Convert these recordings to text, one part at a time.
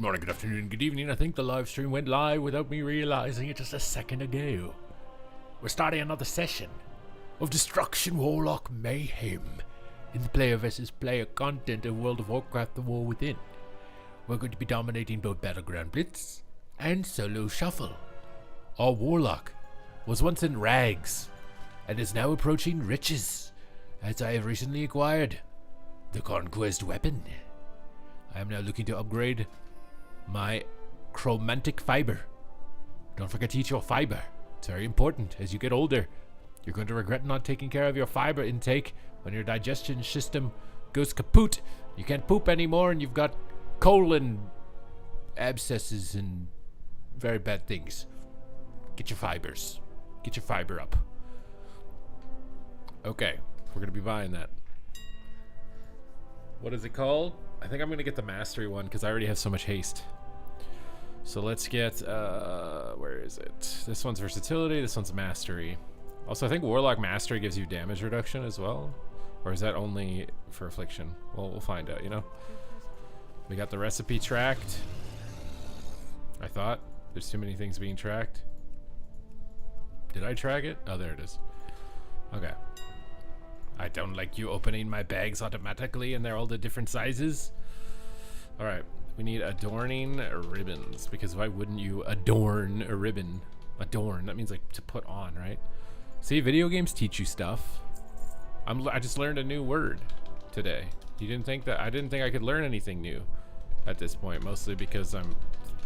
Good morning, good afternoon, good evening. I think the live stream went live without me realizing it just a second ago. We're starting another session of Destruction Warlock Mayhem in the player versus player content of World of Warcraft: The War Within. We're going to be dominating both Battleground Blitz and Solo Shuffle. Our Warlock was once in rags and is now approaching riches, as I have recently acquired the Conquest Weapon. I am now looking to upgrade my chromatic fiber. Don't forget to eat your fiber. It's very important. As you get older, you're going to regret not taking care of your fiber intake when your digestion system goes kaput. You can't poop anymore and you've got colon abscesses and very bad things. Get your fibers. Get your fiber up. Okay, we're going to be buying that. What is it called? I think I'm going to get the mastery one because I already have so much haste. So let's get, where is it? This one's versatility, this one's mastery. Also, I think Warlock Mastery gives you damage reduction as well. Or is that only for affliction? Well, we'll find out, you know? We got the recipe tracked. I thought there's too many things being tracked. Did I track it? Oh, there it is. Okay. I don't like you opening my bags automatically and they're all the different sizes. All right. We need adorning ribbons, because why wouldn't you adorn a ribbon? Adorn, that means like to put on, right? See, video games teach you stuff. I just learned a new word today. You didn't think that? I didn't think I could learn anything new at this point, mostly because I'm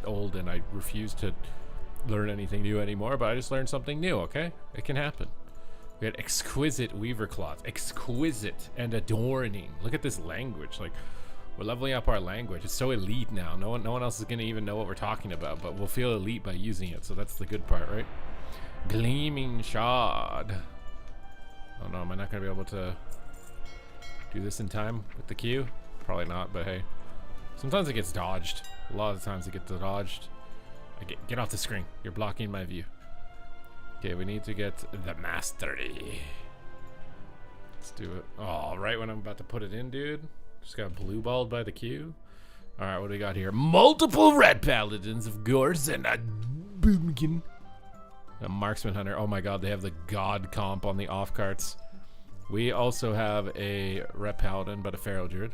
old and I refuse to learn anything new anymore, but I just learned something new, okay? It can happen. We had exquisite weaver cloth, exquisite and adorning. Look at this language, like, we're leveling up our language. It's so elite now. No one else is gonna even know what we're talking about, but we'll feel elite by using it. So that's the good part, right? Gleaming shard. Oh no, am I not gonna be able to do this in time with the queue? Probably not, but hey. Sometimes it gets dodged. A lot of the times it gets dodged. Get off the screen. You're blocking my view. Okay, we need to get the mastery. Let's do it. Oh, right when I'm about to put it in, dude. Just got blue balled by the queue. All right, what do we got here? Multiple red paladins, of course, and a boomkin. A marksman hunter. Oh my god, they have the god comp on the off carts. We also have a red paladin, but a pharaoh druid.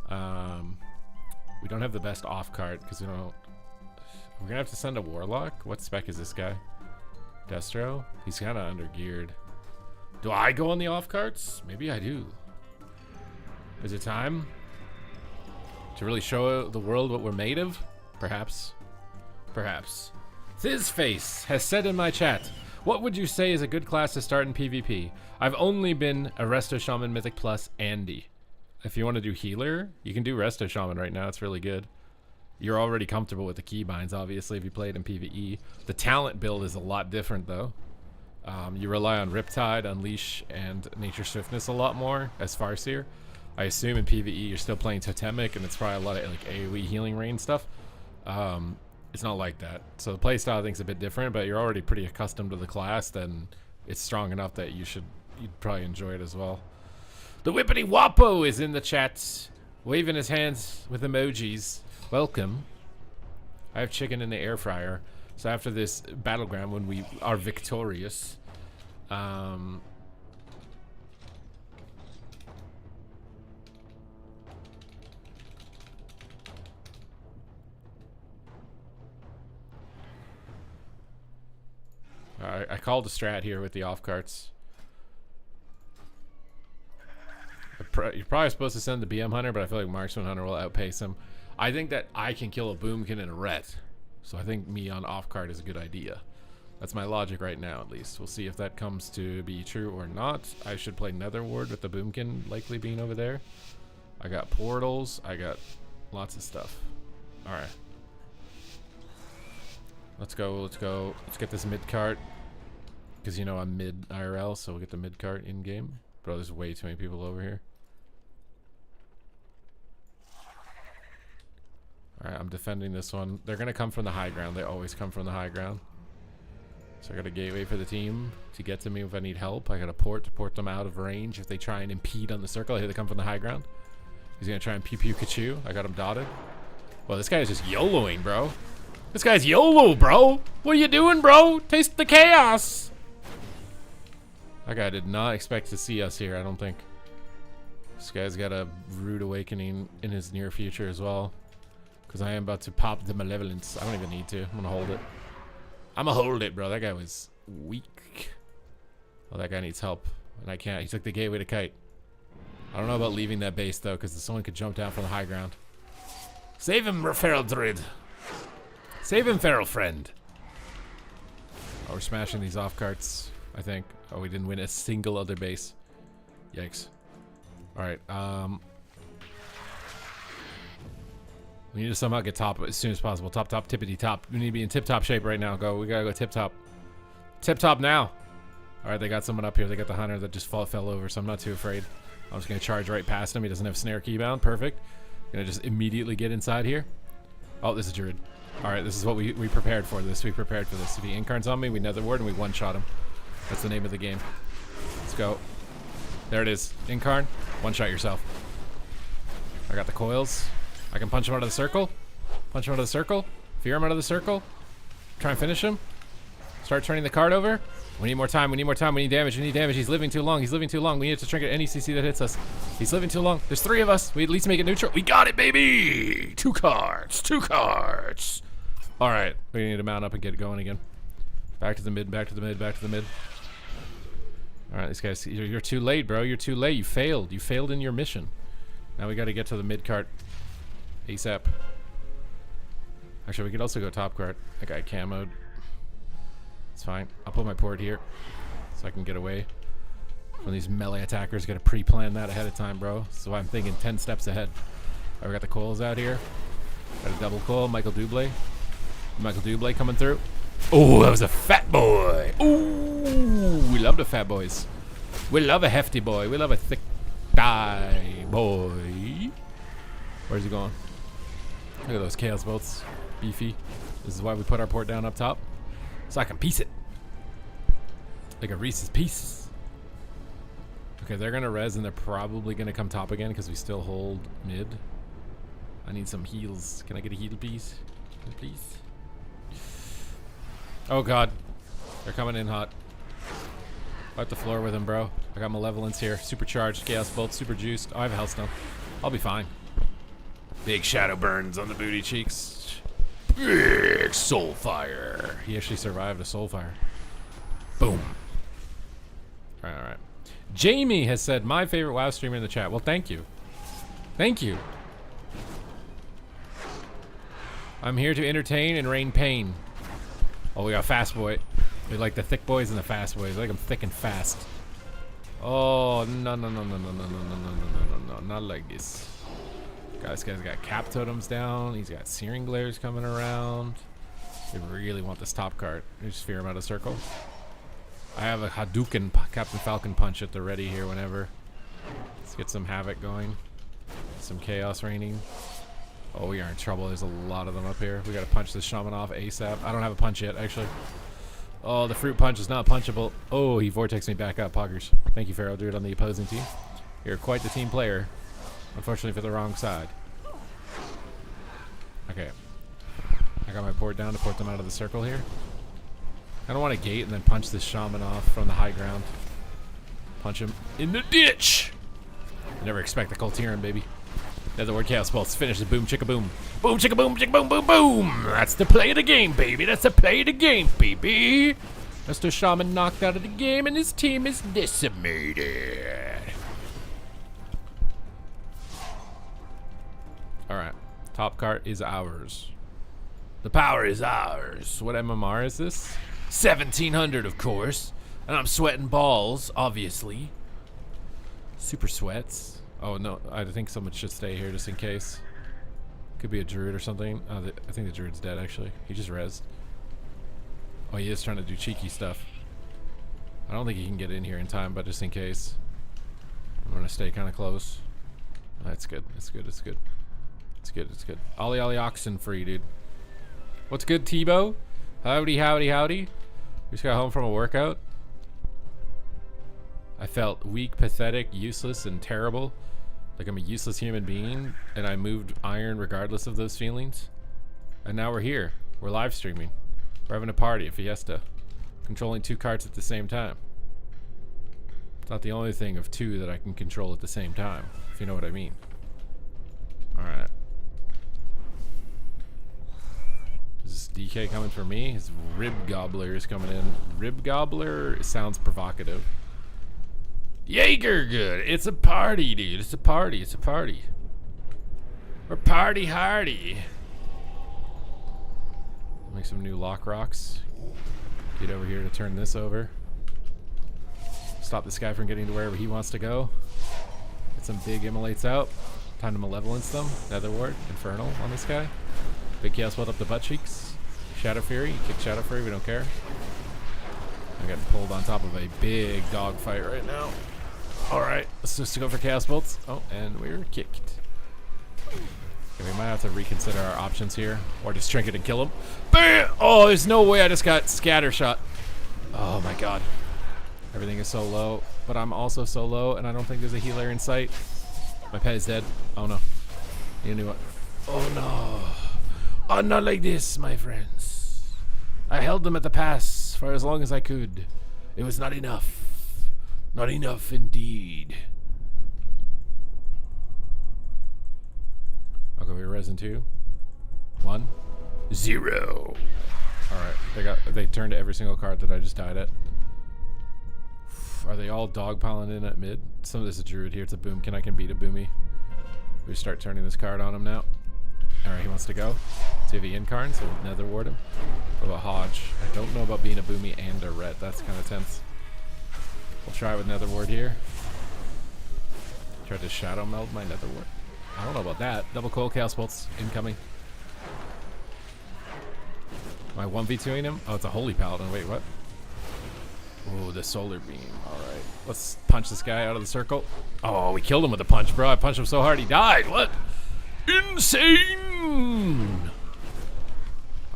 We don't have the best off cart because we don't. We're gonna have to send a warlock. What spec is this guy? Destro. He's kind of under geared. Do I go on the off carts? Maybe I do. Is it time to really show the world what we're made of? Perhaps. Perhaps. Thizzface has said in my chat, what would you say is a good class to start in PvP? I've only been a Resto Shaman Mythic Plus Andy. If you want to do healer, you can do Resto Shaman right now. It's really good. You're already comfortable with the keybinds, obviously, if you played in PvE. The talent build is a lot different, though. You rely on Riptide, Unleash, and Nature Swiftness a lot more as Farseer. I assume in PvE you're still playing Totemic, and it's probably a lot of like AoE healing rain stuff. It's not like that. So the playstyle I think is a bit different, but you're already pretty accustomed to the class, then it's strong enough that you'd probably enjoy it as well. The Whippity Wappo is in the chat, waving his hands with emojis. Welcome. I have chicken in the air fryer, so after this battleground, when we are victorious, I called a strat here with the off carts. You're probably supposed to send the BM Hunter, but I feel like Marksman Hunter will outpace him. I think that I can kill a Boomkin and a Ret, so I think me on off cart is a good idea. That's my logic right now, at least. We'll see if that comes to be true or not. I should play Nether Ward with the Boomkin likely being over there. I got portals. I got lots of stuff. All right. Let's go. Let's go. Let's get this mid cart. Because, you know, I'm mid IRL, so we'll get the mid cart in game. Bro, there's way too many people over here. Alright, I'm defending this one. They're going to come from the high ground. They always come from the high ground. So I got a gateway for the team to get to me if I need help. I got a port to port them out of range if they try and impede on the circle. I hear they come from the high ground. He's going to try and pew pew ka-chew. I got him dotted. Well, this guy is just YOLOing, bro. This guy's YOLO, bro. What are you doing, bro? Taste the chaos. That guy did not expect to see us here, I don't think. This guy's got a rude awakening in his near future as well. Because I am about to pop the malevolence. I don't even need to. I'm gonna hold it. I'm gonna hold it, bro. That guy was weak. Oh, that guy needs help. And I can't. He took the gateway to kite. I don't know about leaving that base, though, because someone could jump down from the high ground. Save him, feral druid. Save him, feral friend. Oh, we're smashing these off carts, I think. Oh, we didn't win a single other base. Yikes. Alright, we need to somehow get top as soon as possible. Top, tippity top. We need to be in tip-top shape right now. We gotta go tip-top. Tip-top now. Alright, they got someone up here. They got the hunter that just fell over, so I'm not too afraid. I'm just gonna charge right past him. He doesn't have snare keybound. Perfect. Gonna just immediately get inside here. Oh, this is Druid. Alright, this is what we prepared for this. We prepared for this. If he incarns on me, we nether ward and we one-shot him. That's the name of the game. Let's go. There it is. Incarn. One-shot yourself. I got the coils. I can punch him out of the circle. Punch him out of the circle. Fear him out of the circle. Try and finish him. Start turning the card over. We need more time. We need more time. We need damage. We need damage. He's living too long. He's living too long. We need to trinket any CC that hits us. He's living too long. There's 3 of us. We at least make it neutral. We got it, baby. 2 cards. 2 cards. All right. We need to mount up and get going again. Back to the mid. Back to the mid. Back to the mid. All right, these guys. You're too late, bro. You're too late. You failed. You failed in your mission. Now we got to get to the mid cart ASAP. Actually, we could also go top cart. That guy camoed. It's fine. I'll put my port here so I can get away from these melee attackers. Gotta pre-plan that ahead of time, bro. So I'm thinking 10 steps ahead. Alright, we got the coils out here. Got a double coil. Michael Dublé. Michael Dublé coming through. Oh, that was a fat boy. Ooh, we love the fat boys. We love a hefty boy. We love a thick thigh boy. Where's he going? Look at those chaos bolts. Beefy. This is why we put our port down up top. So I can piece it. Like a Reese's Piece. Okay, they're gonna res and they're probably gonna come top again because we still hold mid. I need some heals. Can I get a heal, please? Please. Oh god. They're coming in hot. Wipe the floor with them, bro. I got Malevolence here. Supercharged. Chaos Bolt. Super juiced. Oh, I have a Hellstone. I'll be fine. Big shadow burns on the booty cheeks. Big soul fire. He actually survived a soul fire. Boom. Alright, alright. Jamie has said, my favorite WoW streamer in the chat. Well, thank you. Thank you. I'm here to entertain and rain pain. Oh, we got fast boy. We like the thick boys and the fast boys. We like them thick and fast. Oh, no, no, no, no, no, no, no, no, no, no, no, no, not like this. This guy's got cap totems down. He's got searing glares coming around. They really want this top card. We just fear him out of circle. I have a Hadouken Captain Falcon punch at the ready here whenever. Let's get some havoc going. Some chaos raining. Oh, we are in trouble. There's a lot of them up here. We gotta punch this shaman off ASAP. I don't have a punch yet, actually. Oh, the fruit punch is not punchable. Oh, he vortexed me back up, Poggers. Thank you, Pharaoh Druid on the opposing team. You're quite the team player. Unfortunately for the wrong side. Okay. I got my port down to port them out of the circle here. I don't want to gate and then punch this shaman off from the high ground. Punch him in the ditch! Never expect the Coltiran, baby. There's the word chaos pulse. Finish the boom chicka boom. Boom chicka boom chicka boom boom boom! That's the play of the game, baby. That's the play of the game, baby. Mr. Shaman knocked out of the game and his team is decimated. Alright. Top cart is ours. The power is ours. What MMR is this? 1700, of course. And I'm sweating balls, obviously. Super sweats. Oh, no. I think someone should stay here just in case. Could be a druid or something. Oh, I think the druid's dead, actually. He just rezzed. Oh, he is trying to do cheeky stuff. I don't think he can get in here in time, but just in case. I'm going to stay kind of close. That's good. That's good. That's good. It's good, it's good. Ollie Ollie oxen free, dude. What's good, Tebow? Howdy, howdy, howdy. We just got home from a workout. I felt weak, pathetic, useless, and terrible. Like I'm a useless human being, and I moved iron regardless of those feelings. And now we're here. We're live streaming. We're having a party, a fiesta. Controlling 2 carts at the same time. It's not the only thing of 2 that I can control at the same time, if you know what I mean. Alright. Is this DK coming for me? His Rib Gobbler is coming in. Rib Gobbler sounds provocative. Jaeger good. It's a party, dude. It's a party. It's a party. We're party hardy. Make some new lock rocks. Get over here to turn this over. Stop this guy from getting to wherever he wants to go. Get some big immolates out. Time to malevolence them. Nether Wart, Infernal on this guy. Big Chaos Welt up the butt cheeks. Shadow Fury. Kick Shadow Fury. We don't care. I got pulled on top of a big dog fight right now. Alright, let's just go for Chaos Bolts. Oh, and we're kicked. Okay, we might have to reconsider our options here. Or just Trinket and kill him. BAM! Oh, there's no way I just got scatter shot. Oh my god. Everything is so low. But I'm also so low, and I don't think there's a healer in sight. My pet is dead. Oh no. You knew what? Oh no. Oh, not like this, my friends. I held them at the pass for as long as I could. It was not enough. Not enough indeed. I'll go here, resin 2. 1. 0. Alright, they turned to every single card that I just died at. Are they all dogpiling in at mid? Some of this is druid here. It's a boomkin. I can beat a boomy. We start turning this card on him now. Alright, he wants to go. See if he incarns, so Nether Ward him. What about Hodge? I don't know about being a boomy and a ret. That's kind of tense. We'll try with Nether Ward here. Tried to shadow meld my Nether Ward. I don't know about that. Double coil Chaos Bolts incoming. Am I 1v2ing him? Oh, it's a Holy Paladin. Wait, what? Oh, the Solar Beam. Alright. Let's punch this guy out of the circle. Oh, we killed him with a punch, bro. I punched him so hard he died. What? Insane!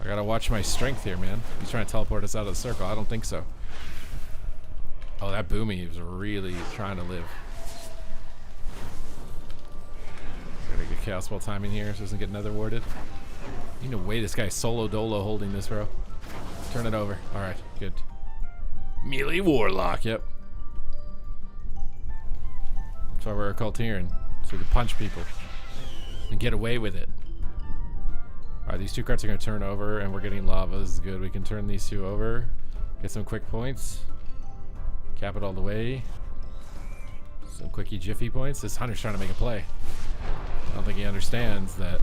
I gotta watch my strength here, man. He's trying to teleport us out of the circle. I don't think so. Oh, that boomy was really trying to live. Gotta get Chaos Ball timing here so he doesn't get Nether Warded. Ain't no way this guy's solo dolo holding this, bro. Turn it over. Alright, good. Melee Warlock, yep. That's why we're a Cultirian. So we can punch people. And get away with it. Alright, these 2 cards are going to turn over, and we're getting lava. This is good. We can turn these 2 over. Get some quick points. Cap it all the way. Some quickie jiffy points. This Hunter's trying to make a play. I don't think he understands that.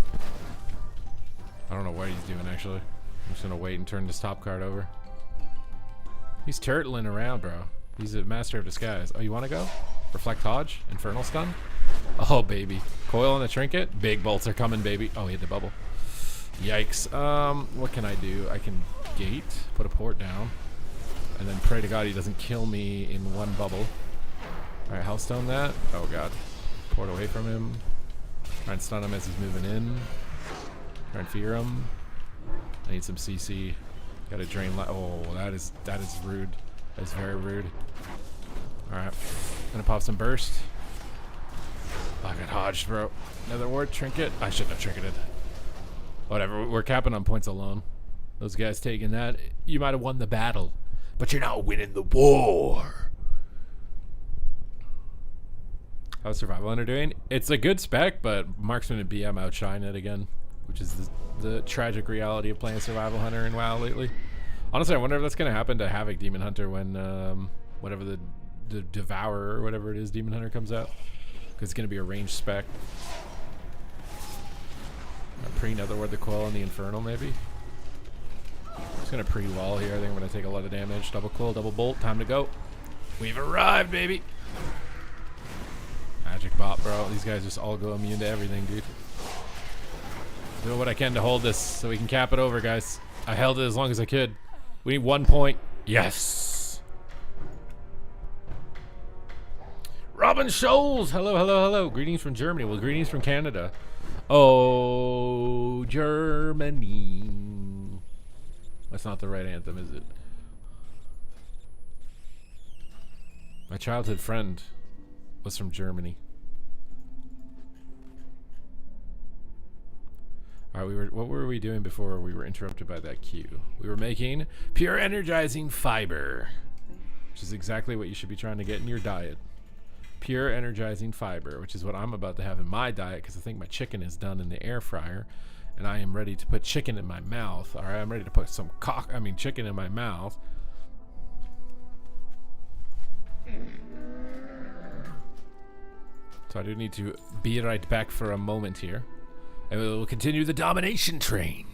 I don't know what he's doing, actually. I'm just going to wait and turn this top card over. He's turtling around, bro. He's a master of disguise. Oh, you want to go? Reflect Hodge? Infernal Stun? Oh, baby. Coil and a Trinket? Big bolts are coming, baby. Oh, he hit the bubble. Yikes. What can I do? I can gate, put a port down, and then pray to God he doesn't kill me in one bubble. Alright, Hellstone that. Oh, God. Port away from him. Try and stun him as he's moving in. Try and fear him. I need some CC. Gotta drain. Oh, that is rude. That is very rude. Alright. Gonna pop some burst. Oh, I got hodged, bro. Another ward trinket. I shouldn't have trinketed. Whatever. We're capping on points alone. Those guys taking that. You might have won the battle, but you're not winning the war. How's Survival Hunter doing? It's a good spec, but Marksman and BM outshine it again, which is the tragic reality of playing Survival Hunter in WoW lately. Honestly, I wonder if that's going to happen to Havoc Demon Hunter when whatever the Devourer or whatever it is Demon Hunter comes out, because it's going to be a ranged spec. Pre-Netherward the Coil and the Infernal, maybe. Just going to pre-wall here. I think I'm going to take a lot of damage. Double Coil, double Bolt. Time to go. We've arrived, baby. Magic bot, bro. These guys just all go immune to everything, dude. Doing what I can to hold this so we can cap it over, guys. I held it as long as I could. We need 1 point. Yes. Robin Scholes. Hello, hello, hello. Greetings from Germany. Well, greetings from Canada. Oh, Germany. That's not the right anthem, is it? My childhood friend was from Germany. All right, what were we doing before we were interrupted by that cue? We were making pure energizing fiber, which is exactly what you should be trying to get in your diet. Pure energizing fiber, which is what I'm about to have in my diet because I think my chicken is done in the air fryer, and I am ready to put chicken in my mouth. All right, I'm ready to put some chicken in my mouth. So I do need to be right back for a moment here. And we will continue the domination train.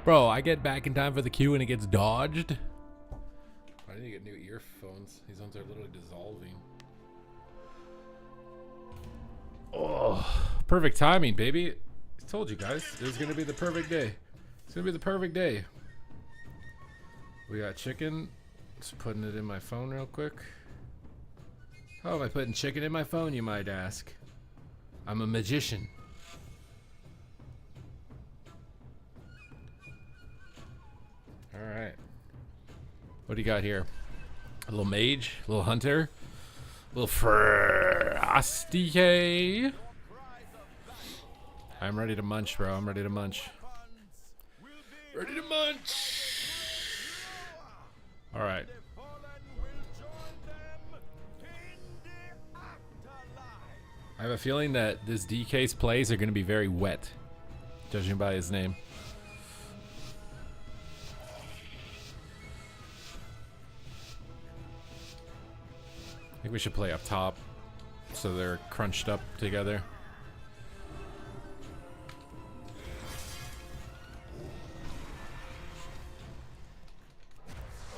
Bro, I get back in time for the queue and it gets dodged. I need to get new earphones. These ones are literally dissolving. Oh, perfect timing, baby. I told you guys, it was going to be the perfect day. It's going to be the perfect day. We got chicken. Just putting it in my phone real quick. How am I putting chicken in my phone, you might ask? I'm a magician. Alright. What do you got here? A little mage, a little hunter, a little frosty. I'm ready to munch, bro. I'm ready to munch. Ready to munch. Alright. I have a feeling that this DK's plays are going to be very wet, judging by his name. I think we should play up top so they're crunched up together.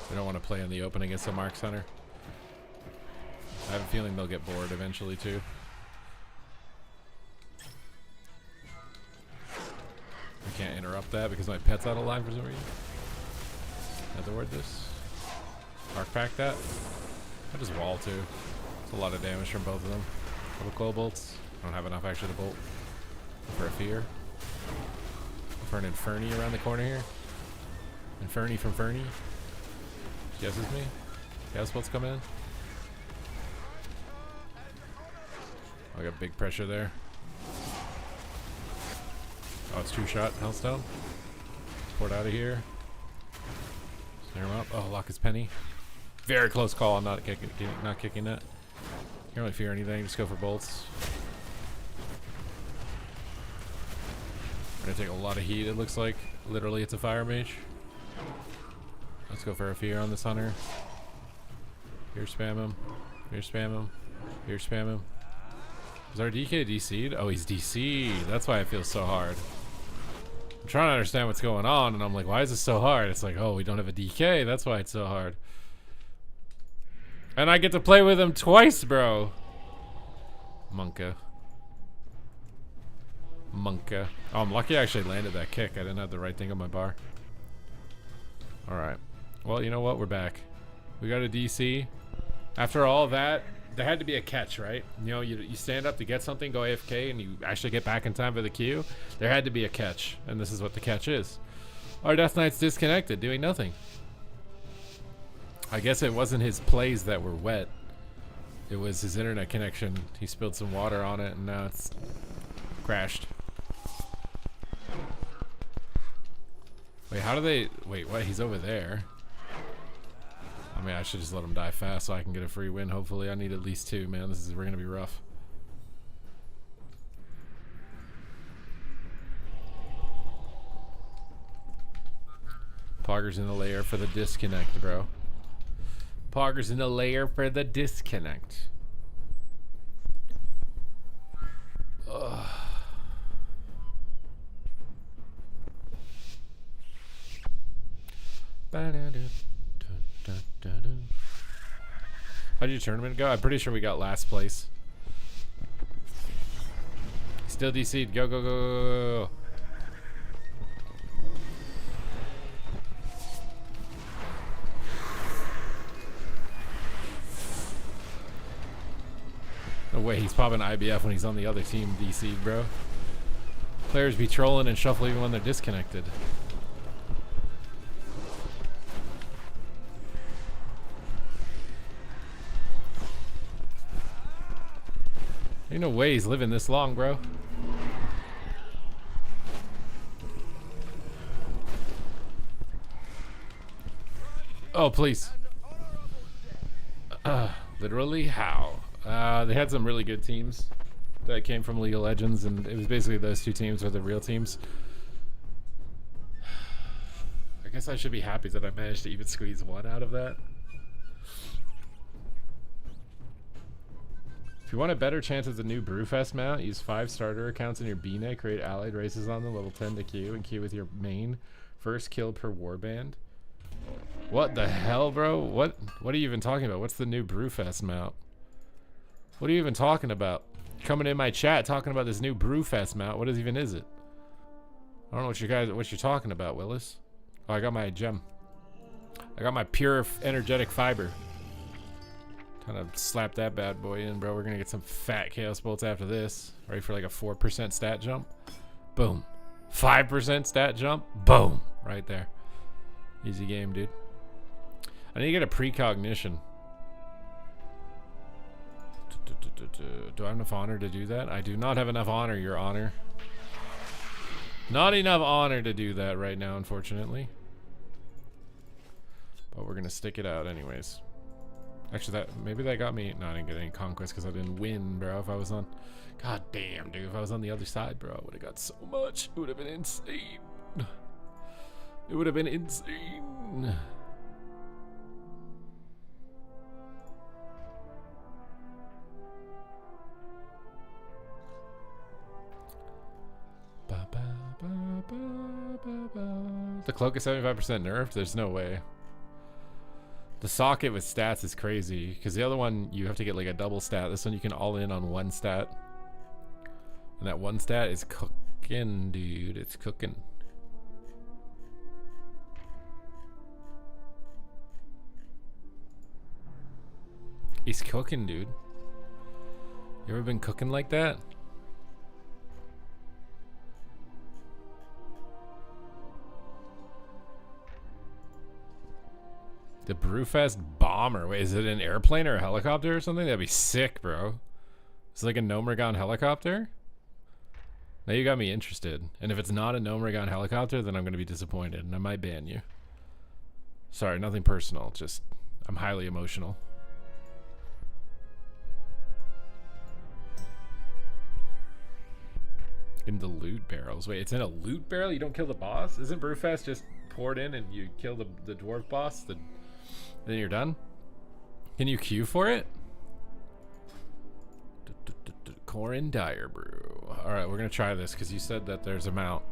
We don't want to play in the open against the Mark Center. I have a feeling they'll get bored eventually too. I can't interrupt that because my pet's out of line for some reason. I have to word this. Arc pack that. I just wall too. It's a lot of damage from both of them. Couple coil bolts. I don't have enough actually to bolt. For a fear. For an Inferni around the corner here. Inferni from Fernie. Guesses me. Gas bolts come in. I got big pressure there. Oh, it's 2-shot. Hellstone. Port out of here. Snare him up. Oh, lock his penny. Very close call. I'm not kicking that. You don't really fear anything. Just go for bolts. We're gonna take a lot of heat. It looks like. Literally, it's a fire mage. Let's go for a fear on this hunter. Here, spam him. Here, spam him. Here, spam him. Is our DK DC'd? Oh, he's DC'd. That's why it feels so hard. I'm trying to understand what's going on, and I'm like, why is this so hard? It's like, oh, we don't have a DK. That's why it's so hard. And I get to play with him twice, bro. Monka. Monka. Oh, I'm lucky I actually landed that kick. I didn't have the right thing on my bar. Alright. Well, you know what? We're back. We got a DC. After all that, there had to be a catch, right? You know, you stand up to get something, go AFK, and you actually get back in time for the queue. There had to be a catch, and this is what the catch is. Our Death Knight's disconnected, doing nothing. I guess it wasn't his plays that were wet. It was his internet connection. He spilled some water on it, and now it's crashed. Wait, how do they... Wait, what? He's over there. I mean, I should just let him die fast so I can get a free win, hopefully. I need at least 2, man. We're going to be rough. Poggers in the layer for the disconnect, bro. Poggers in the layer for the disconnect. Ugh. How did your tournament go? I'm pretty sure we got last place. Still DC'd. Go, go, go, go, go. No way he's popping IBF when he's on the other team DC'd, bro. Players be trolling and shuffle even when they're disconnected. Ain't no way he's living this long, bro. Oh, please. Literally, how? They had some really good teams that came from League of Legends, and it was basically those 2 teams were the real teams. I guess I should be happy that I managed to even squeeze 1 out of that. If you want a better chance at the new Brewfest mount, use 5 starter accounts in your B-net, create allied races on them, level 10 to queue, and queue with your main First kill per warband. What the hell, bro? What are you even talking about? What's the new Brewfest mount? What are you even talking about? Coming in my chat talking about this new Brewfest mount. What even is it? I don't know what you're talking about, Willis. Oh, I got my gem. I got my pure energetic fiber. Kind of slap that bad boy in, bro. We're gonna get some fat chaos bolts after this. Ready for like a 4% stat jump? Boom. 5% stat jump? Boom. Right there. Easy game, dude. I need to get a precognition. Do I have enough honor to do that? I do not have enough honor, your honor. Not enough honor to do that right now, unfortunately. But we're gonna stick it out anyways. Actually, maybe that got me. No, I didn't get any conquest because I didn't win, bro. If I was on, god damn, dude. If I was on the other side, bro, I would have got so much. It would have been insane. It would have been insane. The cloak is 75% nerfed? There's no way. The socket with stats is crazy, because the other one you have to get like a double stat. This one you can all in on one stat. And that one stat is cooking, dude. It's cooking. He's cooking, dude. You ever been cooking like that? The Brewfest bomber. Wait, is it an airplane or a helicopter or something? That'd be sick, bro. It's like a Nomergon helicopter? Now you got me interested. And if it's not a Nomergon helicopter, then I'm going to be disappointed and I might ban you. Sorry, nothing personal. Just, I'm highly emotional. In the loot barrels. Wait, it's in a loot barrel? You don't kill the boss? Isn't Brewfest just poured in and you kill the dwarf boss? Then you're done? Can you queue for it? Corin Dire Brew. Alright, we're gonna try this because you said that there's a mount.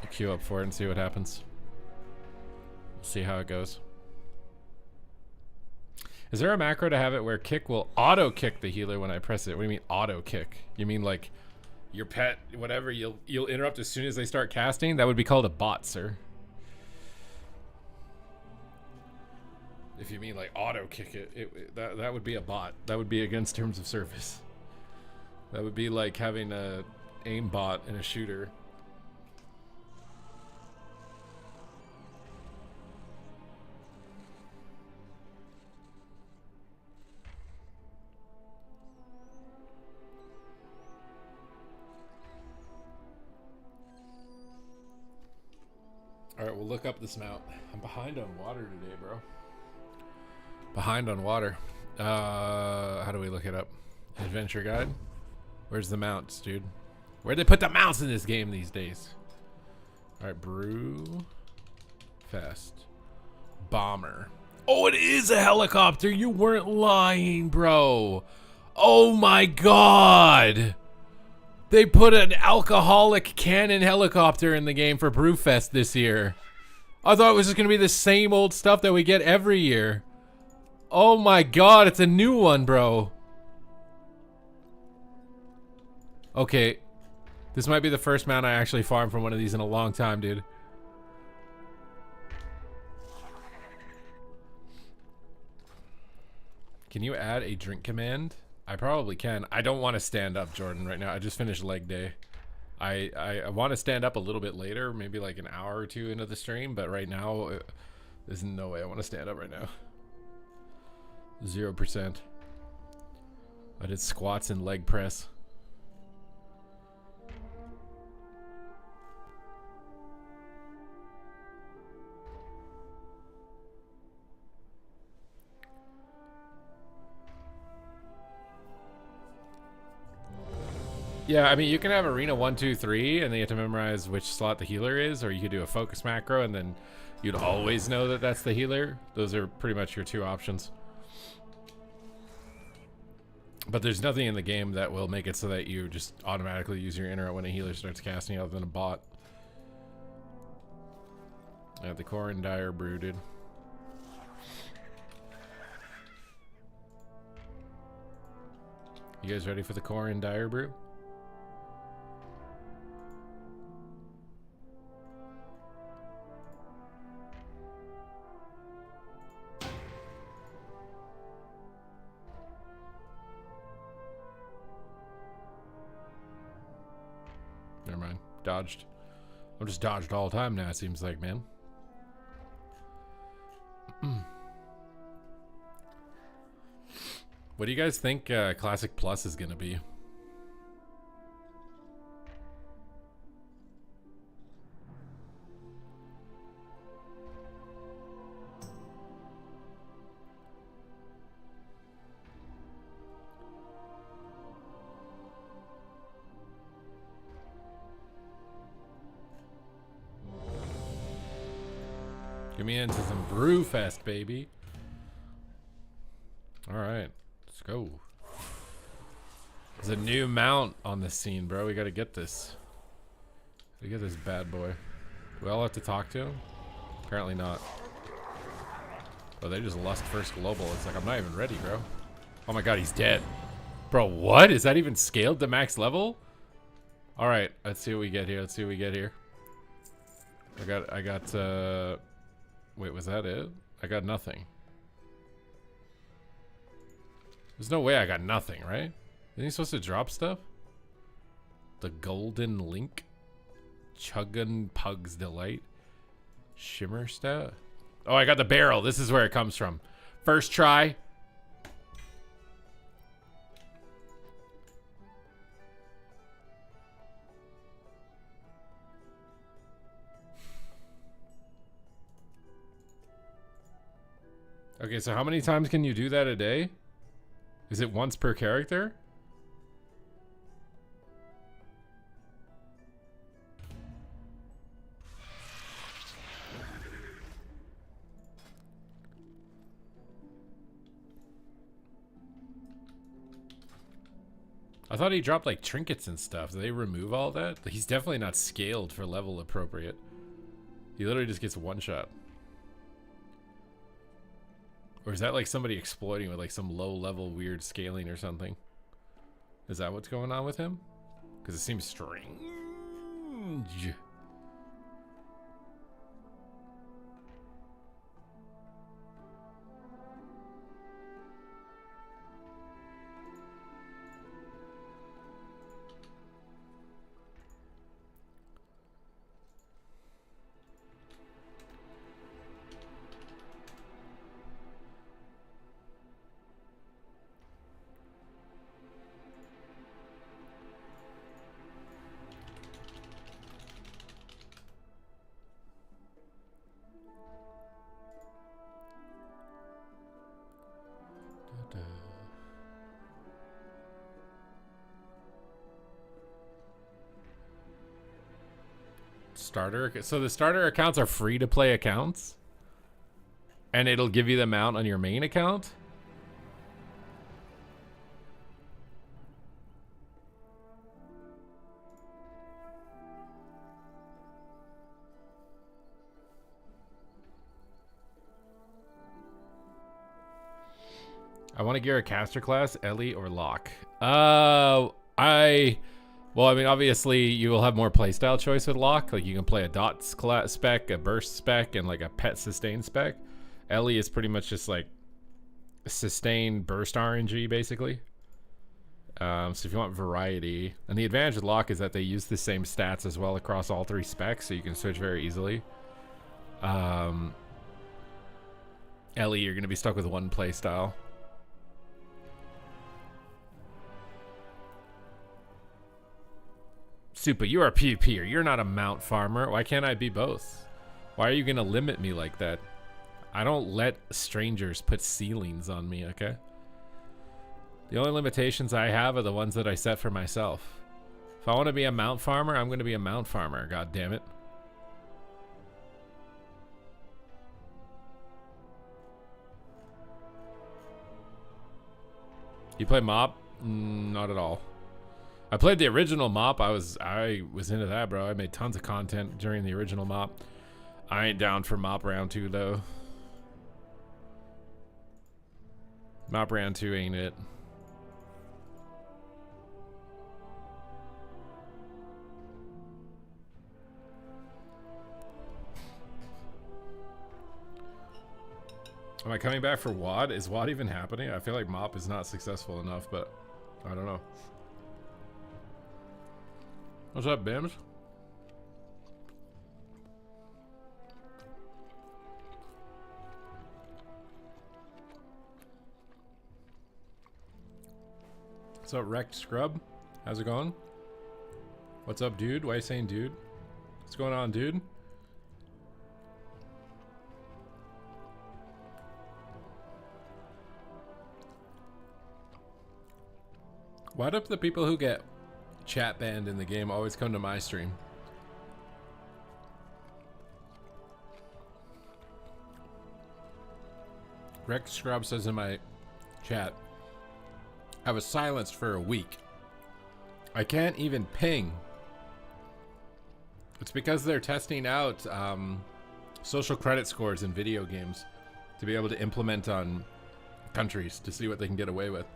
We'll queue up for it and see what happens. We'll see how it goes. Is there a macro to have it where kick will auto kick the healer when I press it? What do you mean auto kick? You mean like your pet, whatever, you'll interrupt as soon as they start casting? That would be called a bot, sir. If you mean like auto kick it, that would be a bot. That would be against terms of service. That would be like having a aim bot in a shooter. All right, we'll look up this mount. I'm behind on water today, bro. Behind on water. How do we look it up? Adventure guide. Where's the mounts, dude? Where'd they put the mounts in this game these days? All right, Brew Fest Bomber. Oh, it is a helicopter. You weren't lying, bro. Oh my god. They put an alcoholic cannon helicopter in the game for Brewfest this year. I thought it was just gonna be the same old stuff that we get every year. Oh my god, it's a new one, bro. Okay. This might be the first mount I actually farmed from one of these in a long time, dude. Can you add a drink command? I probably can. I don't want to stand up, Jordan, right now. I just finished leg day. I want to stand up a little bit later, maybe like an hour or two into the stream, but right now, there's no way I want to stand up right now. 0%. I did squats and leg press. Yeah, I mean, you can have arena 1, 2, 3, and then you have to memorize which slot the healer is, or you could do a focus macro, and then you'd always know that that's the healer. Those are pretty much your two options. But there's nothing in the game that will make it so that you just automatically use your interrupt when a healer starts casting other than a bot. Yeah, the core and dire brew, dude. You guys ready for the core and dire brew? Never mind. Dodged. I'm just dodged all the time now, it seems like, man. What do you guys think Classic Plus is going to be? Get me into some Brewfest, baby. All right, let's go. There's a new mount on the scene, bro. We gotta get this. We get this bad boy. Do we all have to talk to him? Apparently not. Oh, they just lust first global. It's like, I'm not even ready, bro. Oh my god, he's dead. Bro, what? Is that even scaled to max level? All right, let's see what we get here. Let's see what we get here. I got, wait, was that it? I got nothing. There's no way I got nothing, right? Isn't he supposed to drop stuff? The Golden Link? Chuggin Pug's Delight? Shimmer Stat? Oh, I got the barrel. This is where it comes from. First try. Okay, so how many times can you do that a day? Is it once per character? I thought he dropped like trinkets and stuff. Did they remove all that? He's definitely not scaled for level appropriate. He literally just gets one shot. Or is that like somebody exploiting with like some low level weird scaling or something? Is that what's going on with him? Because it seems strange. Starter. So the starter accounts are free to play accounts, and it'll give you the amount on your main account. I want to gear a caster class, Ellie or Locke. Well, I mean, obviously, you will have more playstyle choice with Locke. Like, you can play a dot spec, a burst spec, and like a pet sustain spec. Ellie is pretty much just like sustain burst RNG, basically. So if you want variety, and the advantage with Locke is that they use the same stats as well across all three specs, so you can switch very easily. Ellie, you're going to be stuck with one playstyle. Supa, you are a PvPer. You're not a mount farmer. Why can't I be both? Why are you going to limit me like that? I don't let strangers put ceilings on me, okay? The only limitations I have are the ones that I set for myself. If I want to be a mount farmer, I'm going to be a mount farmer. God damn it. You play MoP? Not at all. I played the original MoP. I was into that, bro. I made tons of content during the original MoP. I ain't down for mop round 2 though. Mop round 2 ain't it. Am I coming back for WAD? Is WAD even happening? I feel like mop is not successful enough, but I don't know. What's up, Bims? What's up, Wrecked Scrub? How's it going? What's up, dude? Why are you saying dude? What's going on, dude? Why do the people who get chat banned in the game always come to my stream? Rex Scrub says in my chat, I was silenced for a week. I can't even ping. It's because they're testing out social credit scores in video games to be able to implement on countries to see what they can get away with.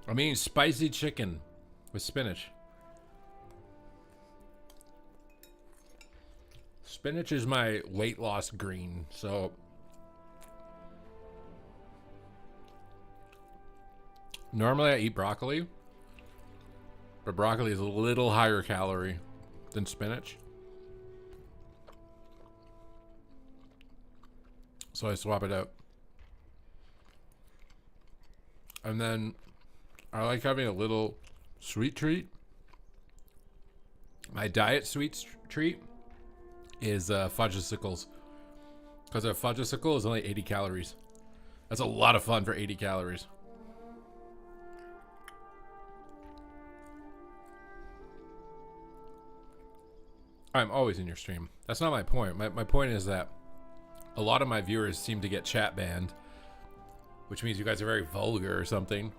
I'm eating spicy chicken with spinach. Spinach is my weight loss green, so normally I eat broccoli, but broccoli is a little higher calorie than spinach. So I swap it out. And then I like having a little sweet treat. My diet sweet treat is fudgesicles, because a fudgesicle is only 80 calories. That's a lot of fun for 80 calories. I'm always in your stream. That's not my point. My point is that a lot of my viewers seem to get chat banned, which means you guys are very vulgar or something.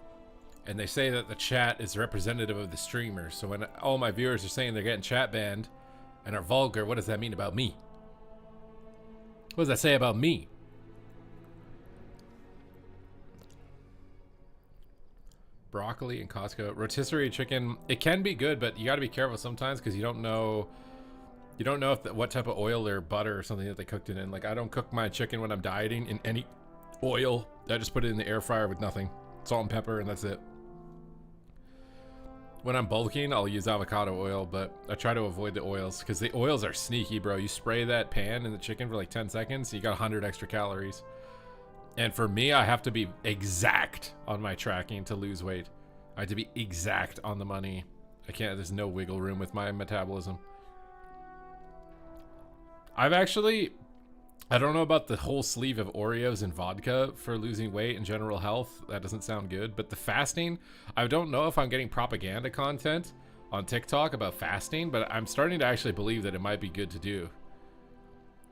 And they say that the chat is representative of the streamer. So when all my viewers are saying they're getting chat banned and are vulgar, what does that mean about me? What does that say about me? Broccoli and Costco. Rotisserie chicken, it can be good, but you got to be careful sometimes because you don't know if what type of oil or butter or something that they cooked it in. Like, I don't cook my chicken when I'm dieting in any oil. I just put it in the air fryer with nothing. Salt and pepper, and that's it. When I'm bulking, I'll use avocado oil, but I try to avoid the oils because the oils are sneaky, bro. You spray that pan in the chicken for like 10 seconds, you got 100 extra calories. And for me, I have to be exact on my tracking to lose weight. I have to be exact on the money. I can't, there's no wiggle room with my metabolism. I don't know about the whole sleeve of Oreos and vodka for losing weight and general health. That doesn't sound good. But the fasting, I don't know if I'm getting propaganda content on TikTok about fasting, but I'm starting to actually believe that it might be good to do.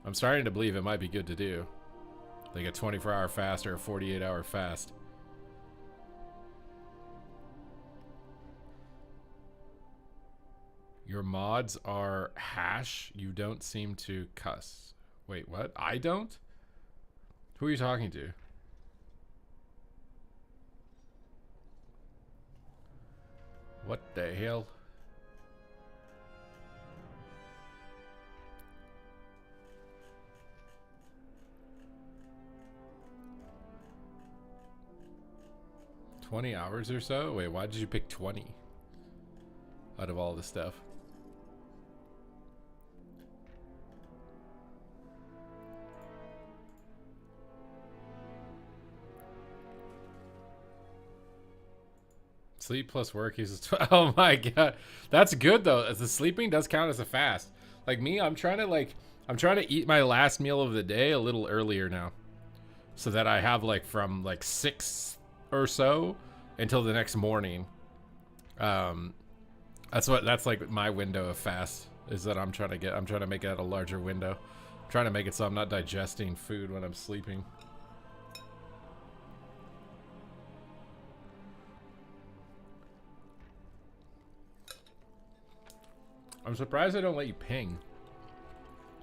I'm starting to believe it might be good to do. Like a 24-hour fast or a 48-hour fast. Your mods are hash. You don't seem to cuss. Wait, what? I don't? Who are you talking to? What the hell? $20 hours or so? Wait, why did you pick 20 out of all the stuff? Sleep plus work uses oh my god, that's good though. The sleeping does count as a fast. Like me, I'm trying to eat my last meal of the day a little earlier now, so that I have like from like 6 or so until the next morning. That's like my window of fast is that I'm trying to make that a larger window. I'm trying to make it so I'm not digesting food when I'm sleeping. I'm surprised they don't let you ping.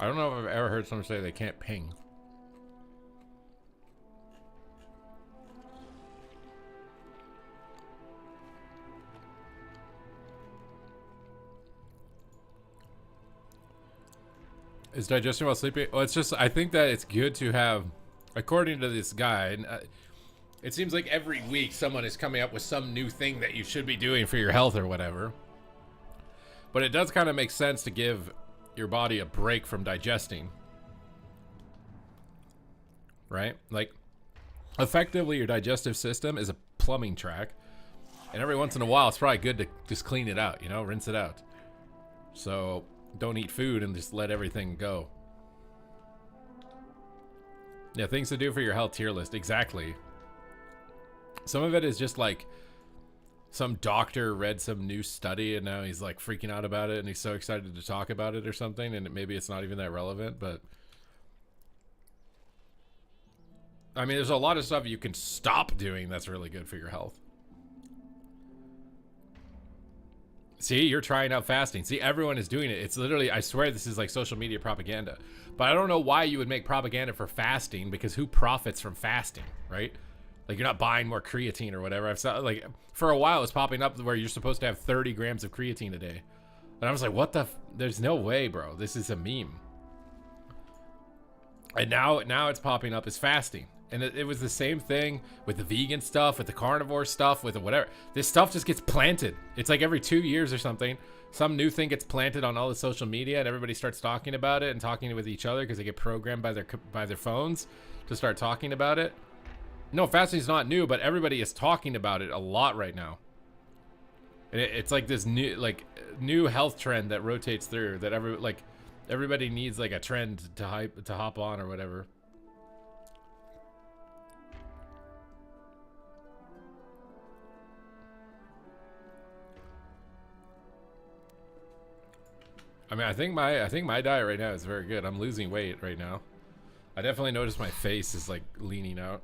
I don't know if I've ever heard someone say they can't ping. Is digestion while sleeping? Well, it's just, I think that it's good to have, according to this guy, and it seems like every week someone is coming up with some new thing that you should be doing for your health or whatever. But it does kind of make sense to give your body a break from digesting. Right? Like, effectively, your digestive system is a plumbing track. And every once in a while, it's probably good to just clean it out, you know, rinse it out. So, don't eat food and just let everything go. Yeah, things to do for your health tier list. Exactly. Some of it is just like, some doctor read some new study and now he's like freaking out about it and he's so excited to talk about it or something, and maybe it's not even that relevant, but I mean, there's a lot of stuff you can stop doing that's really good for your health. See, you're trying out fasting. See, everyone is doing it. It's literally, I swear this is like social media propaganda, but I don't know why you would make propaganda for fasting, because who profits from fasting, right? Like, you're not buying more creatine or whatever. I've saw, like, for a while it was popping up where you're supposed to have 30 grams of creatine a day. And I was like, what the there's no way, bro. This is a meme. And now it's popping up as fasting. And it was the same thing with the vegan stuff, with the carnivore stuff, with the whatever. This stuff just gets planted. It's like every 2 years or something, some new thing gets planted on all the social media and everybody starts talking about it and talking with each other because they get programmed by their phones to start talking about it. No, fasting is not new, but everybody is talking about it a lot right now. And it's like this new health trend that rotates through, that everybody needs like a trend to hop on or whatever. I mean, I think my diet right now is very good. I'm losing weight right now. I definitely notice my face is like leaning out.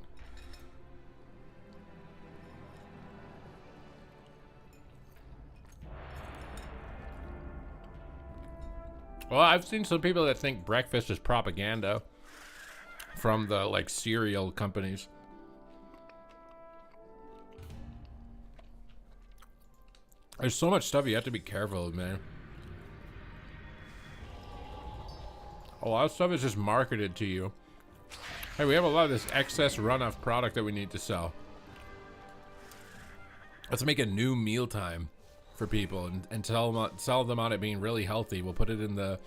Well, I've seen some people that think breakfast is propaganda from the like cereal companies. There's so much stuff you have to be careful of, man. A lot of stuff is just marketed to you. Hey, we have a lot of this excess runoff product that we need to sell. Let's make a new mealtime for people and sell them on it being really healthy. We'll put it in the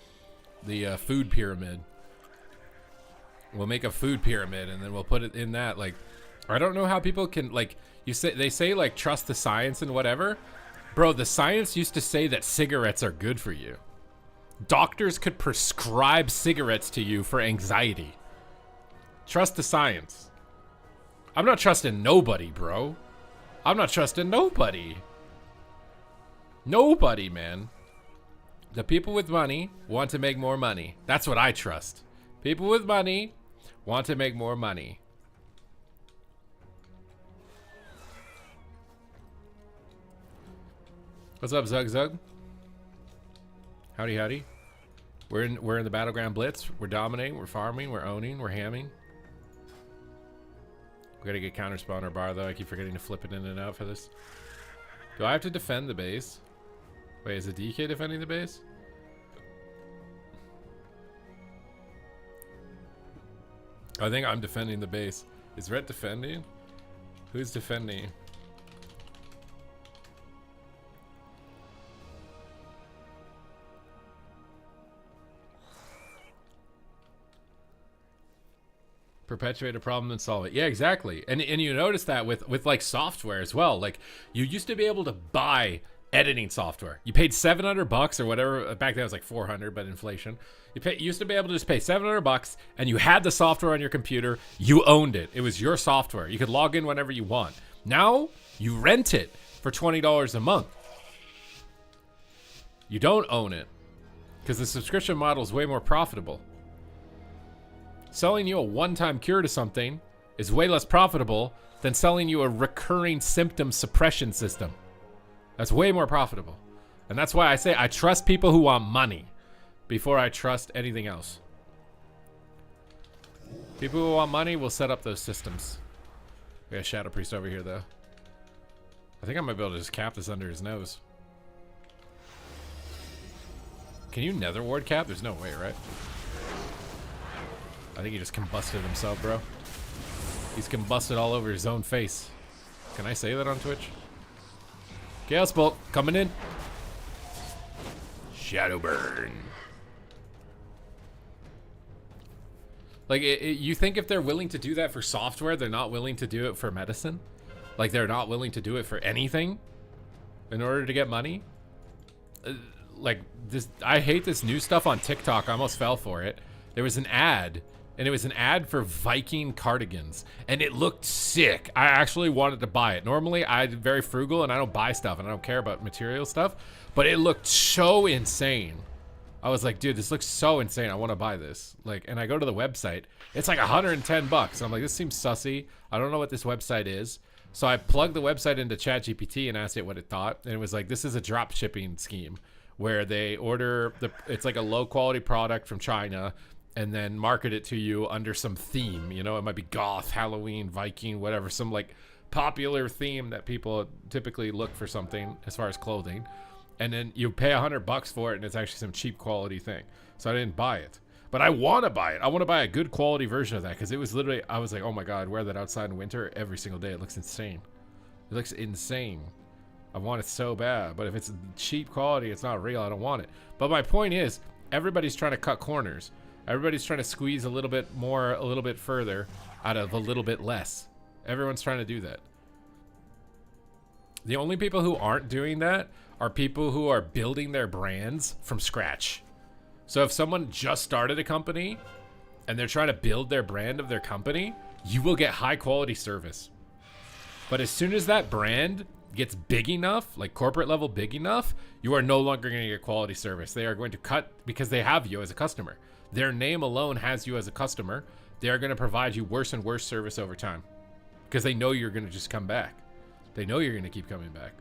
food pyramid. We'll make a food pyramid and then we'll put it in that. Like, I don't know how people can, like, they say like trust the science and whatever. Bro, the science used to say that cigarettes are good for you. Doctors could prescribe cigarettes to you for anxiety. Trust the science. I'm not trusting nobody, bro. I'm not trusting nobody. Nobody, man. The people with money want to make more money. That's what I trust. People with money want to make more money. What's up, Zug Zug? Howdy, howdy. We're in the Battleground Blitz. We're dominating. We're farming. We're owning. We're hamming. We gotta get counter spawn our bar though. I keep forgetting to flip it in and out for this. Do I have to defend the base? Wait, is the DK defending the base? I think I'm defending the base. Is Red defending? Who's defending? Perpetuate a problem and solve it. Yeah, exactly. And you notice that with like software as well. Like, you used to be able to buy editing software. You paid $700 or whatever. Back then it was like 400, but inflation. You used to be able to just pay $700 and you had the software on your computer. You owned it. It was your software. You could log in whenever you want. Now you rent it for $20 a month. You don't own it because the subscription model is way more profitable. Selling you a one-time cure to something is way less profitable than selling you a recurring symptom suppression system. That's way more profitable. And that's why I say I trust people who want money before I trust anything else. People who want money will set up those systems. We got a Shadow Priest over here, though. I think I might be able to just cap this under his nose. Can you Nether Ward cap? There's no way, right? I think he just combusted himself, bro. He's combusted all over his own face. Can I say that on Twitch? Chaos Bolt coming in. Shadow Burn. Like, you think if they're willing to do that for software, they're not willing to do it for medicine? Like, they're not willing to do it for anything in order to get money? Like, this, I hate this new stuff on TikTok. I almost fell for it. There was an ad, and it was an ad for Viking cardigans, and it looked sick. I actually wanted to buy it. Normally, I'm very frugal, and I don't buy stuff, and I don't care about material stuff, but it looked so insane. I was like, dude, this looks so insane. I want to buy this. Like, and I go to the website. It's like 110 bucks. I'm like, this seems sussy. I don't know what this website is. So I plugged the website into ChatGPT and asked it what it thought. And it was like, this is a drop shipping scheme where they order it's like a low quality product from China and then market it to you under some theme. You know, it might be goth, Halloween, Viking, whatever, some like popular theme that people typically look for something as far as clothing. And then you pay $100 for it, and it's actually some cheap quality thing. So I didn't buy it, but I want to buy it. I want to buy a good quality version of that because it was literally, I was like, oh my god, wear that outside in winter every single day. It looks insane. It looks insane. I want it so bad, but if it's cheap quality, it's not real. I don't want it. But my point is, everybody's trying to cut corners. Everybody's trying to squeeze a little bit more, a little bit further out of a little bit less. Everyone's trying to do that. The only people who aren't doing that are people who are building their brands from scratch. So if someone just started a company and they're trying to build their brand of their company, you will get high quality service. But as soon as that brand gets big enough, like corporate level big enough, you are no longer going to get quality service. They are going to cut because they have you as a customer. Their name alone has you as a customer. They are going to provide you worse and worse service over time because they know you're going to just come back. They know you're going to keep coming back.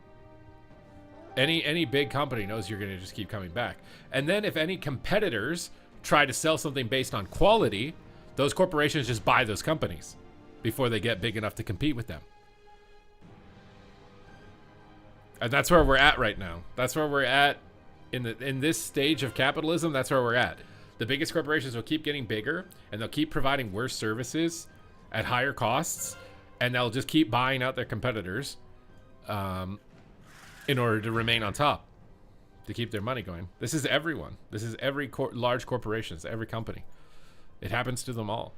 Any big company knows you're going to just keep coming back. And then if any competitors try to sell something based on quality, those corporations just buy those companies before they get big enough to compete with them. And that's where we're at right now. That's where we're at in this stage of capitalism. That's where we're at. The biggest corporations will keep getting bigger, and they'll keep providing worse services at higher costs, and they'll just keep buying out their competitors in order to remain on top, to keep their money going. This is everyone. This is every large corporations, every company. It happens to them all.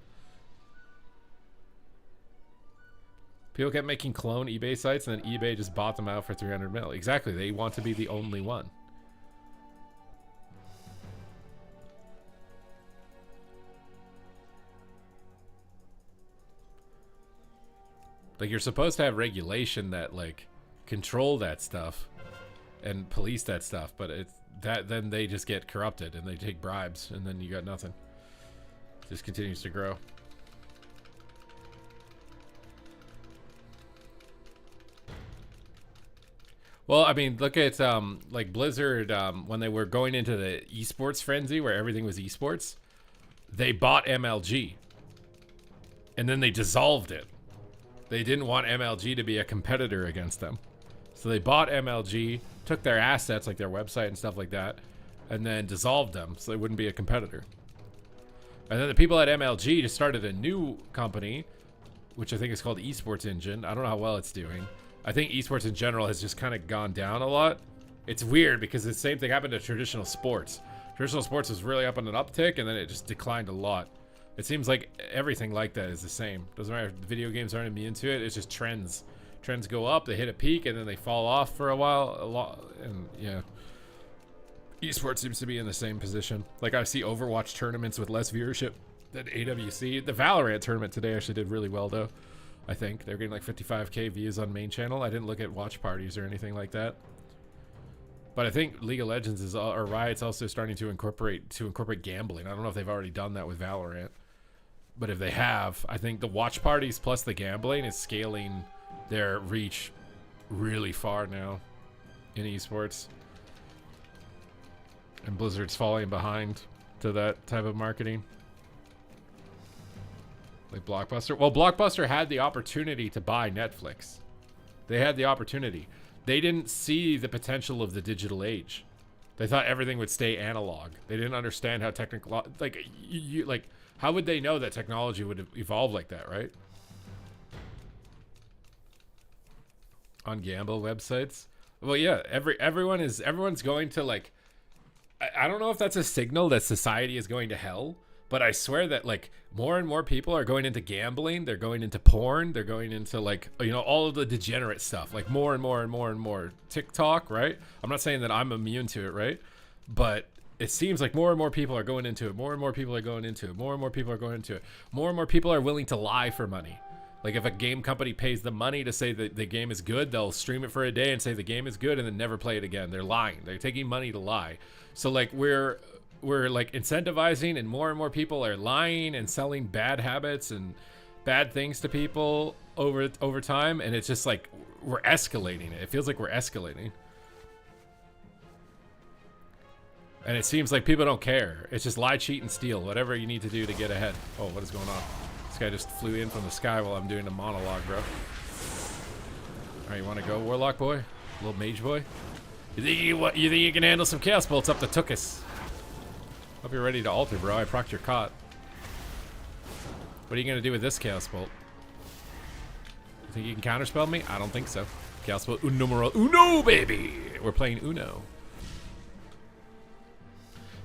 People kept making clone eBay sites, and then eBay just bought them out for 300 mil. Exactly. They want to be the only one. Like, you're supposed to have regulation that, like, control that stuff and police that stuff, but it's that then they just get corrupted and they take bribes, and then you got nothing. It just continues to grow. Well, I mean, look at like Blizzard when they were going into the esports frenzy where everything was esports, they bought MLG and then they dissolved it. They didn't want MLG to be a competitor against them. So they bought MLG, took their assets like their website and stuff like that, and then dissolved them so they wouldn't be a competitor. And then the people at MLG just started a new company, which I think is called Esports Engine. I don't know how well it's doing. I think esports in general has just kind of gone down a lot. It's weird because the same thing happened to traditional sports. Traditional sports was really up on an uptick, and then it just declined a lot. It seems like everything like that is the same. Doesn't matter if the video games aren't immune to it. It's just trends. Trends go up, they hit a peak, and then they fall off for a while. A lot, and yeah. Esports seems to be in the same position. Like, I see Overwatch tournaments with less viewership than AWC. The Valorant tournament today actually did really well, though. I think they're getting like 55k views on main channel. I didn't look at watch parties or anything like that. But I think League of Legends is, or Riot's also starting to incorporate gambling. I don't know if they've already done that with Valorant. But if they have, I think the watch parties plus the gambling is scaling their reach really far now in esports. And Blizzard's falling behind to that type of marketing. Like Blockbuster. Well, Blockbuster had the opportunity to buy Netflix. They had the opportunity. They didn't see the potential of the digital age. They thought everything would stay analog. They didn't understand how technical, like, like, how would they know that technology would evolve like that, right? On gamble websites. Well, yeah, everyone's going to, like, I don't know if that's a signal that society is going to hell, but I swear that, like, more and more people are going into gambling. They're going into porn. They're going into, like, you know, all of the degenerate stuff. Like, more and more and more and more. TikTok, right? I'm not saying that I'm immune to it, right? But it seems like more and more people are going into it. More and more people are going into it. More and more people are going into it. More and more people are willing to lie for money. Like, if a game company pays them money to say that the game is good, they'll stream it for a day and say the game is good and then never play it again. They're lying. They're taking money to lie. So, like, we're like incentivizing, and more people are lying and selling bad habits and bad things to people over time, and it's just like we're escalating it. It feels like we're escalating. And it seems like people don't care. It's just lie, cheat, and steal. Whatever you need to do to get ahead. Oh, what is going on? This guy just flew in from the sky while I'm doing a monologue, bro. Alright, you want to go, Warlock boy? Little mage boy? You think you can handle some chaos bolts up the Tookus? Hope you're ready to alter, bro. I procced your cot. What are you going to do with this chaos bolt? You think you can counterspell me? I don't think so. Chaos bolt numero uno, baby! We're playing Uno.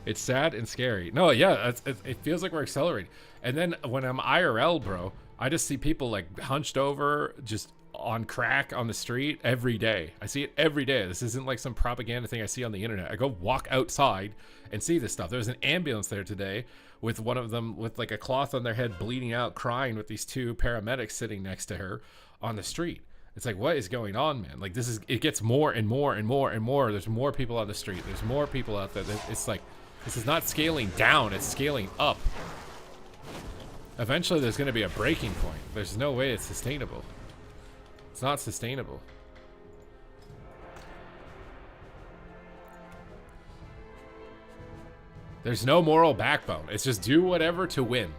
It's sad and scary. No, yeah, it feels like we're accelerating. And then when I'm IRL, bro, I just see people like hunched over, just on crack on the street every day. I see it every day. This isn't like some propaganda thing I see on the internet. I go walk outside and see this stuff. There's an ambulance there today with one of them with like a cloth on their head bleeding out, crying, with these two paramedics sitting next to her on the street. It's like, what is going on, man? Like, this is, it gets more and more and more and more. There's more people on the street. There's more people out there. It's like, this is not scaling down, it's scaling up. Eventually there's going to be a breaking point. There's no way it's sustainable. It's not sustainable. There's no moral backbone. It's just do whatever to win.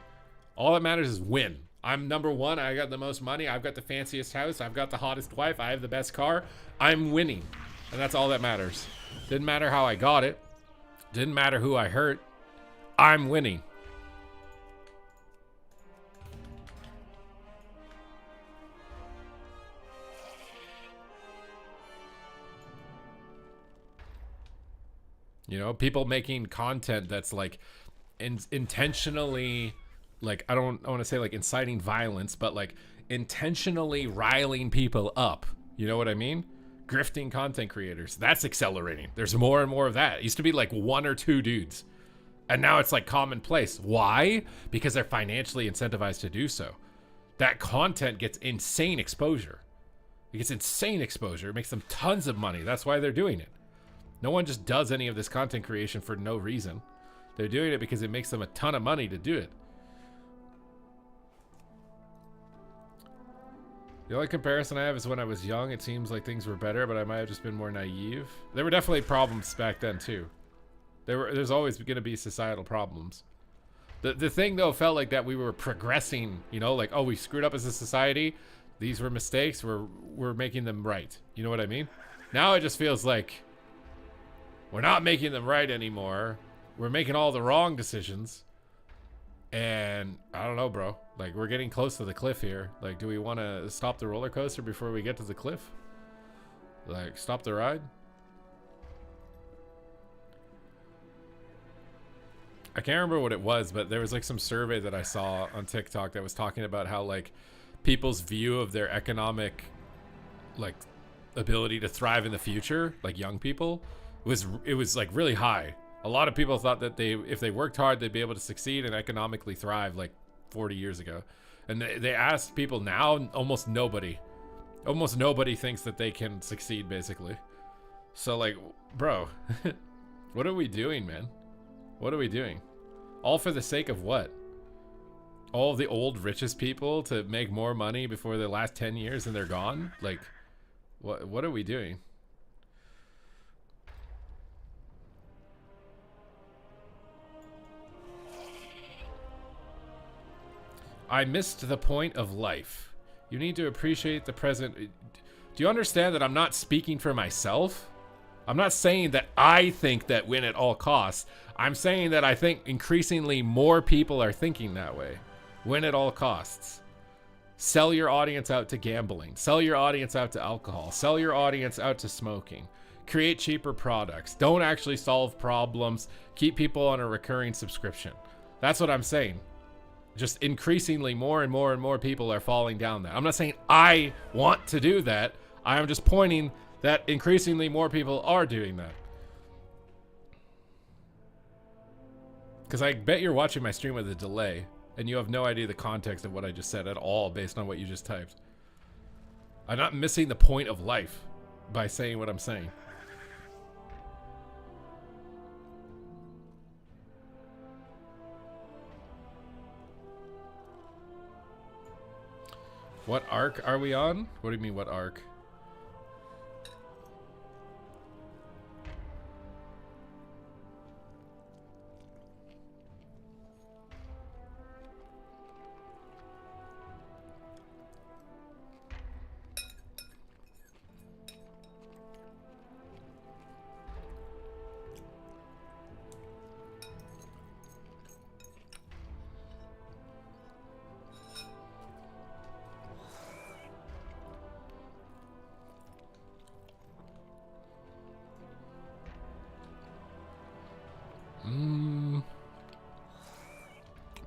All that matters is win. I'm number one. I got the most money. I've got the fanciest house. I've got the hottest wife. I have the best car. I'm winning. And that's all that matters. Didn't matter how I got it. Didn't matter who I hurt. I'm winning. You know, people making content that's like intentionally, like, I want to say like inciting violence, but like intentionally riling people up. You know what I mean? Grifting content creators. That's accelerating. There's more and more of that. It used to be like one or two dudes. And now it's like commonplace. Why? Because they're financially incentivized to do so. That content gets insane exposure. It gets insane exposure. It makes them tons of money. That's why they're doing it. No one just does any of this content creation for no reason. They're doing it because it makes them a ton of money to do it. The only comparison I have is when I was young, it seems like things were better, but I might have just been more naive. There were definitely problems back then too. There's always going to be societal problems. The thing though felt like that we were progressing, you know, like, oh, we screwed up as a society. These were mistakes. We're making them right. You know what I mean? Now it just feels like we're not making them right anymore. We're making all the wrong decisions. And I don't know, bro. Like, we're getting close to the cliff here. Like, do we want to stop the roller coaster before we get to the cliff? Like, stop the ride? I can't remember what it was, but there was like some survey that I saw on TikTok that was talking about how like people's view of their economic like ability to thrive in the future, like young people, it was like really high. A lot of people thought that if they worked hard, they'd be able to succeed and economically thrive like 40 years ago. And they asked people now, almost nobody thinks that they can succeed, basically. So like, bro, what are we doing, man? What are we doing? All for the sake of what? all the old richest people to make more money before the last 10 years and they're gone? Like, what are we doing? I missed the point of life. You need to appreciate the present. Do you understand that I'm not speaking for myself? I'm not saying that I think that win at all costs. I'm saying that I think increasingly more people are thinking that way. Win at all costs. Sell your audience out to gambling. Sell your audience out to alcohol. Sell your audience out to smoking. Create cheaper products. Don't actually solve problems. Keep people on a recurring subscription. That's what I'm saying. Just increasingly more and more and more people are falling down that. I'm not saying I want to do that. I am just pointing that increasingly more people are doing that. Because I bet you're watching my stream with a delay and you have no idea the context of what I just said at all based on what you just typed. I'm not missing the point of life by saying what I'm saying. What arc are we on? What do you mean, what arc?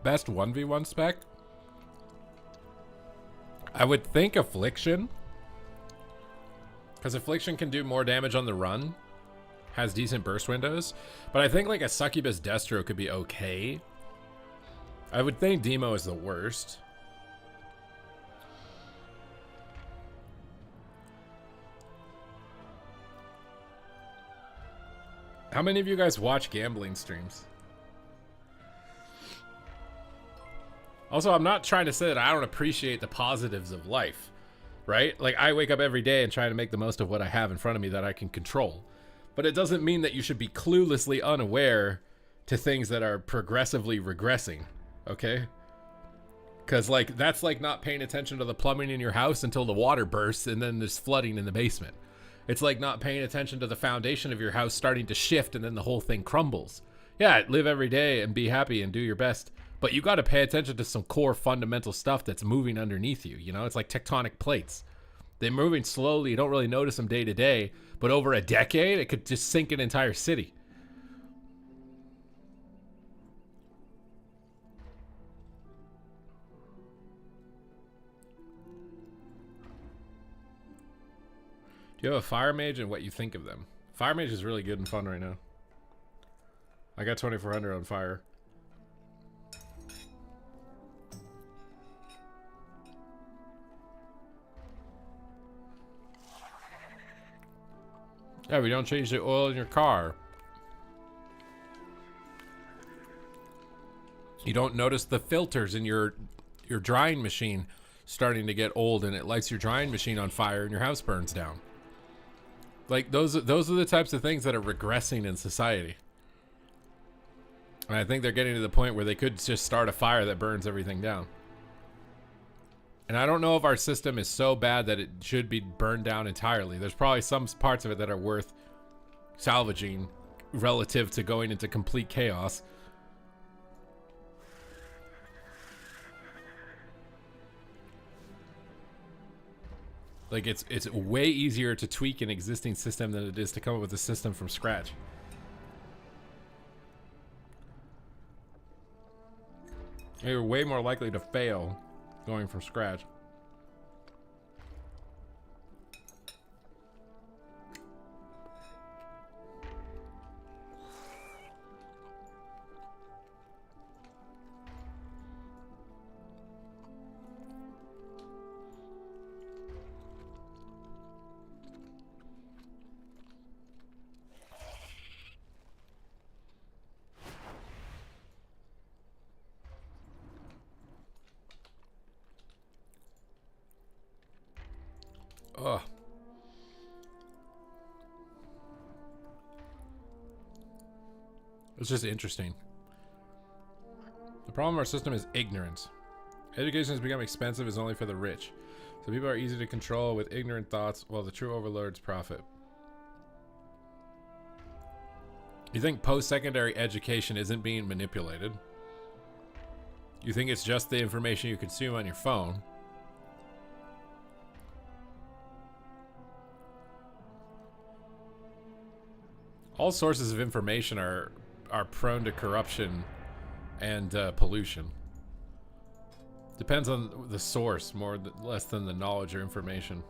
Best 1v1 spec? I would think Affliction. Because Affliction can do more damage on the run. Has decent burst windows. But I think like a Succubus Destro could be okay. I would think Demo is the worst. How many of you guys watch gambling streams? Also, I'm not trying to say that I don't appreciate the positives of life, right? Like, I wake up every day and try to make the most of what I have in front of me that I can control. But it doesn't mean that you should be cluelessly unaware to things that are progressively regressing, okay? Because, like, that's like not paying attention to the plumbing in your house until the water bursts and then there's flooding in the basement. It's like not paying attention to the foundation of your house starting to shift and then the whole thing crumbles. Yeah, live every day and be happy and do your best. But you got to pay attention to some core fundamental stuff that's moving underneath you. You know, it's like tectonic plates. They're moving slowly. You don't really notice them day to day. But over a decade, it could just sink an entire city. Do you have a fire mage and what you think of them? Fire mage is really good and fun right now. I got 2400 on fire. Yeah, we don't change the oil in your car. You don't notice the filters in your drying machine starting to get old and it lights your drying machine on fire and your house burns down. Like those are the types of things that are regressing in society. And I think they're getting to the point where they could just start a fire that burns everything down. And I don't know if our system is so bad that it should be burned down entirely. There's probably some parts of it that are worth salvaging relative to going into complete chaos. Like it's way easier to tweak an existing system than it is to come up with a system from scratch. You're way more likely to fail going from scratch. Ugh. It's just interesting. The problem of our system is ignorance. Education has become expensive, is only for the rich. So people are easy to control with ignorant thoughts while the true overlords profit. You think post-secondary education isn't being manipulated? You think it's just the information you consume on your phone? All sources of information are prone to corruption and pollution. Depends on the source less than the knowledge or information.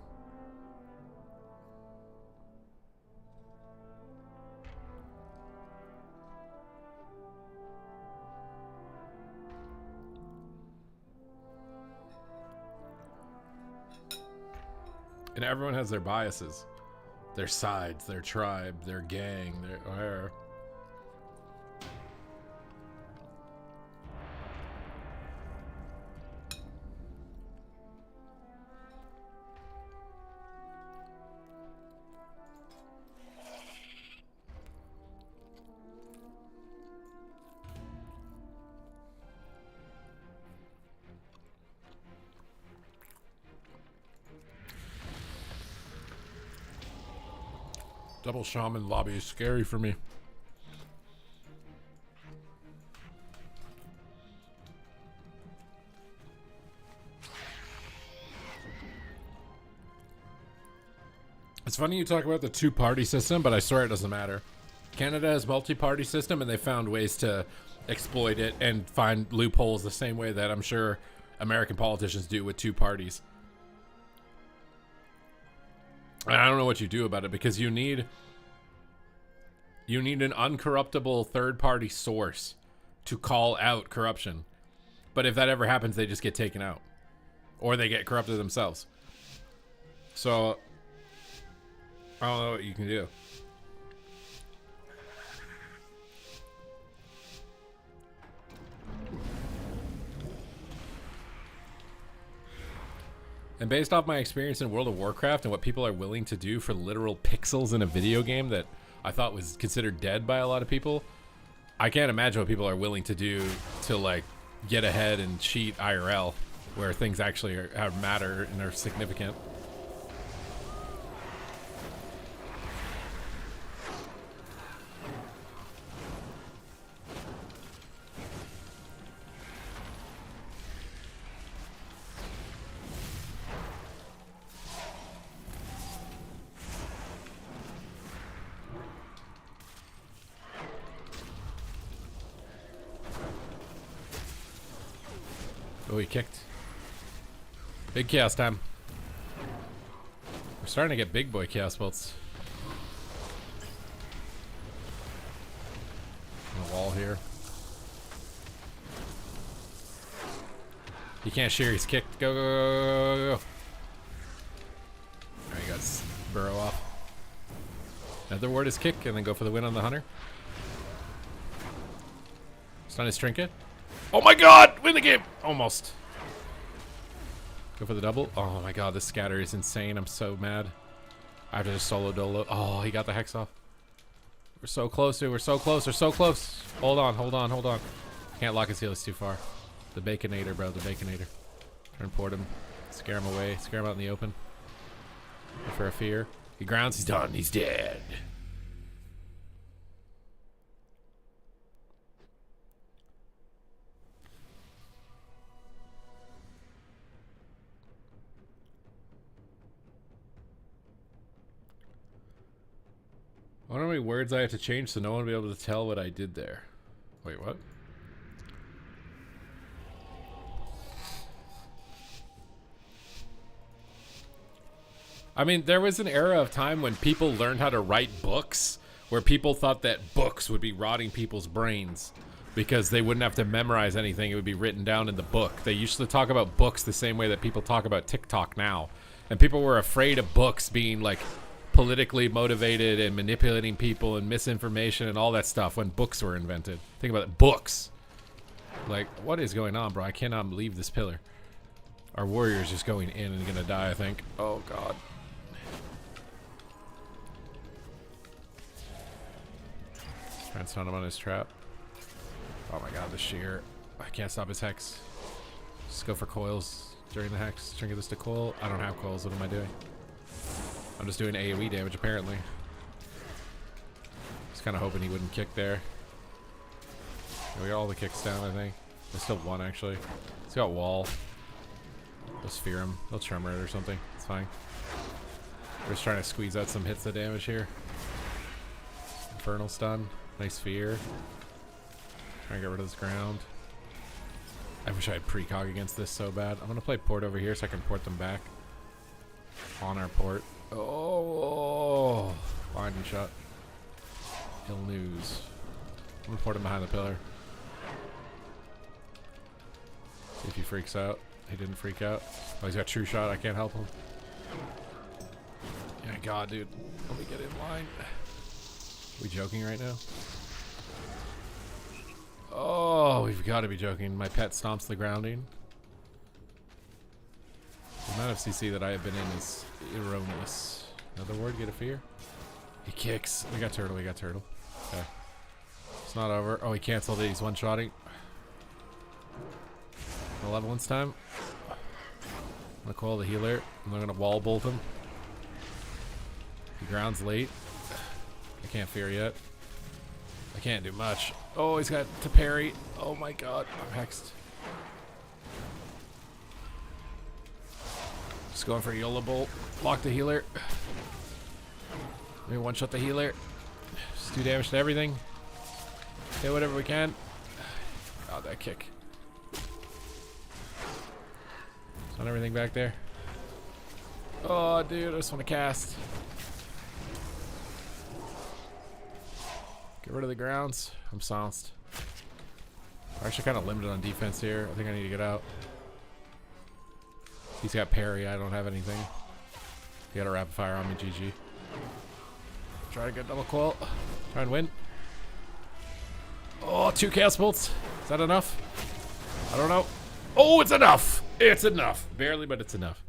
And everyone has their biases, their sides, their tribe, their gang, their whatever. Double shaman lobby is scary for me. It's funny you talk about the two-party system, but I swear it doesn't matter. Canada has multi-party system, and they found ways to exploit it and find loopholes the same way that I'm sure American politicians do with two parties. And I don't know what you do about it, because you need an uncorruptible third-party source to call out corruption. But if that ever happens, they just get taken out, or they get corrupted themselves. So I don't know what you can do. And based off my experience in World of Warcraft and what people are willing to do for literal pixels in a video game that I thought was considered dead by a lot of people, I can't imagine what people are willing to do to like get ahead and cheat IRL, where things actually matter and are significant. Oh, he kicked. Big chaos time. We're starting to get big boy chaos bolts. On the wall here. He can't shear, he's kicked. Go, go, go, go, go, go. Alright, you got burrow off. Another word is kick, and then go for the win on the hunter. Stun his trinket. Oh my god! Win the game! Almost. Go for the double. Oh my god, this scatter is insane. I'm so mad. I have to just solo dolo. Oh, he got the hex off. We're so close, dude. We're so close. We're so close. Hold on, hold on, hold on. Can't lock his heel. It's too far. The Baconator, bro. The Baconator. Turn port him. Scare him away. Scare him out in the open. Go for a fear. He grounds. He's done. He's dead. I wonder how many words I have to change so no one will be able to tell what I did there. Wait, what? I mean, there was an era of time when people learned how to write books, where people thought that books would be rotting people's brains because they wouldn't have to memorize anything. It would be written down in the book. They used to talk about books the same way that people talk about TikTok now. And people were afraid of books being like politically motivated and manipulating people and misinformation and all that stuff when books were invented. Think about it. Books. Like, what is going on, bro? I cannot leave this pillar. Our warrior is just going in and gonna die, I think. Oh, God. Try and stun him on his trap. Oh my god, the shear. I can't stop his hex. Just go for coils during the hex. Try and get this to coil. I don't have coils. What am I doing? I'm just doing AoE damage apparently. Just kind of hoping he wouldn't kick there. We got all the kicks down, I think. There's still one actually. He's got wall. They'll sphere him. They'll tremor it or something. It's fine. We're just trying to squeeze out some hits of damage here. Infernal stun. Nice sphere. Trying to get rid of this ground. I wish I had precog against this so bad. I'm gonna play port over here so I can port them back. On our port. Oh, blinding shot. Ill news. I'm gonna port him behind the pillar. See if he freaks out. He didn't freak out. Oh, he's got true shot. I can't help him. Yeah, God, dude. Let me get in line. Are we joking right now? Oh, we've got to be joking. My pet stomps the grounding. The amount of CC that I have been in is erroneous. Another word, get a fear. He kicks. We got turtle, we got turtle. Okay. It's not over. Oh, he canceled it. He's one-shotting. 11 this time. I'm gonna call the healer. I'm gonna wall bolt him. He grounds late. I can't fear yet. I can't do much. Oh, he's got to parry. Oh my god, I'm hexed. Just going for YOLO bolt. Lock the healer. Maybe one shot the healer. Just do damage to everything. Hit whatever we can. God, that kick. On everything back there. Oh, dude, I just want to cast. Get rid of the grounds. I'm silenced. I'm actually kind of limited on defense here. I think I need to get out. He's got parry. I don't have anything. He got a rapid fire on me. GG. Try to get double coil. Try and win. Oh, 2 chaos bolts. Is that enough? I don't know. Oh, it's enough. It's enough. Barely, but it's enough.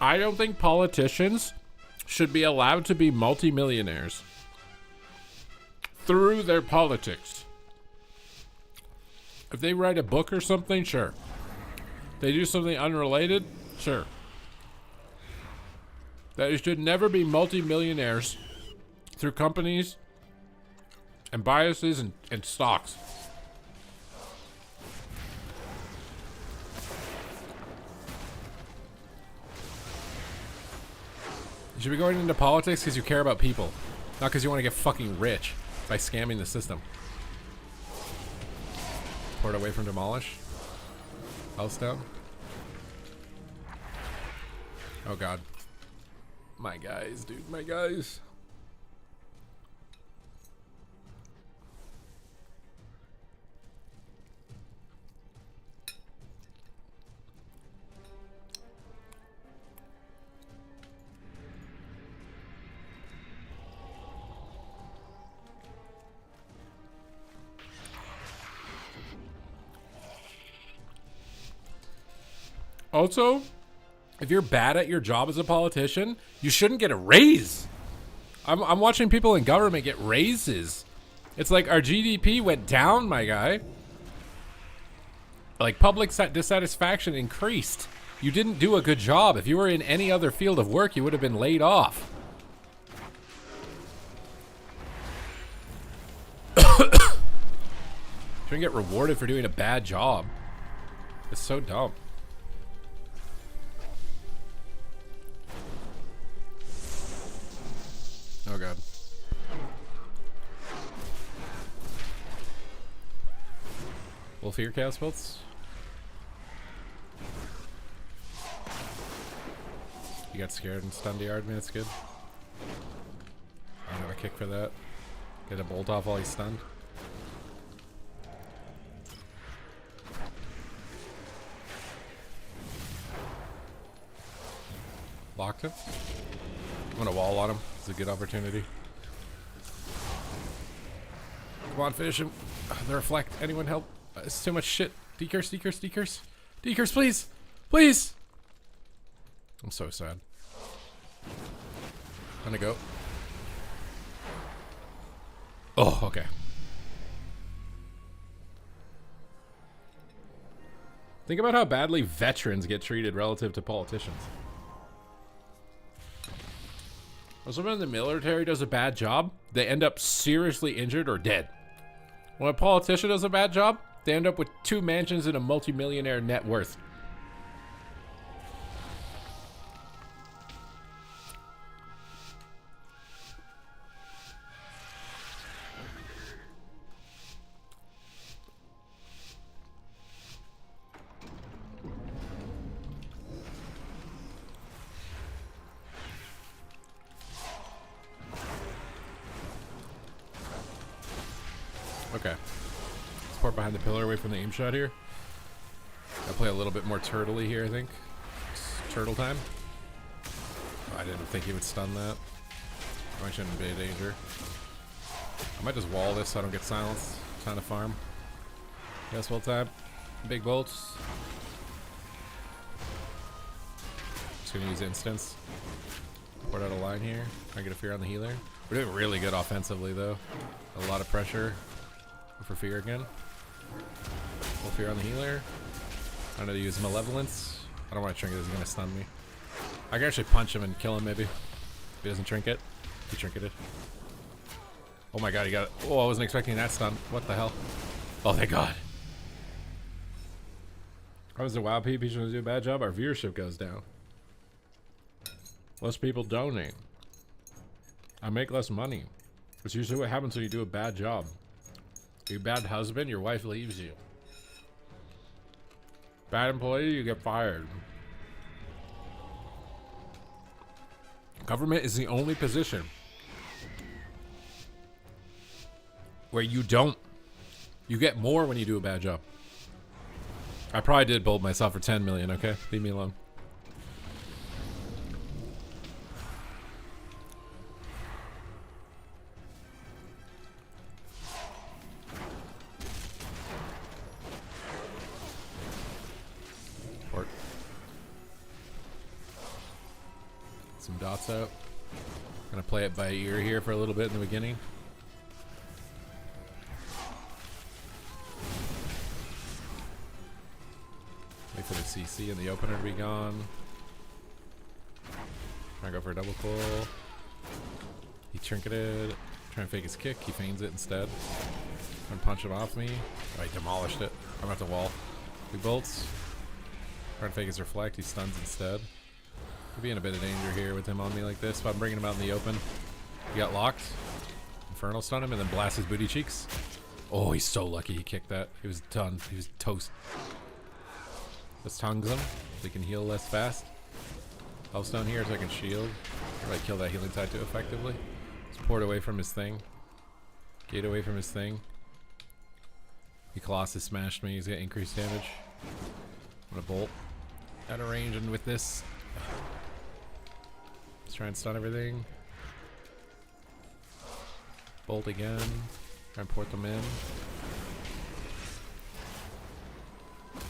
I don't think politicians should be allowed to be multimillionaires through their politics. If they write a book or something, sure. They do something unrelated, sure. They should never be multimillionaires through companies and biases and stocks. You should be going into politics because you care about people, not because you want to get fucking rich by scamming the system. Port away from demolish. House down. Oh god. My guys, dude, my guys. Also, if you're bad at your job as a politician, you shouldn't get a raise. I'm watching people in government get raises. It's like our GDP went down, my guy. Like public dissatisfaction increased. You didn't do a good job. If you were in any other field of work, you would have been laid off. Shouldn't get rewarded for doing a bad job. It's so dumb. Oh god. Will fear chaos bolts? You got scared and stunned the yard me, that's good. I don't have a kick for that. Get a bolt off while he's stunned. Locked him. I'm gonna wall on him. It's a good opportunity. Come on, finish him. The reflect. Anyone help? It's too much shit. Decurse, decurse, decurse. Decurse, please. Please. I'm so sad. I'm gonna go. Oh, okay. Think about how badly veterans get treated relative to politicians. When someone in the military does a bad job, they end up seriously injured or dead. When a politician does a bad job, they end up with 2 mansions and a multi-millionaire net worth. Okay. Support behind the pillar, away from the aim shot here. I'll play a little bit more turtley here, I think. It's turtle time. Oh, I didn't think he would stun that. I shouldn't be a danger. I might just wall this so I don't get silenced. Time to farm. Yes, well time. Big bolts. Just gonna use instance. Port out a line here. I get a fear on the healer. We're doing really good offensively though. A lot of pressure. For fear again. Full fear on the healer. I know to use malevolence. I don't want to trinket. He's gonna stun me. I can actually punch him and kill him maybe. If he doesn't trinket. He trinketed. Oh my god, he got it. Oh, I wasn't expecting that stun. What the hell? Oh, thank god. How does the WoW people do a bad job? Our viewership goes down. Less people donate. I make less money. It's usually what happens when you do a bad job. You're a bad husband, your wife leaves you. Bad employee, you get fired. Government is the only position where you get more when you do a bad job. I probably did bold myself for 10 million, okay? Leave me alone. Some dots out. Gonna play it by ear here for a little bit in the beginning. Wait for the CC and the opener to be gone. Try to go for a double pull. He trinketed. Try and fake his kick. He feigns it instead. Try and punch him off me. Oh, he demolished it. I'm at the wall. 2 bolts. Try and fake his reflect. He stuns instead. Could be in a bit of danger here with him on me like this, but I'm bringing him out in the open. He got locked. Infernal stun him and then blast his booty cheeks. Oh, he's so lucky he kicked that. He was done. He was toast. Let's tongues him so he can heal less fast. Healthstone here so I can shield. Or kill that healing tide too effectively. Just pour it away from his thing. Gate away from his thing. He Colossus smashed me. He's got increased damage. I'm gonna bolt out of range, and with this, let's try and stun everything. Bolt again. Try and port them in.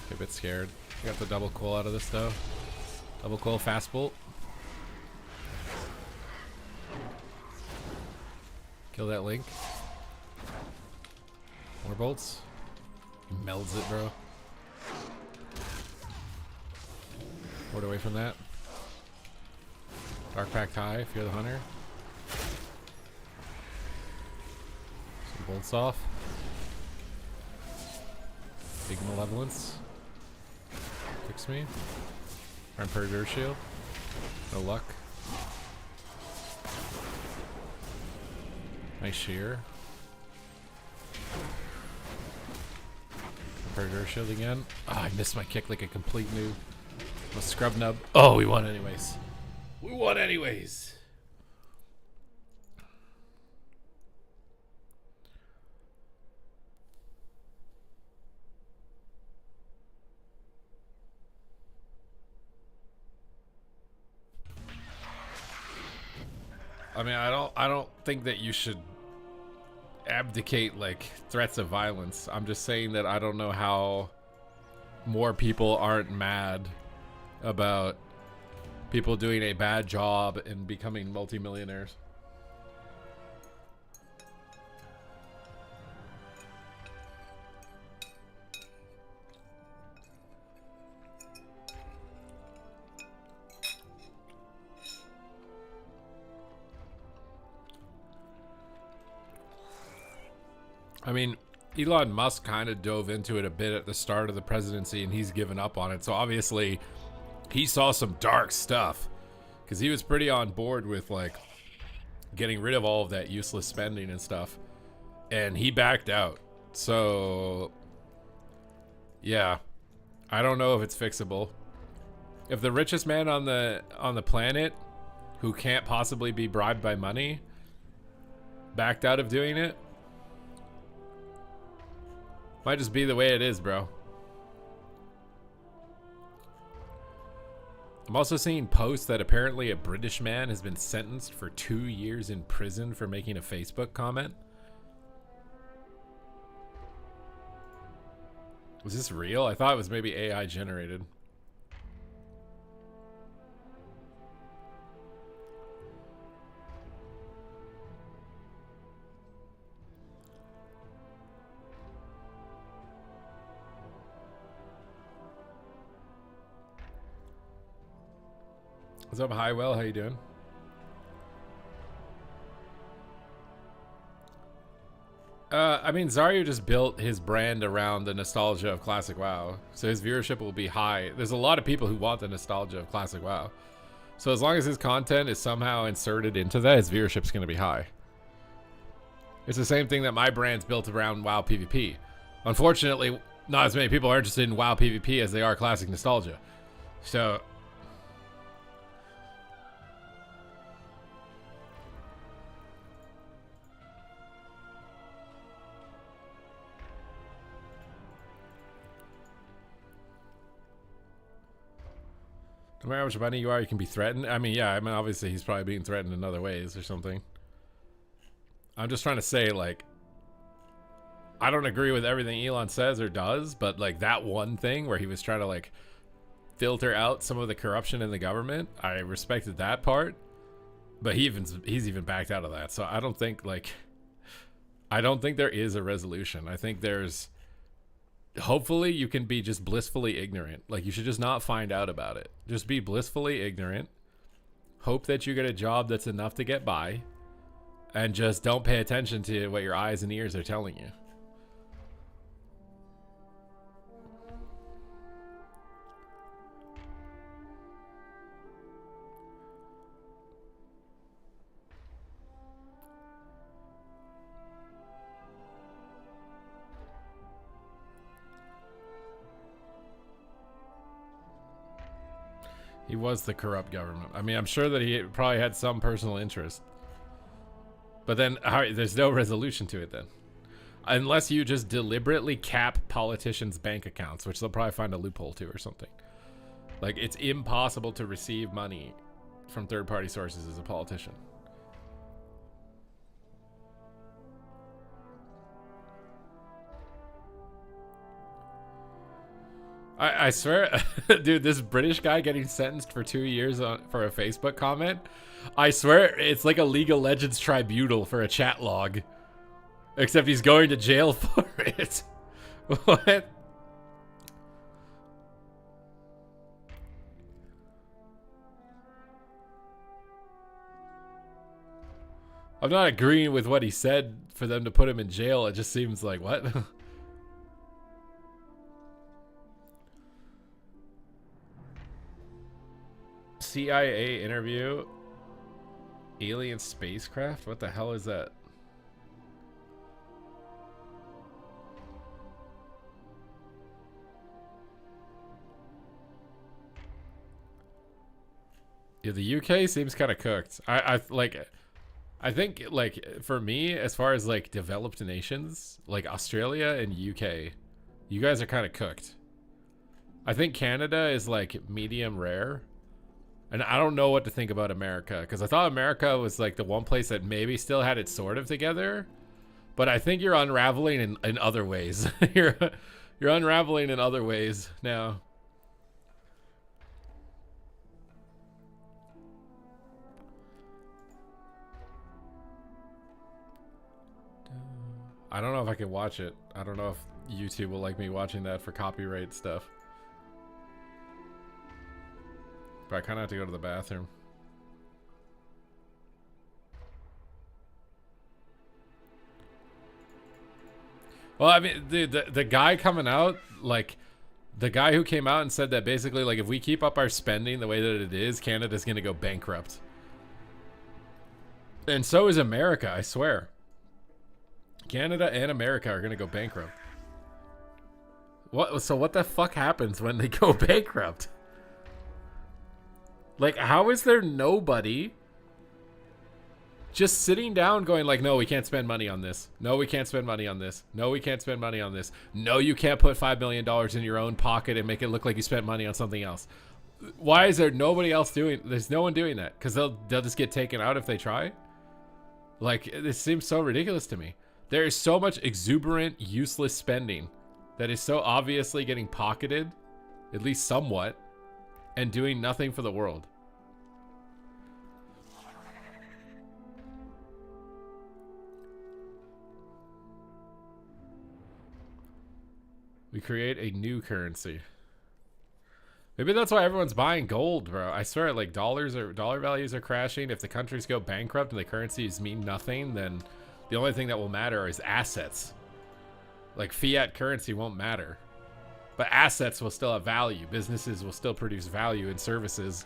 Get a bit scared. Got the double coil out of this though. Double coil fast bolt. Kill that link. More bolts. He melds it, bro. Port away from that. Dark Pact High if you're the hunter. Some bolts off. Big Malevolence. Fix me. Try and purge Earth Shield. No luck. Nice shear. Purge Earth Shield again. Ah, I missed my kick like a complete noob. A scrub nub. Oh, we won anyways. We won anyways. I mean, I don't think that you should abdicate like threats of violence. I'm just saying that I don't know how more people aren't mad about people doing a bad job and becoming multimillionaires. I mean, Elon Musk kind of dove into it a bit at the start of the presidency, and he's given up on it. So obviously, he saw some dark stuff because he was pretty on board with like getting rid of all of that useless spending and stuff, and he backed out. So yeah, I don't know if it's fixable. If the richest man on the planet, who can't possibly be bribed by money, backed out of doing it, might just be the way it is, bro. I'm also seeing posts that apparently a British man has been sentenced for 2 years in prison for making a Facebook comment. Was this real? I thought it was maybe AI generated. What's up, Highwell? How you doing? I mean, Zarya just built his brand around the nostalgia of Classic WoW, so his viewership will be high. There's a lot of people who want the nostalgia of Classic WoW, so as long as his content is somehow inserted into that, his viewership's going to be high. It's the same thing that my brand's built around WoW PvP. Unfortunately, not as many people are interested in WoW PvP as they are Classic Nostalgia. So no matter how much money you are, you can be threatened. I mean, yeah, I mean, obviously he's probably being threatened in other ways or something. I'm just trying to say, like, I don't agree with everything Elon says or does, but like that one thing where he was trying to like filter out some of the corruption in the government, I respected that part, but he's even backed out of that. So I don't think there is a resolution. I think there's, hopefully you can be just blissfully ignorant. Like, you should just not find out about it. Just be blissfully ignorant. Hope that you get a job that's enough to get by, and just don't pay attention to what your eyes and ears are telling you. He was the corrupt government. I mean, I'm sure that he probably had some personal interest. But then, there's no resolution to it then. Unless you just deliberately cap politicians' bank accounts, which they'll probably find a loophole to or something. Like, it's impossible to receive money from third-party sources as a politician. I swear, dude, this British guy getting sentenced for 2 years for a Facebook comment, I swear it's like a League of Legends tribunal for a chat log. Except he's going to jail for it. What? I'm not agreeing with what he said for them to put him in jail. It just seems like, what? CIA interview, alien spacecraft? What the hell is that? Yeah, the UK seems kind of cooked. I think like for me, as far as like developed nations, like Australia and UK, you guys are kind of cooked. I think Canada is like medium rare. And I don't know what to think about America, because I thought America was like the one place that maybe still had it sort of together. But I think you're unraveling in other ways. you're unraveling in other ways now. I don't know if I can watch it. I don't know if YouTube will like me watching that for copyright stuff. But I kind of have to go to the bathroom. Well, I mean, the guy coming out, like, the guy who came out and said that basically, like, if we keep up our spending the way that it is, Canada's going to go bankrupt. And so is America, I swear. Canada and America are going to go bankrupt. So what the fuck happens when they go bankrupt? Like, how is there nobody just sitting down going like, no, we can't spend money on this. No, we can't spend money on this. No, we can't spend money on this. No, you can't put $5 million in your own pocket and make it look like you spent money on something else. Why is there nobody else doing? There's no one doing that, because they'll just get taken out if they try. Like, this seems so ridiculous to me. There is so much exuberant, useless spending that is so obviously getting pocketed, at least somewhat, and doing nothing for the world. We create a new currency. Maybe that's why everyone's buying gold, bro. I swear, like, dollar values are crashing. If the countries go bankrupt and the currencies mean nothing, then the only thing that will matter is assets. Like, fiat currency won't matter. But assets will still have value. Businesses will still produce value in services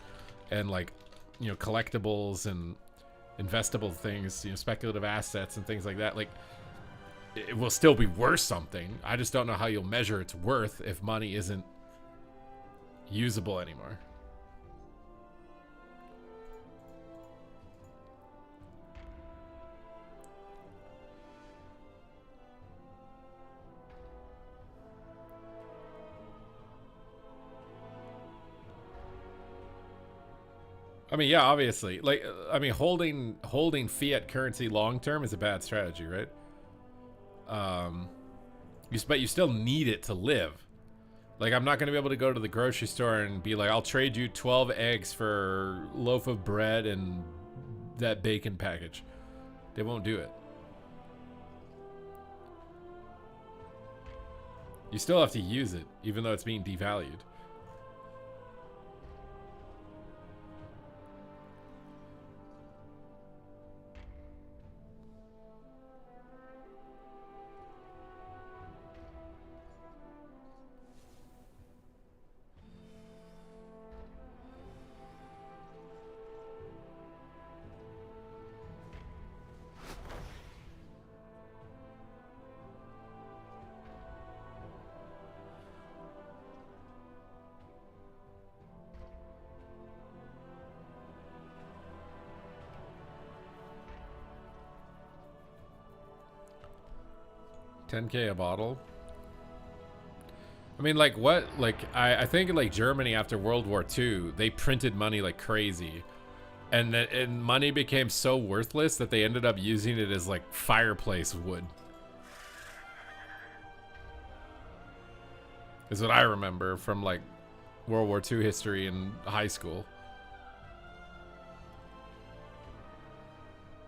and, like, you know, collectibles and investable things, you know, speculative assets and things like that. Like, it will still be worth something. I just don't know how you'll measure its worth if money isn't usable anymore. I mean, yeah, obviously. Like, I mean, holding fiat currency long term is a bad strategy, right? But you still need it to live. Like, I'm not going to be able to go to the grocery store and be like, I'll trade you 12 eggs for a loaf of bread and that bacon package. They won't do it. You still have to use it, even though it's being devalued. $10K a bottle. I mean, like, what? Like, I think like Germany after World War II, they printed money like crazy, and money became so worthless that they ended up using it as like fireplace wood. Is what I remember from like World War II history in high school.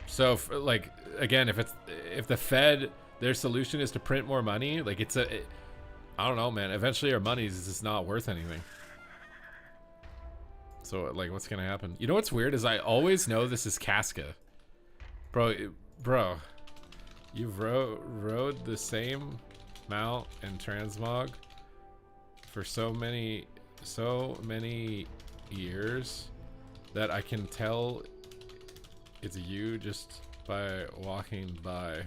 So, like, again, if the Fed, their solution is to print more money, like, I don't know, man. Eventually our money is just not worth anything. So, like, what's gonna happen? You know what's weird is I always know this is Casca. Bro, you've rode the same mount in transmog for so many years that I can tell it's you just by walking by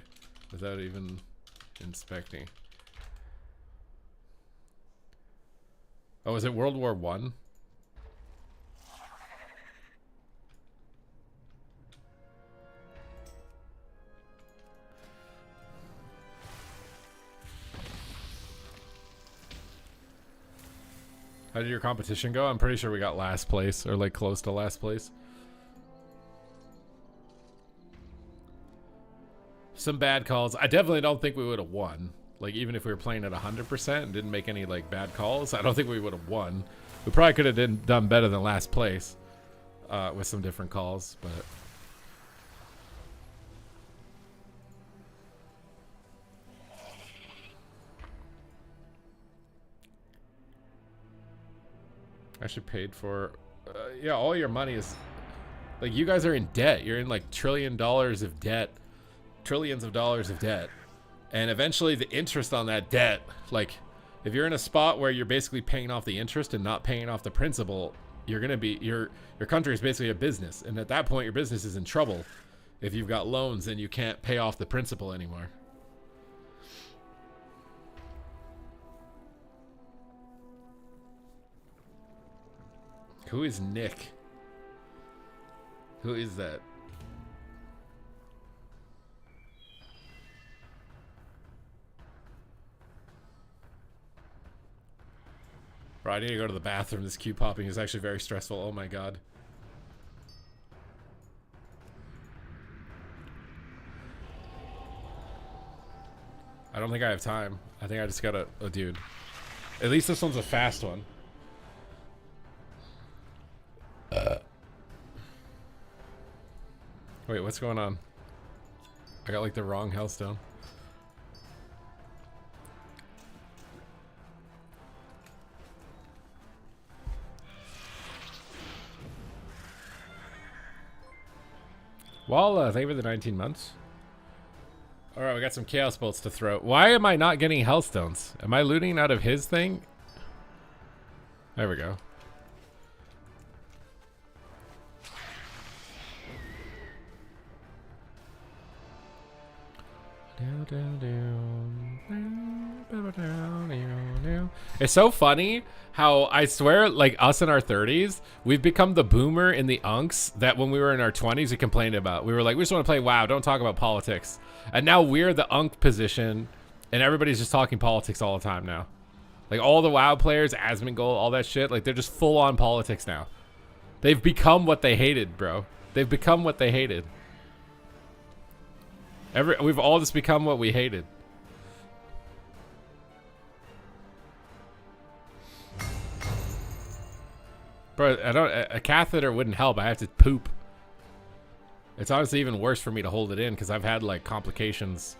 without even inspecting. Oh, is it World War I? How did your competition go? I'm pretty sure we got last place, or like close to last place. Some bad calls. I definitely don't think we would have won. Like, even if we were playing at 100% and didn't make any like bad calls, I don't think we would have won. We probably could have done better than last place with some different calls, but... Actually paid for... yeah, all your money is... Like, you guys are in debt. You're in like $1 trillion of debt. Trillions of dollars of debt. And eventually the interest on that debt, like, if you're in a spot where you're basically paying off the interest and not paying off the principal, you're gonna be, your country is basically a business, and at that point your business is in trouble if you've got loans and you can't pay off the principal anymore. Who is Nick? Who is that? Bro, I need to go to the bathroom. This queue popping is actually very stressful. Oh my god. I don't think I have time. I think I just got a dude. At least this one's a fast one. Wait, what's going on? I got like the wrong hellstone. Well, thank you for the 19 months. Alright, we got some chaos bolts to throw. Why am I not getting hellstones? Am I looting out of his thing? There we go. It's so funny how I swear, like, us in our 30s, we've become the boomer in the unks that when we were in our 20s we complained about. We were like, we just want to play WoW, don't talk about politics. And now we're the unk position and everybody's just talking politics all the time now. Like, all the WoW players, Asmongold, all that shit, like, they're just full on politics now. They've become what they hated, bro. They've become what they hated. We've all just become what we hated. Bro, a catheter wouldn't help. I have to poop. It's honestly even worse for me to hold it in because I've had like complications.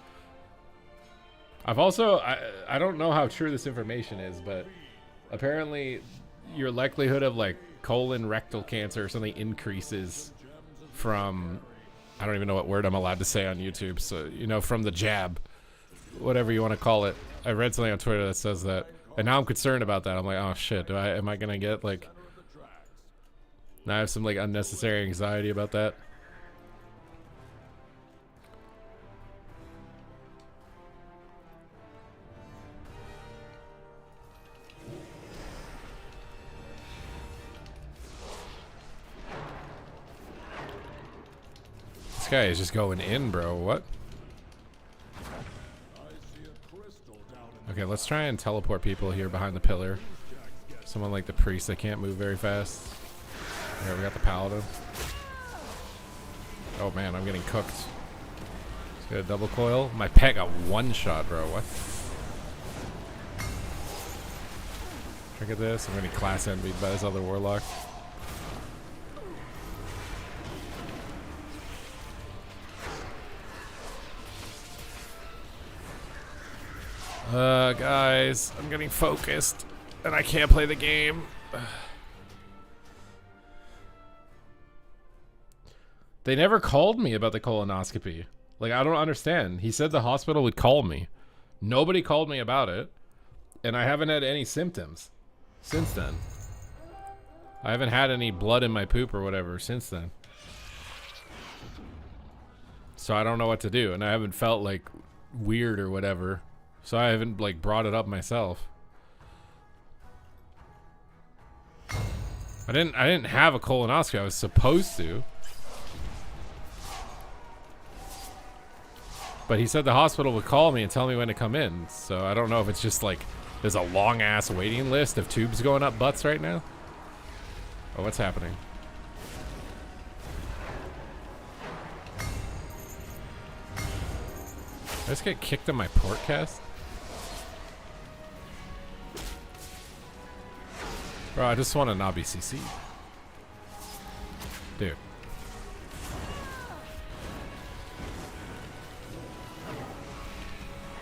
I've also, I don't know how true this information is, but apparently your likelihood of like colon rectal cancer or something increases from, I don't even know what word I'm allowed to say on YouTube. So, you know, from the jab, whatever you want to call it. I read something on Twitter that says that, and now I'm concerned about that. I'm like, oh shit, am I gonna get like, now I have some like unnecessary anxiety about that. This guy is just going in, bro. What? Okay, let's try and teleport people here behind the pillar. Someone like the priest that can't move very fast. Here, we got the paladin. Oh man, I'm getting cooked. Let's get a double coil. My pet got one shot, bro. What? Look at this. I'm getting class envied by this other warlock. Guys, I'm getting focused and I can't play the game. They never called me about the colonoscopy. Like, I don't understand. He said the hospital would call me. Nobody called me about it. And I haven't had any symptoms since then. I haven't had any blood in my poop or whatever since then. So I don't know what to do. And I haven't felt like weird or whatever. So I haven't like brought it up myself. I didn't have a colonoscopy. I was supposed to. But he said the hospital would call me and tell me when to come in. So I don't know if it's just like There's a long ass waiting list of tubes going up butts right now. Oh, what's happening? I just get kicked in my port cast? Bro, I just want to not be CC. Dude.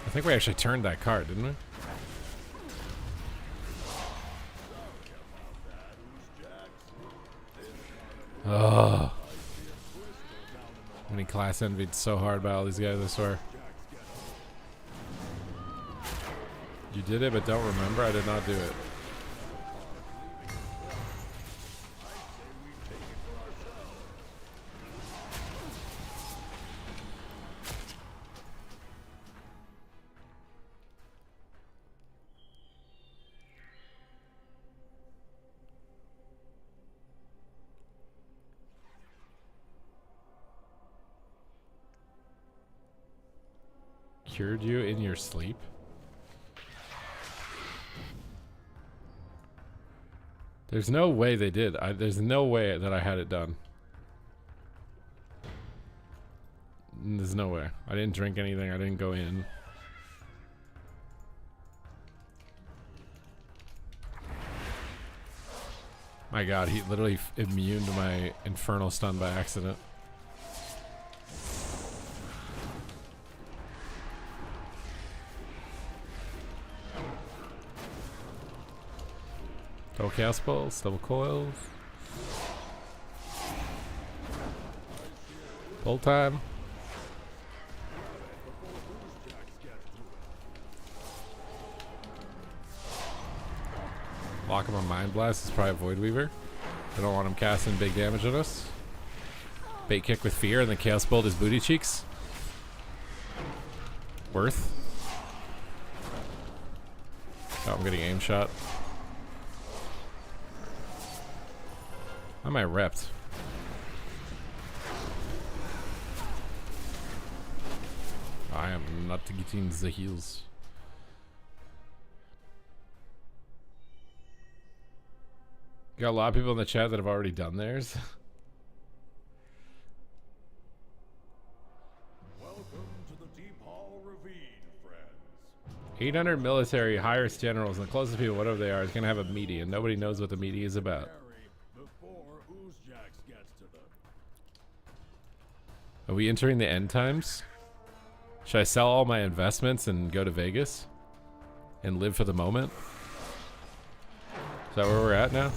I think we actually turned that card, didn't we? Oh. Many class envied so hard by all these guys, I swear. You did it, but don't remember? I did not do it. Cured you in your sleep? There's no way they did. There's no way that I had it done. There's no way. I didn't drink anything. I didn't go in. My god, he literally immune to my infernal stun by accident. Double chaos balls, double coils. Full time. Lock him on Mind Blast is probably Void Weaver. I don't want him casting big damage on us. Bait kick with fear and then chaos bolt his booty cheeks. Worth. Oh, I'm getting aim shot. How am I repped? I am not getting the heals. Got a lot of people in the chat that have already done theirs. Welcome to the Deep Hall Ravine, friends. 800 military, highest generals, and the closest people, whatever they are, is going to have a meaty, and nobody knows what the meaty is about. Are we entering the end times? Should I sell all my investments and go to Vegas? And live for the moment? Is that where we're at now?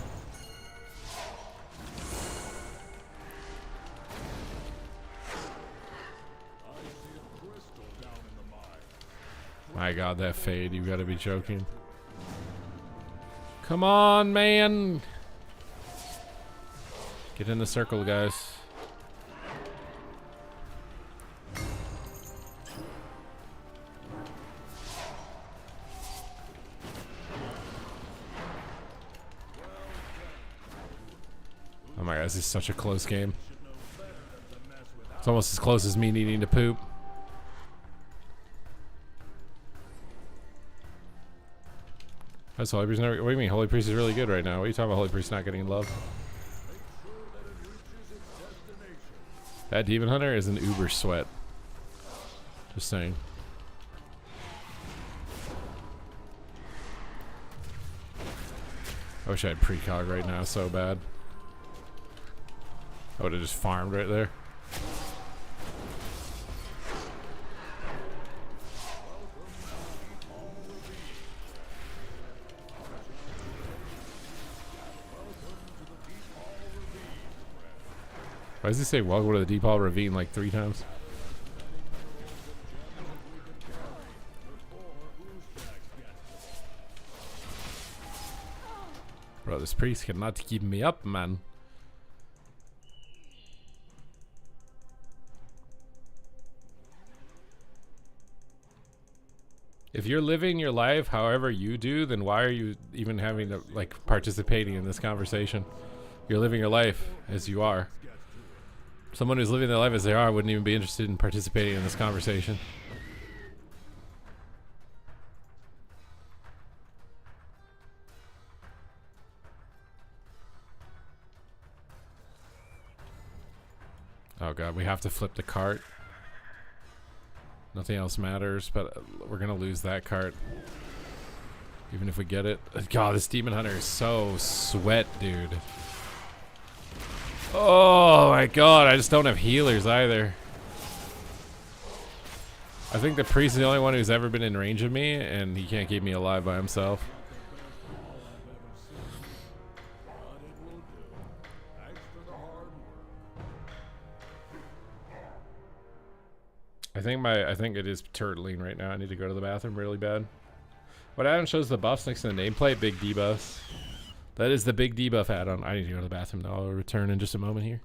My god, that fade, you gotta be joking. Come on, man! Get in the circle, guys. Oh my god, this is such a close game. It's almost as close as me needing to poop. That's Holy Priest. What do you mean? Holy Priest is really good right now. What are you talking about? Holy Priest not getting love? That Demon Hunter is an uber sweat. Just saying. I wish I had precog right now so bad. I would have just farmed right there. Why does he say welcome to the Deep Hall Ravine like 3 times? Bro, this priest cannot keep me up, man. If you're living your life however you do, then why are you even having to, like, participating in this conversation? You're living your life as you are. Someone who's living their life as they are wouldn't even be interested in participating in this conversation. Oh god, we have to flip the cart. Nothing else matters, but we're gonna lose that cart. Even if we get it. God, this Demon Hunter is so sweat, dude. Oh my god, I just don't have healers either. I think the priest is the only one who's ever been in range of me, and he can't keep me alive by himself. I think it is turtling right now. I need to go to the bathroom really bad. What add-on shows the buffs next to the nameplate? Big debuffs. That is the big debuff add-on. I need to go to the bathroom though. I'll return in just a moment here.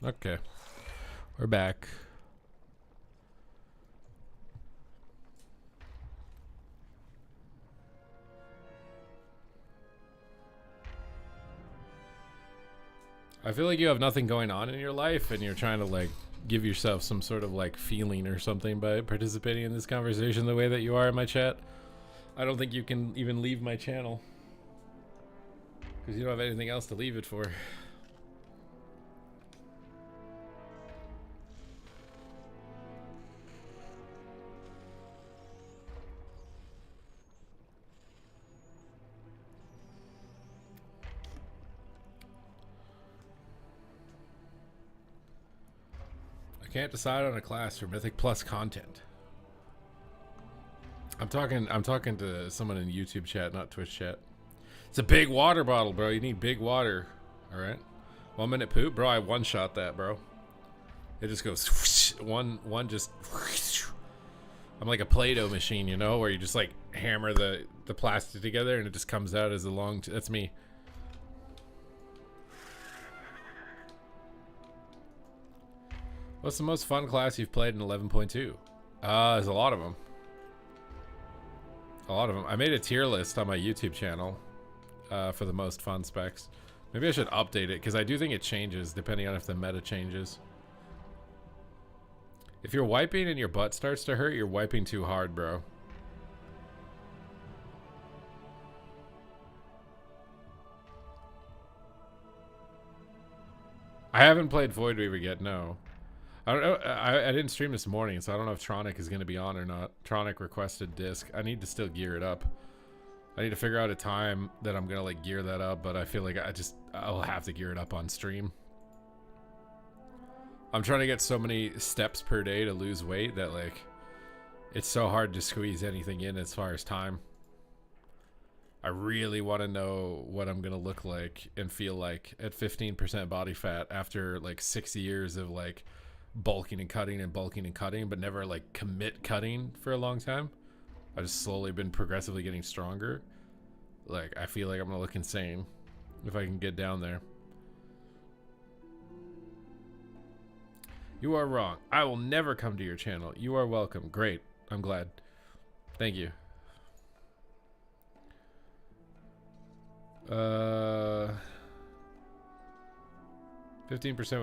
Okay, we're back. I feel like you have nothing going on in your life and you're trying to like give yourself some sort of like feeling or something by participating in this conversation the way that you are in my chat. I don't think you can even leave my channel because you don't have anything else to leave it for. I can't decide on a class for Mythic Plus content. I'm talking to someone in YouTube chat, not Twitch chat. It's a big water bottle, bro. You need big water. All right. 1 minute poop, bro. I one shot that, bro. It just goes whoosh, one just. Whoosh. I'm like a Play-Doh machine, you know, where you just like hammer the plastic together and it just comes out as a long. That's me. What's the most fun class you've played in 11.2? There's a lot of them. A lot of them. I made a tier list on my YouTube channel for the most fun specs. Maybe I should update it because I do think it changes depending on if the meta changes. If you're wiping and your butt starts to hurt, you're wiping too hard, bro. I haven't played Void Weaver yet, no. I don't know. I didn't stream this morning, so I don't know if Tronic is going to be on or not. Tronic requested disc. I need to still gear it up. I need to figure out a time that I'm going to like gear that up, but I feel like I'll have to gear it up on stream. I'm trying to get so many steps per day to lose weight that like it's so hard to squeeze anything in as far as time. I really want to know what I'm going to look like and feel like at 15% body fat after like 6 years of like bulking and cutting, but never like commit cutting for a long time. I've just slowly been progressively getting stronger. Like I feel like I'm gonna look insane if I can get down there. You are wrong. I will never come to your channel. You are welcome. Great. I'm glad. Thank you. 15%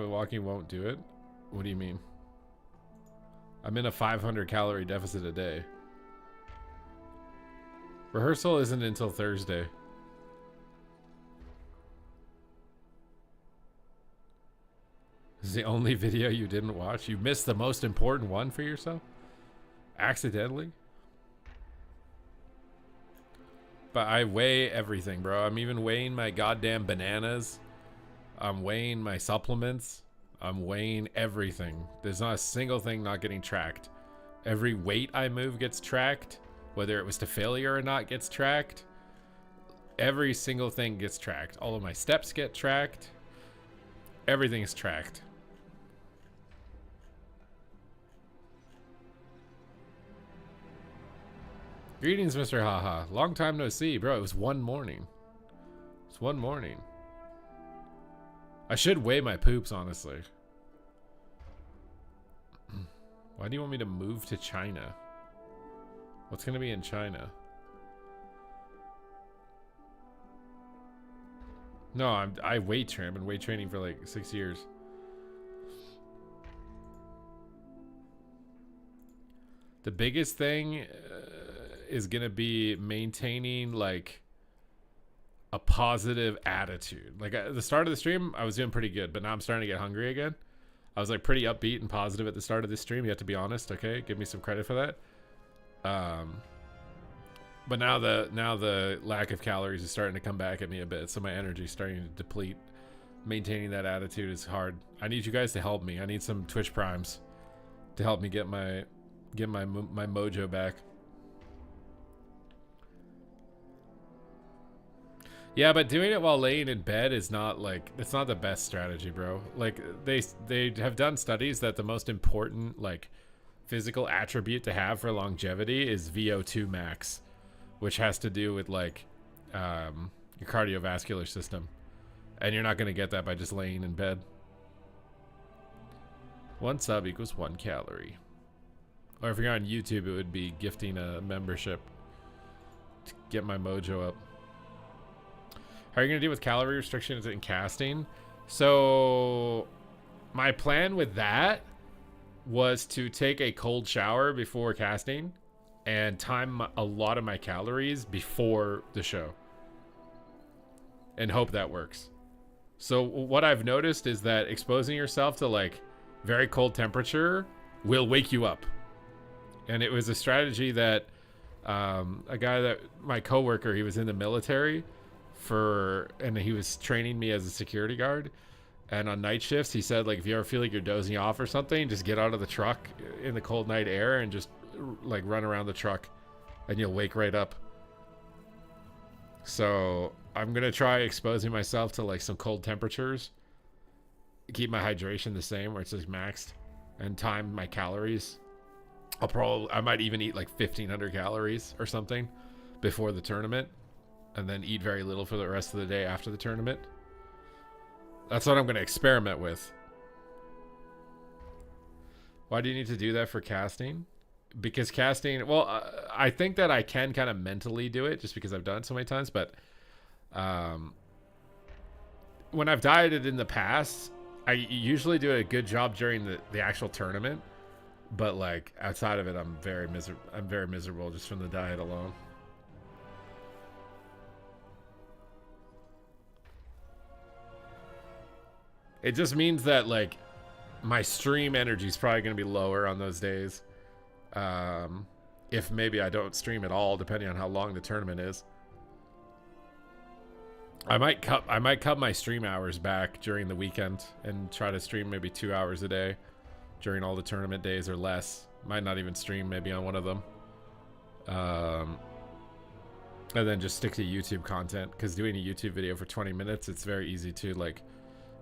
with walking won't do it. What do you mean? I'm in a 500 calorie deficit a day. Rehearsal isn't until Thursday. This is the only video you didn't watch? You missed the most important one for yourself? Accidentally? But I weigh everything, bro. I'm even weighing my goddamn bananas. I'm weighing my supplements. I'm weighing everything. There's not a single thing not getting tracked. Every weight I move gets tracked. Whether it was to failure or not gets tracked. Every single thing gets tracked. All of my steps get tracked. Everything is tracked. Greetings, Mr. Haha. Long time no see, bro. It was one morning. It's one morning. I should weigh my poops, honestly. Why do you want me to move to China? What's gonna be in China? No, I weight train. I've been weight training for like 6 years. The biggest thing is gonna be maintaining like a positive attitude. Like at the start of the stream, I was doing pretty good, but now I'm starting to get hungry again. I was like pretty upbeat and positive at the start of this stream. You have to be honest, okay? Give me some credit for that. But now the lack of calories is starting to come back at me a bit, so my energy is starting to deplete. Maintaining that attitude is hard. I need you guys to help me. I need some Twitch primes to help me get my mojo back. Yeah, but doing it while laying in bed is not like, it's not the best strategy, bro. Like they have done studies that the most important like physical attribute to have for longevity is VO2 max, which has to do with like your cardiovascular system, and you're not going to get that by just laying in bed. 1 sub equals 1 calorie. Or if you're on YouTube, it would be gifting a membership to get my mojo up. How are you going to deal with calorie restrictions in casting? So my plan with that was to take a cold shower before casting and time a lot of my calories before the show and hope that works. So what I've noticed is that exposing yourself to like very cold temperature will wake you up. And it was a strategy that a guy that my coworker, he was in the military and he was training me as a security guard, and on night shifts he said, like, if you ever feel like you're dozing off or something, just get out of the truck in the cold night air and just like run around the truck and you'll wake right up. So I'm gonna try exposing myself to like some cold temperatures, keep my hydration the same where it's like maxed, and time my calories. I might even eat like 1,500 calories or something before the tournament, and then eat very little for the rest of the day after the tournament. That's what I'm going to experiment with. Why do you need to do that for casting? Because casting, well, I think that I can kind of mentally do it just because I've done it so many times, but when I've dieted in the past, I usually do a good job during the actual tournament, but like outside of it, I'm very miserable just from the diet alone. It just means that like my stream energy is probably going to be lower on those days. If maybe I don't stream at all, depending on how long the tournament is. I might cut my stream hours back during the weekend and try to stream maybe 2 hours a day during all the tournament days or less. Might not even stream maybe on one of them. And then just stick to YouTube content, because doing a YouTube video for 20 minutes, it's very easy to like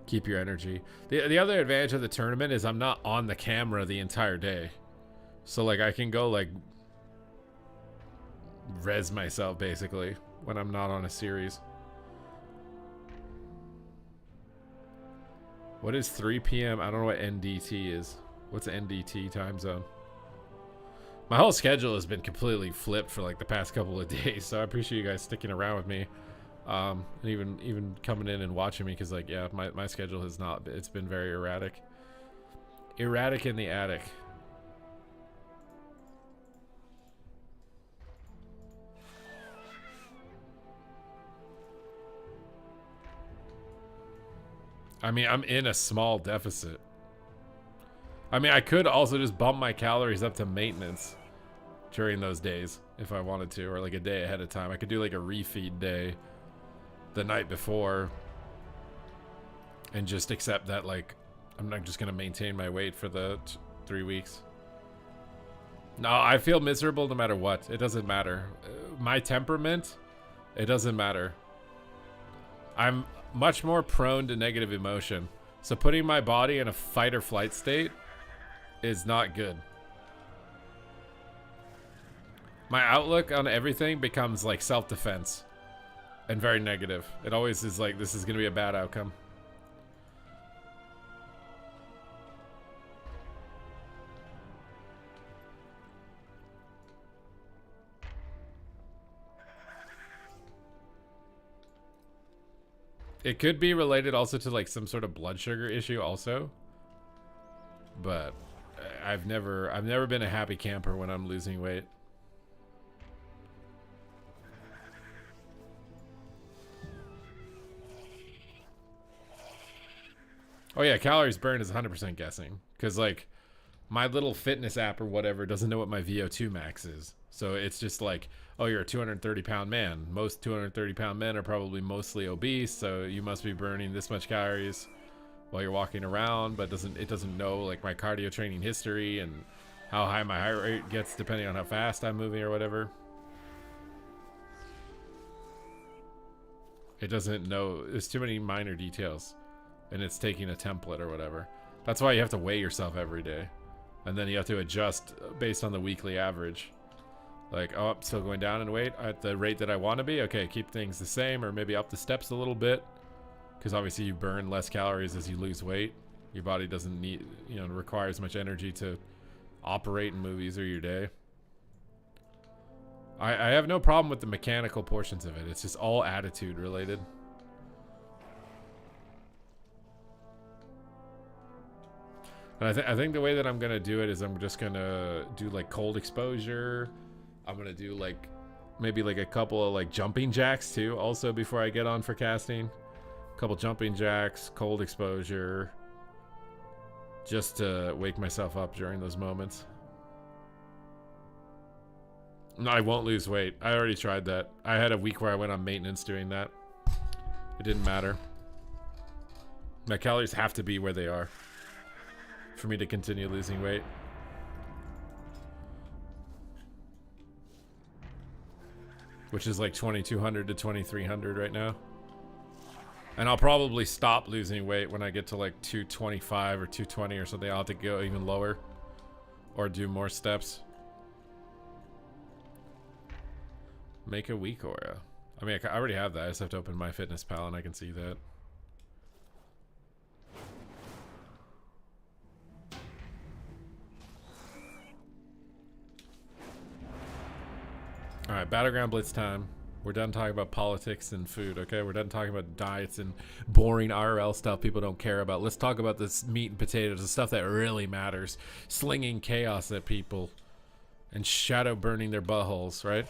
keep your energy. The other advantage of the tournament is I'm not on the camera the entire day. So like I can go like res myself basically when I'm not on a series. What is 3 p.m.? I don't know what NDT is. What's NDT time zone? My whole schedule has been completely flipped for like the past couple of days, so I appreciate you guys sticking around with me, and even coming in and watching me, because like, yeah, my schedule has not, it's been very erratic. Erratic in the attic. I mean, I'm in a small deficit. I mean, I could also just bump my calories up to maintenance during those days if I wanted to, or like a day ahead of time. I could do like a refeed day the night before and just accept that like I'm not just gonna maintain my weight for the 3 weeks. No, I feel miserable no matter what. It doesn't matter. My temperament, it doesn't matter. I'm much more prone to negative emotion. So putting my body in a fight or flight state is not good. My outlook on everything becomes like self-defense and very negative. It always is like, this is going to be a bad outcome. It could be related also to like some sort of blood sugar issue also. But I've never been a happy camper when I'm losing weight. Oh yeah, calories burned is 100% guessing, because like my little fitness app or whatever doesn't know what my VO2 max is. So it's just like, oh, you're a 230-pound man. Most 230-pound men are probably mostly obese, so you must be burning this much calories while you're walking around, but it doesn't know like my cardio training history and how high my heart rate gets depending on how fast I'm moving or whatever. It doesn't know. There's too many minor details, and it's taking a template or whatever. That's why you have to weigh yourself every day, and then you have to adjust based on the weekly average. Like, oh, I'm still going down in weight at the rate that I want to be. Okay, keep things the same, or maybe up the steps a little bit, because obviously you burn less calories as you lose weight. Your body doesn't need, require as much energy to operate and move through your day. I have no problem with the mechanical portions of it. It's just all attitude related. And I think the way that I'm gonna do it is I'm just gonna do like cold exposure. I'm gonna do like maybe like a couple of like jumping jacks too also before I get on for casting. A couple jumping jacks, cold exposure, just to wake myself up during those moments. No, I won't lose weight. I already tried that. I had a week where I went on maintenance doing that. It didn't matter. My calories have to be where they are for me to continue losing weight. Which is like 2,200 to 2,300 right now. And I'll probably stop losing weight when I get to like 225 or 220 or something. I'll have to go even lower or do more steps. Make a week aura. I mean, I already have that. I just have to open MyFitnessPal and I can see that. Alright, Battleground Blitz time. We're done talking about politics and food, okay? We're done talking about diets and boring IRL stuff people don't care about. Let's talk about this meat and potatoes, the stuff that really matters. Slinging chaos at people and shadow burning their buttholes, right?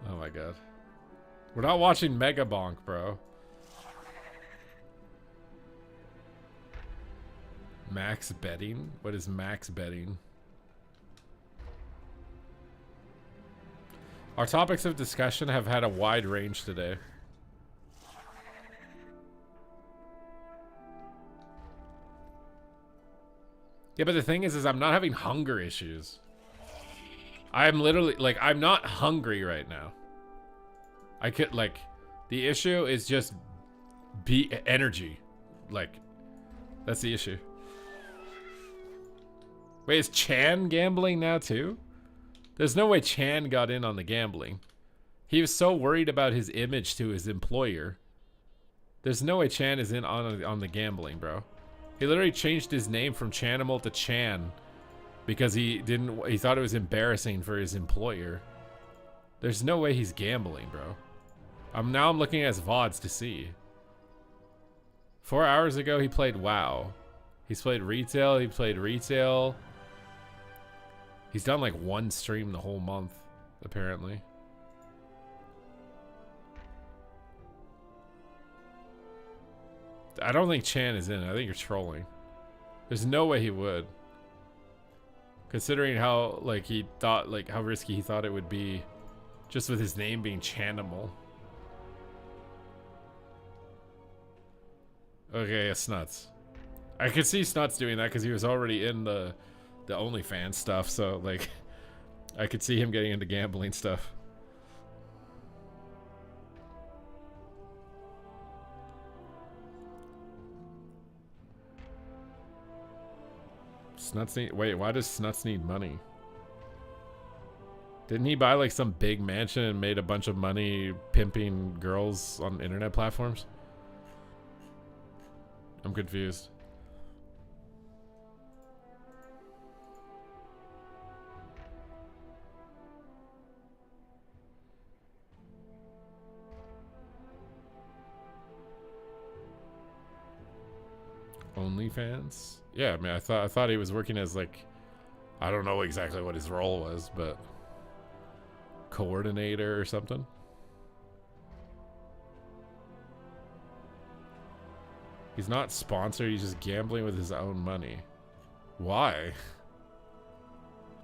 Oh my god. We're not watching Mega Bonk, bro. Max betting? What is max betting? Our topics of discussion have had a wide range today. Yeah, but the thing is I'm not having hunger issues. I'm literally, like, I'm not hungry right now. I could, like, the issue is just energy. Like, that's the issue. Wait, is Chan gambling now too? There's no way Chan got in on the gambling. He was so worried about his image to his employer. There's no way Chan is in on the gambling, bro. He literally changed his name from Chanimal to Chan because he thought it was embarrassing for his employer. There's no way he's gambling, bro. I'm looking at his VODs to see. 4 hours ago he played WoW. He's played retail, He's done like one stream the whole month, apparently. I don't think Chan is in. I think you're trolling. There's no way he would. Considering how, like, he thought, like, how risky he thought it would be just with his name being Chanimal. Okay, yeah, Snuts. I could see Snuts doing that because he was already in the OnlyFans stuff, so, like, I could see him getting into gambling stuff. Snuts need, wait, why does Snuts need money? Didn't he buy like some big mansion and made a bunch of money pimping girls on internet platforms? I'm confused. OnlyFans? Yeah, I mean, I thought he was working as, like, I don't know exactly what his role was, but coordinator or something. He's not sponsored, he's just gambling with his own money. Why?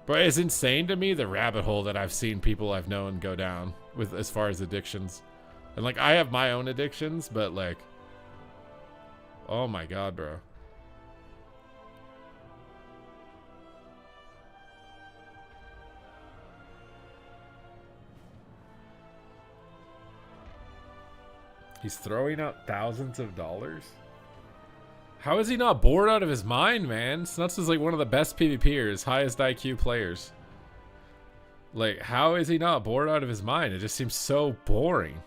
But it's insane to me the rabbit hole that I've seen people I've known go down with as far as addictions. And, like, I have my own addictions, but, like, oh my god, bro. He's throwing out thousands of dollars? How is he not bored out of his mind, man? Snuts is like one of the best PvPers, highest IQ players. Like, how is he not bored out of his mind? It just seems so boring.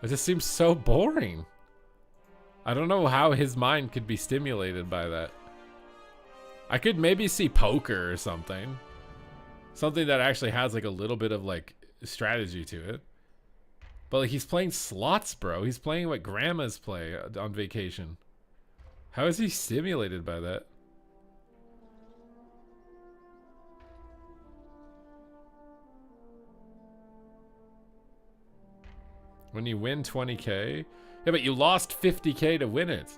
It just seems so boring. I don't know how his mind could be stimulated by that. I could maybe see poker or something. Something that actually has like a little bit of like strategy to it. But like, he's playing slots, bro. He's playing what grandmas play on vacation. How is he stimulated by that? When you win 20K? Yeah, but you lost 50K to win it.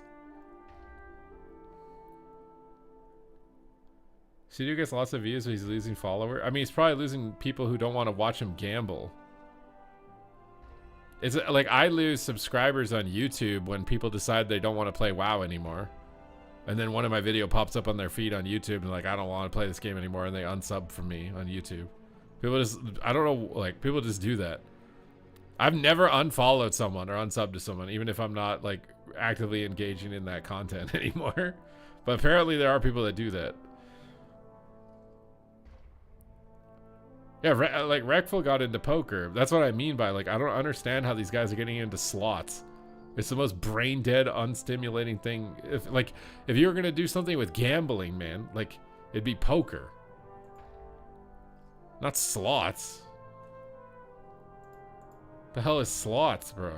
Studio gets lots of views, but he's losing followers. I mean, he's probably losing people who don't want to watch him gamble. It's like I lose subscribers on YouTube when people decide they don't want to play WoW anymore. And then one of my video pops up on their feed on YouTube and like, I don't want to play this game anymore, and they unsub from me on YouTube. People just, I don't know, like, people just do that. I've never unfollowed someone or unsubbed to someone, even if I'm not like actively engaging in that content anymore. But apparently there are people that do that. Yeah, like Rekful got into poker. That's what I mean by, like, I don't understand how these guys are getting into slots. It's the most brain dead, unstimulating thing. If you were gonna do something with gambling, man, like, it'd be poker, not slots. The hell is slots, bro?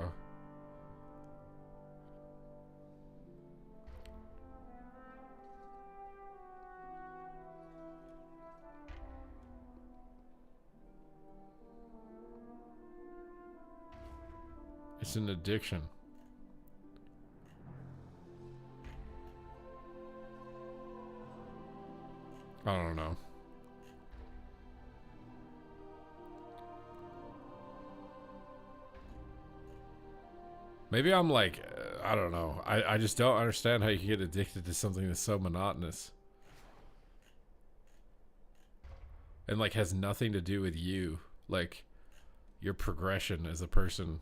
It's an addiction. I don't know. Maybe I'm like, I don't know. I just don't understand how you can get addicted to something that's so monotonous. And like has nothing to do with you. Like your progression as a person.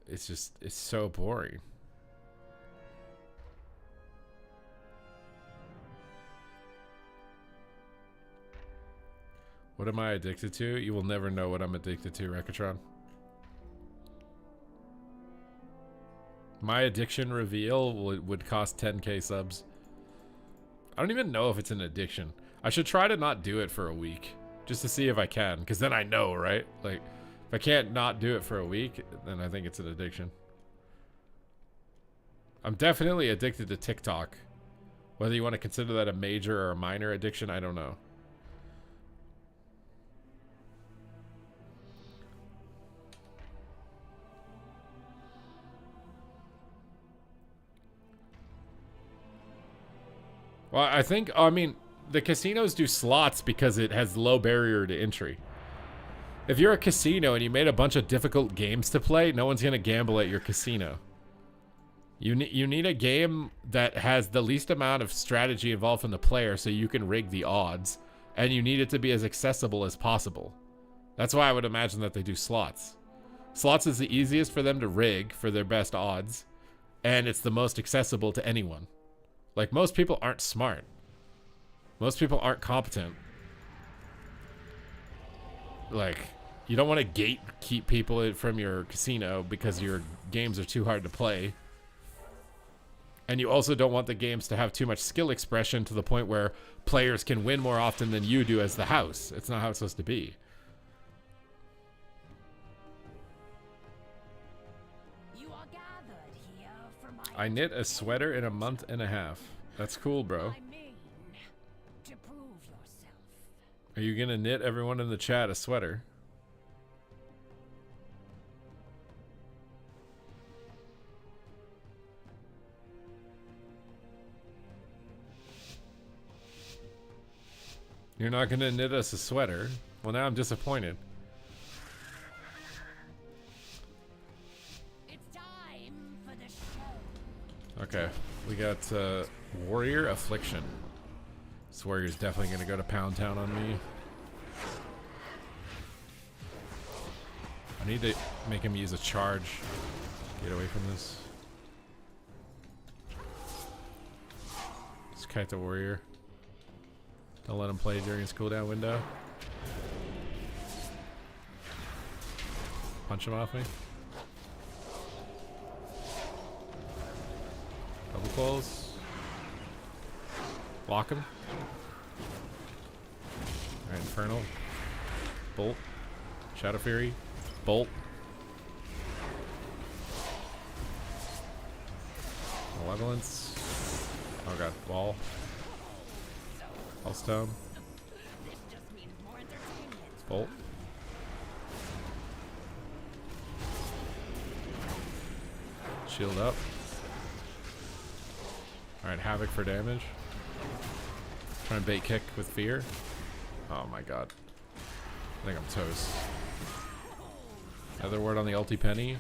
It's so boring. What am I addicted to? You will never know what I'm addicted to, Rekatron. My addiction reveal would cost 10k subs. I don't even know if it's an addiction. I should try to not do it for a week. Just to see if I can. Because then I know, right? Like, if I can't not do it for a week, then I think it's an addiction. I'm definitely addicted to TikTok. Whether you want to consider that a major or a minor addiction, I don't know. Well, I mean, the casinos do slots because it has low barrier to entry. If you're a casino and you made a bunch of difficult games to play, no one's going to gamble at your casino. You need a game that has the least amount of strategy involved from the player so you can rig the odds. And you need it to be as accessible as possible. That's why I would imagine that they do slots. Slots is the easiest for them to rig for their best odds. And it's the most accessible to anyone. Like, most people aren't smart. Most people aren't competent. Like, you don't want to gatekeep people from your casino because your games are too hard to play. And you also don't want the games to have too much skill expression to the point where players can win more often than you do as the house. It's not how it's supposed to be. I knit a sweater in a month and a half. That's cool, bro. Are you gonna knit everyone in the chat a sweater? You're not gonna knit us a sweater? Well, now I'm disappointed. Okay, we got Warrior Affliction. This warrior's definitely gonna go to Pound Town on me. I need to make him use a charge. Get away from this. Just kite the warrior. Don't let him play during his cooldown window. Punch him off me. Double close. Lock him. Alright, Infernal. Bolt. Shadow Fury. Bolt. Malevolence. Oh god, Wall. Hellstone. Bolt. Shield up. Alright, Havoc for damage. Try and bait kick with fear. Oh my god. I think I'm toast. Another word on the ulti penny.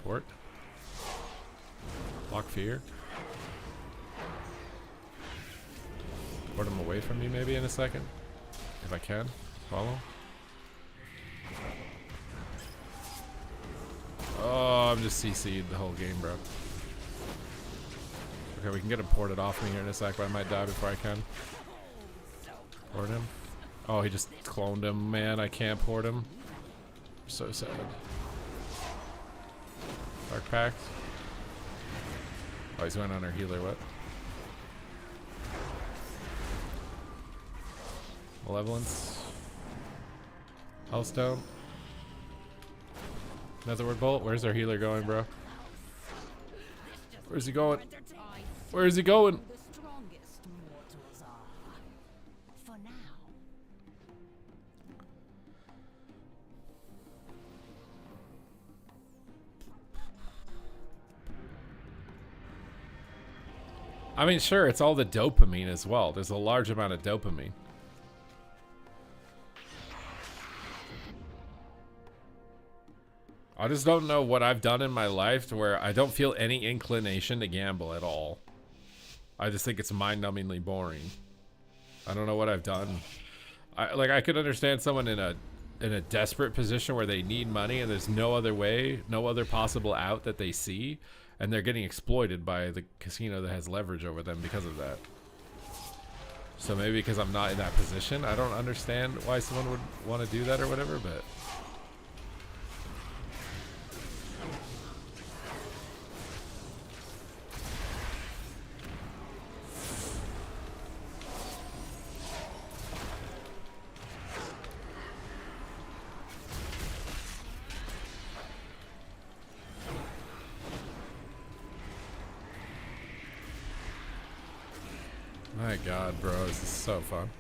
Port. Block fear. Port him away from me maybe in a second. If I can. Follow. Oh, I'm just CC'd the whole game, bro. Okay, we can get him ported off me here in a sec, but I might die before I can. Port him. Oh, he just cloned him, man. I can't port him. So sad. Dark Pact. Oh, he's going on our healer, what? Malevolence. Hellstone. Another word bolt. Where's our healer going, bro? Where's he going? Where is he going? I mean, sure, it's all the dopamine as well. There's a large amount of dopamine. I just don't know what I've done in my life to where I don't feel any inclination to gamble at all. I just think it's mind-numbingly boring. I don't know what I've done. I could understand someone in a desperate position where they need money and there's no other way, no other possible out that they see, and they're getting exploited by the casino that has leverage over them because of that. So maybe because I'm not in that position, I don't understand why someone would want to do that or whatever, but... My god, bro, this is so fun.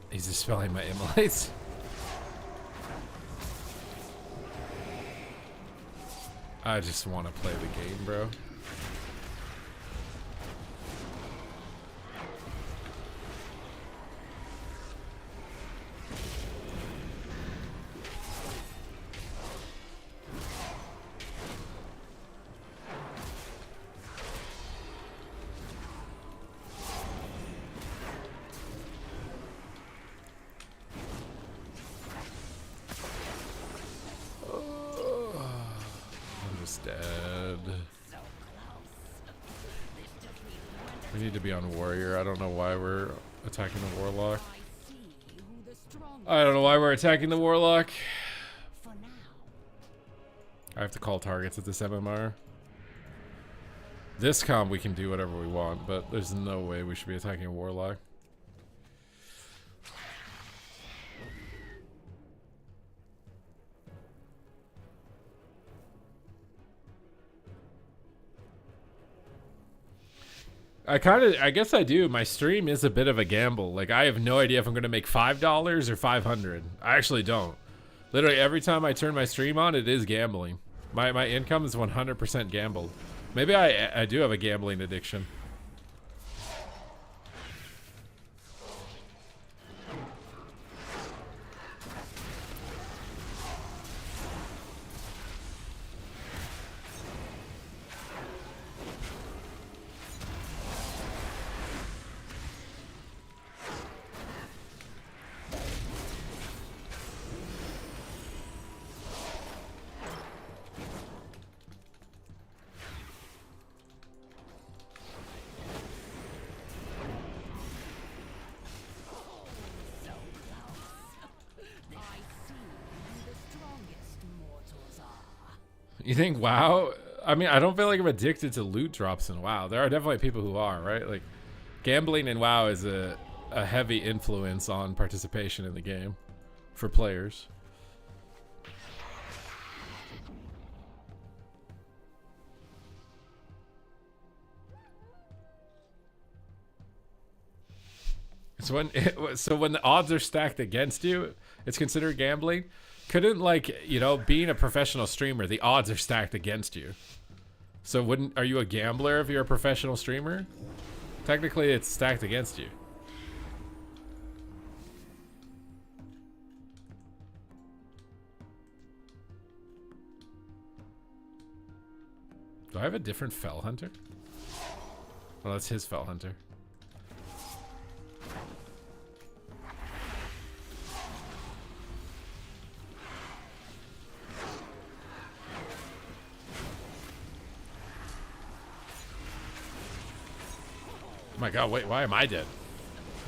He's dispelling my immolates. I just want to play the game, bro. We need to be on warrior. I don't know why we're attacking the warlock. I don't know why we're attacking the warlock. I have to call targets at this MMR. This comp we can do whatever we want, but there's no way we should be attacking a warlock. I guess I do. My stream is a bit of a gamble. Like, I have no idea if I'm going to make $5 or 500. I actually don't. Literally, every time I turn my stream on, it is gambling. My income is 100% gambled. Maybe I do have a gambling addiction. You think WoW? I mean, I don't feel like I'm addicted to loot drops in WoW. There are definitely people who are, right? Like, gambling in WoW is a heavy influence on participation in the game for players. So when the odds are stacked against you, it's considered gambling. Couldn't, like, you know, being a professional streamer, the odds are stacked against you. So are you a gambler if you're a professional streamer? Technically, it's stacked against you. Do I have a different Fell Hunter? Oh, that's his Fell Hunter. Oh my god, wait, why am I dead?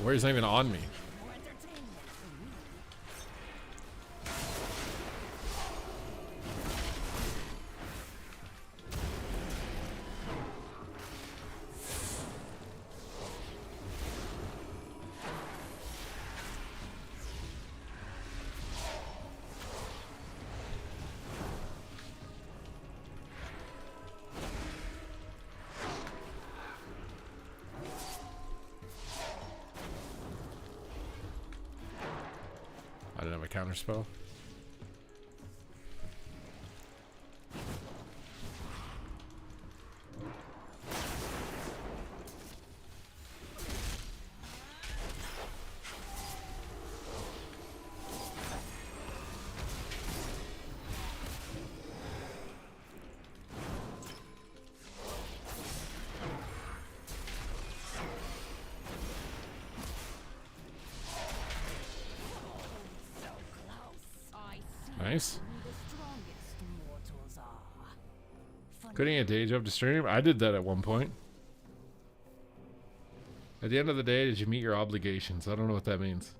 Warrior's not even on me. I didn't have a counter spell. Nice. The strongest mortals are. Quitting a day job to stream? I did that at one point. At the end of the day, did you meet your obligations? I don't know what that means.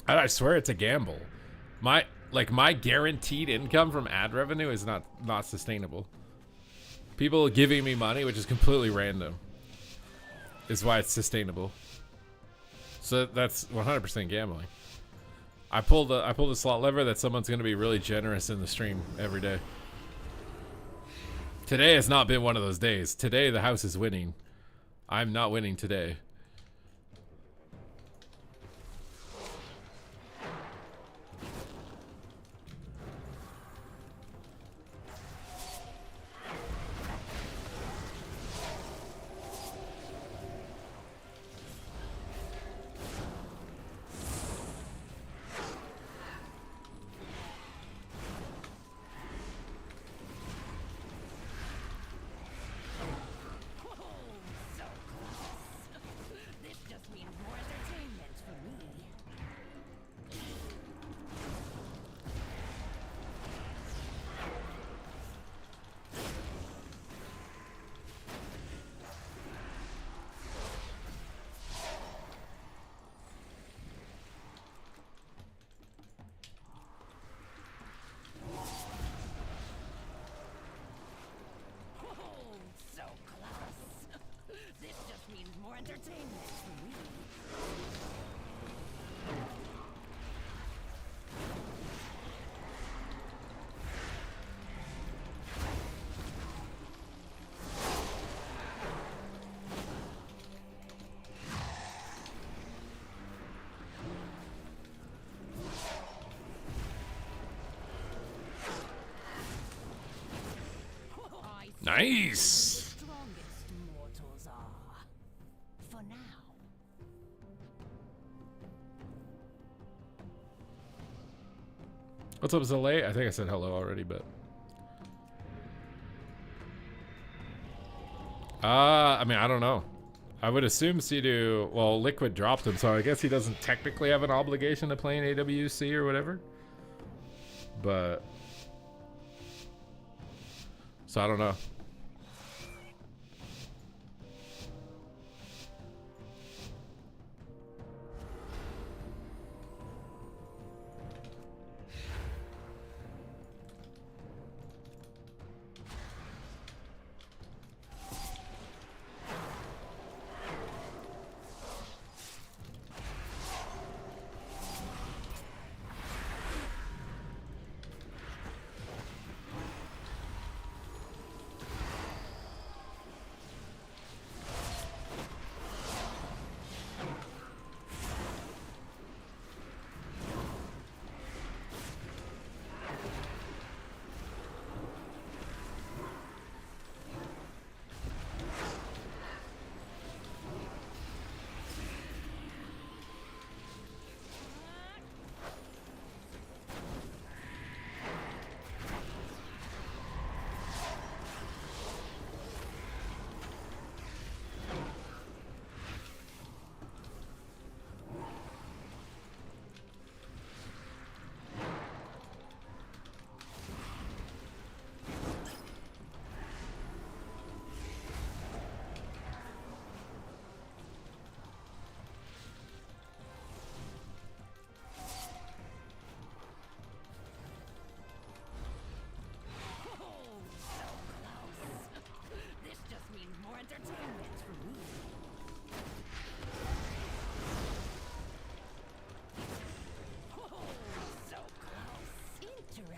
I swear it's a gamble. My guaranteed income from ad revenue is not sustainable. People giving me money, which is completely random, is why it's sustainable. So that's 100% gambling. I pulled a slot lever that someone's going to be really generous in the stream every day. Today has not been one of those days. Today the house is winning. I'm not winning today. Nice. Strongest mortals are. For now. What's up, Zalay? I think I said hello already, but I mean, I don't know. I would assume Sea-Doo, well, Liquid dropped him, so I guess he doesn't technically have an obligation to play in AWC or whatever. But so I don't know.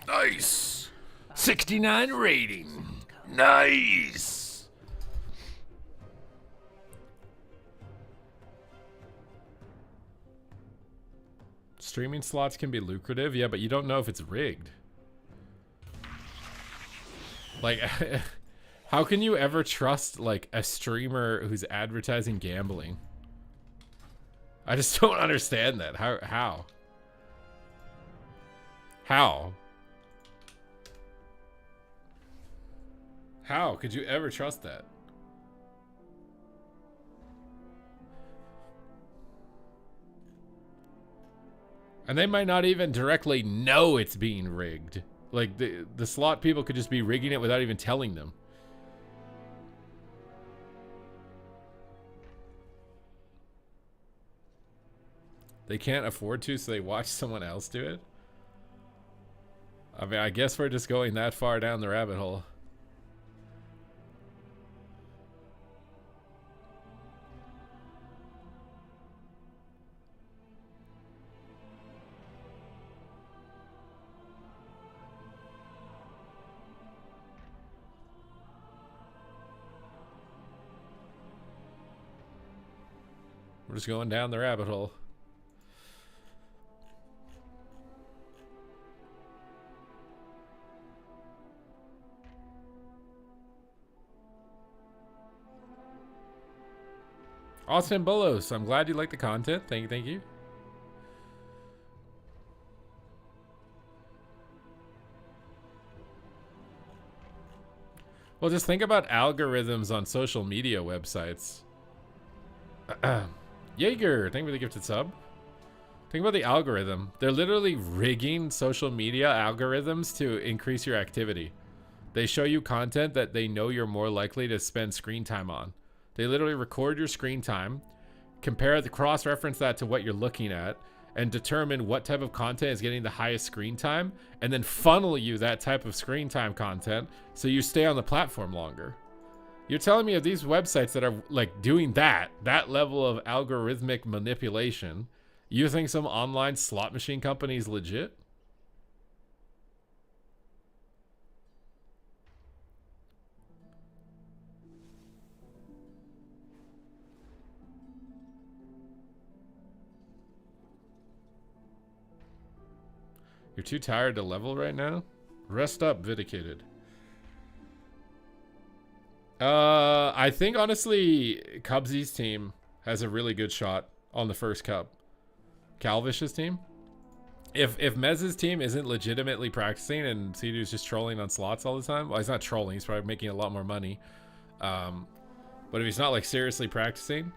Nice. 69 rating. Nice. Streaming slots can be lucrative, yeah, but you don't know if it's rigged. Like, how can you ever trust, like, a streamer who's advertising gambling? I just don't understand that. How? How could you ever trust that? And they might not even directly know it's being rigged. Like, the slot people could just be rigging it without even telling them. They can't afford to, so they watch someone else do it. I mean, I guess we're just going that far down the rabbit hole. We're just going down the rabbit hole. Austin Bolos, I'm glad you like the content. Thank you, thank you. Well, just think about algorithms on social media websites. Jaeger, thank you for the gifted sub. Think about the algorithm. They're literally rigging social media algorithms to increase your activity. They show you content that they know you're more likely to spend screen time on. They literally record your screen time, cross-reference that to what you're looking at, and determine what type of content is getting the highest screen time, and then funnel you that type of screen time content so you stay on the platform longer. You're telling me of these websites that are like doing that level of algorithmic manipulation, you think some online slot machine company is legit? You're too tired to level right now? Rest up, Vindicated. I think honestly, Cubsy's team has a really good shot on the first cup. Calvish's team. If Mez's team isn't legitimately practicing and Cedu's just trolling on slots all the time, well, he's not trolling, he's probably making a lot more money. But if he's not like seriously practicing,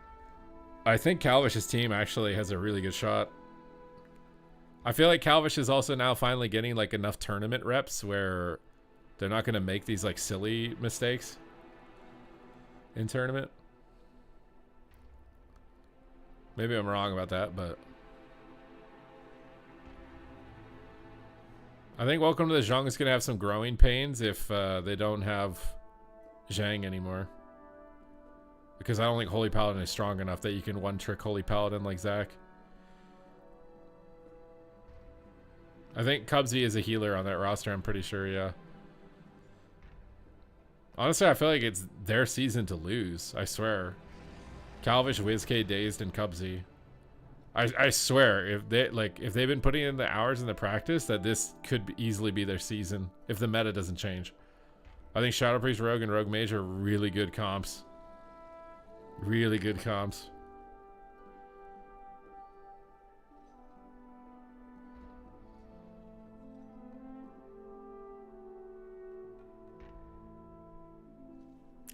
I think Calvish's team actually has a really good shot. I feel like Calvish is also now finally getting like enough tournament reps where they're not going to make these like silly mistakes in tournament. Maybe I'm wrong about that, but I think Welcome to the Zhang is going to have some growing pains if they don't have Zhang anymore. Because I don't think Holy Paladin is strong enough that you can one-trick Holy Paladin like Zach. I think Cubsy is a healer on that roster, I'm pretty sure, yeah. Honestly, I feel like it's their season to lose, I swear. Calvish, WizK, Dazed, and Cubsy. I swear, if they've been putting in the hours in the practice, that this could easily be their season if the meta doesn't change. I think Shadow Priest, Rogue, and Rogue Mage are really good comps. Really good comps.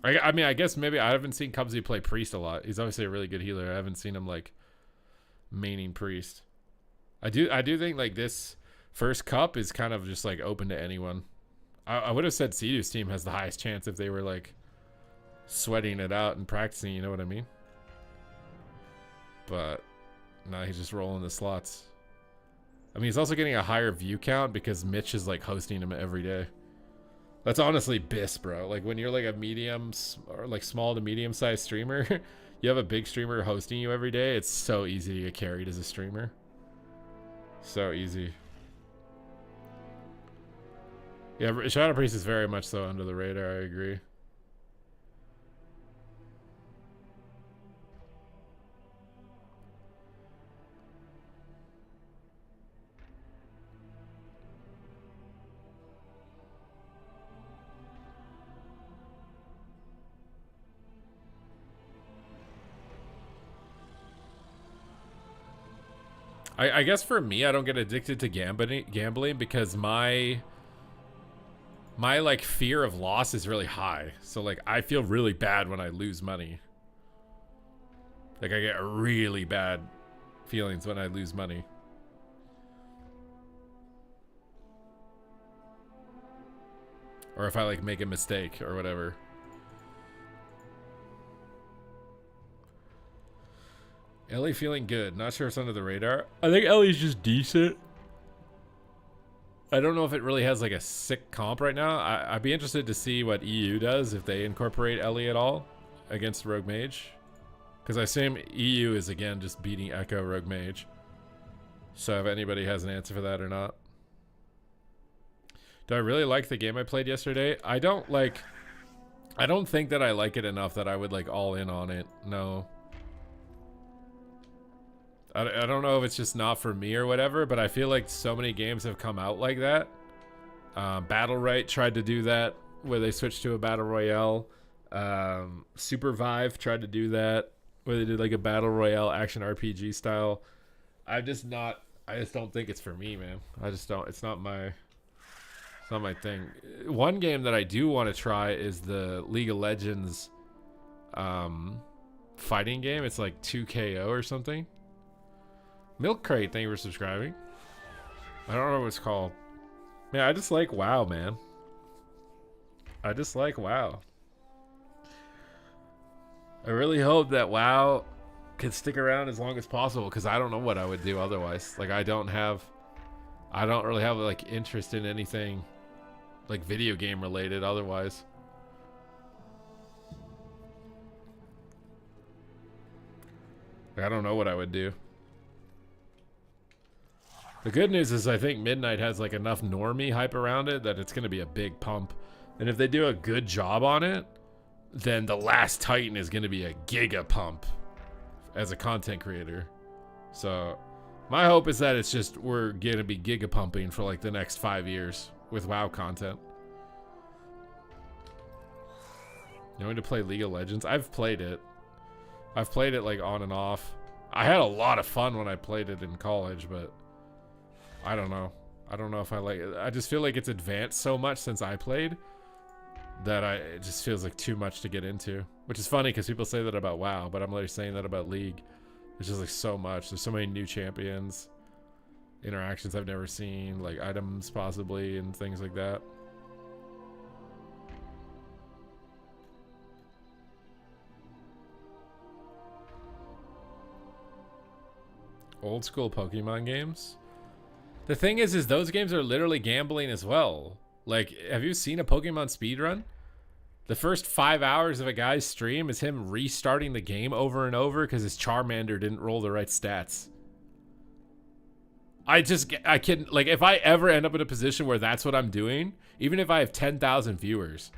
I mean, I guess maybe I haven't seen Cubsy play Priest a lot. He's obviously a really good healer. I haven't seen him like maining Priest. I do think like this first cup is kind of just like open to anyone. I would have said Cedu's team has the highest chance if they were like sweating it out and practicing, you know what I mean? But nah, he's just rolling the slots. I mean, he's also getting a higher view count because Mitch is like hosting him every day. That's honestly BIS, bro. Like when you're like a medium or like small to medium sized streamer, you have a big streamer hosting you every day. It's so easy to get carried as a streamer. So easy. Yeah, Shadow Priest is very much so under the radar. I agree. I guess for me, I don't get addicted to gambling because my like fear of loss is really high. So like I feel really bad when I lose money. Like I get really bad feelings when I lose money. Or if I like make a mistake or whatever. Ellie feeling good. Not sure if it's under the radar. I think Ellie's just decent. I don't know if it really has like a sick comp right now. I'd be interested to see what EU does if they incorporate Ellie at all against Rogue Mage. Because I assume EU is again just beating Echo Rogue Mage. So if anybody has an answer for that or not. Do I really like the game I played yesterday? I don't think that I like it enough that I would like all in on it. No. I don't know if it's just not for me or whatever, but I feel like so many games have come out like that. Battle Right tried to do that, where they switched to a Battle Royale. Supervive tried to do that, where they did like a Battle Royale action RPG style. I just don't think it's for me, man. It's not my thing. One game that I do want to try is the League of Legends fighting game. It's like 2KO or something. Milk Crate, thank you for subscribing. I don't know what it's called. Man, I just like WoW, man. I just like WoW. I really hope that WoW can stick around as long as possible, because I don't know what I would do otherwise. Like, I don't really have like interest in anything like video game related otherwise. Like, I don't know what I would do. The good news is I think Midnight has like enough normie hype around it that it's going to be a big pump. And if they do a good job on it, then The Last Titan is going to be a giga pump as a content creator. So my hope is that it's just we're going to be giga pumping for like the next 5 years with WoW content. You want me to play League of Legends? I've played it. I've played it like on and off. I had a lot of fun when I played it in college, but I don't know. I don't know if I like it. I just feel like it's advanced so much since I played that it just feels like too much to get into. Which is funny because people say that about WoW, but I'm literally saying that about League. It's just like so much. There's so many new champions, interactions I've never seen, like items possibly, and things like that. Old school Pokemon games. The thing is those games are literally gambling as well. Like, have you seen a Pokemon speedrun? The first 5 hours of a guy's stream is him restarting the game over and over because his Charmander didn't roll the right stats. I can, like, if I ever end up in a position where that's what I'm doing, even if I have 10,000 viewers,